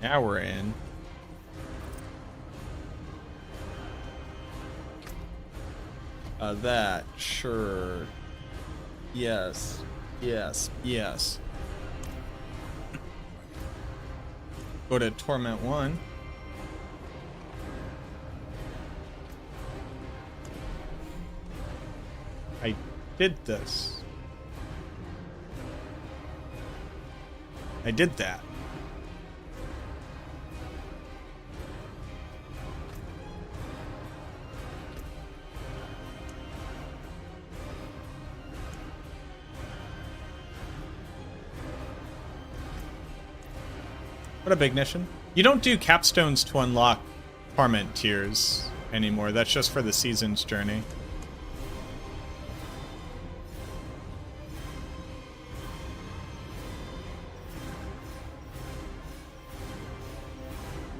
Now we're in. That, sure. Yes, yes, yes. Go to Torment 1. I did this. I did that. What a big mission. You don't do capstones to unlock Torment tiers anymore. That's just for the season's journey.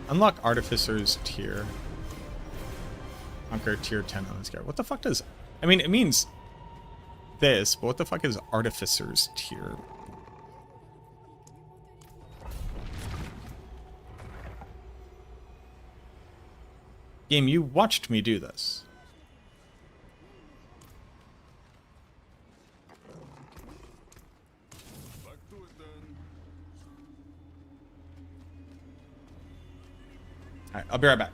Unlock Artificer's tier. Conquer tier 10 on this guy. What the fuck does... I mean, it means this, but what the fuck is Artificer's tier? Game, you watched me do this. Alright, I'll be right back.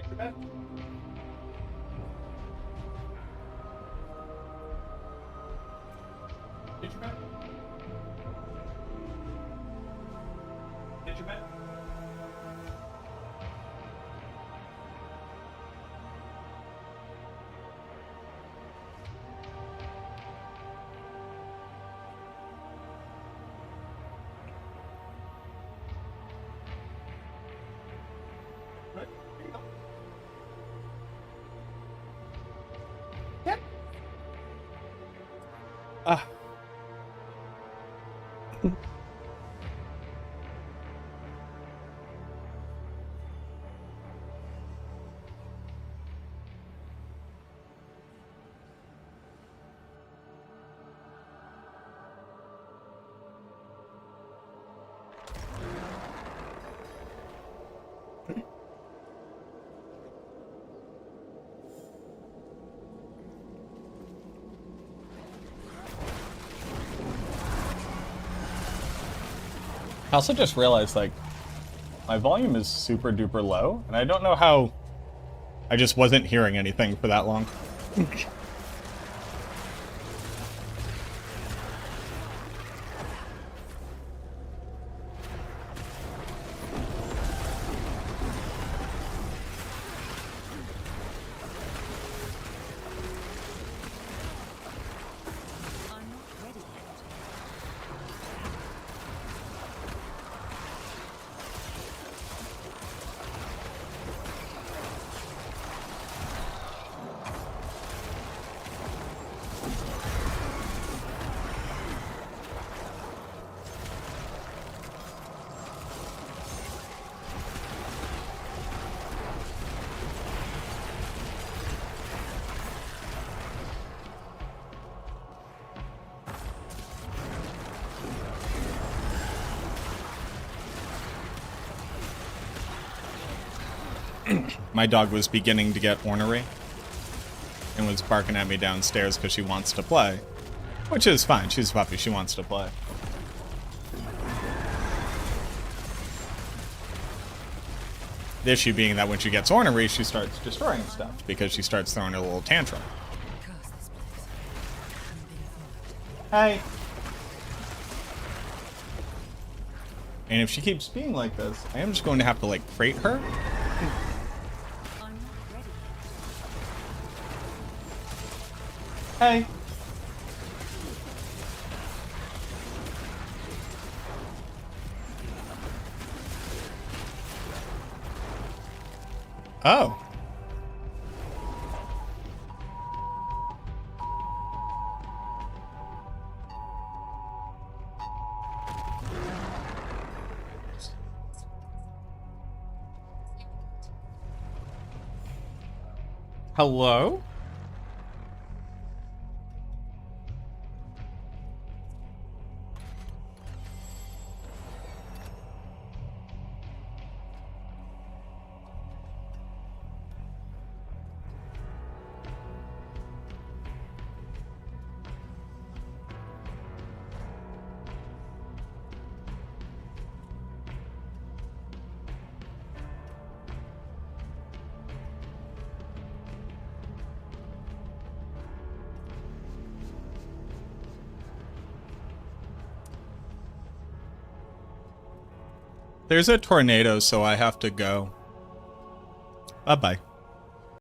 Did you bet? Did you bet? Right, here you go. Yep. Ah. I also just realized, like, my volume is super duper low, and I don't know how I just wasn't hearing anything for that long. I'm not ready yet. My dog was beginning to get ornery and was barking at me downstairs because she wants to play, which is fine. She's a puppy. She wants to play. The issue being that when she gets ornery, she starts destroying stuff because she starts throwing a little tantrum. Curse this place. I'm being followed. Hey. And if she keeps being like this, I am just going to have to, like, crate her. I'm not ready yet. Hey. Oh. Hello? There's a tornado, so I have to go. Bye-bye.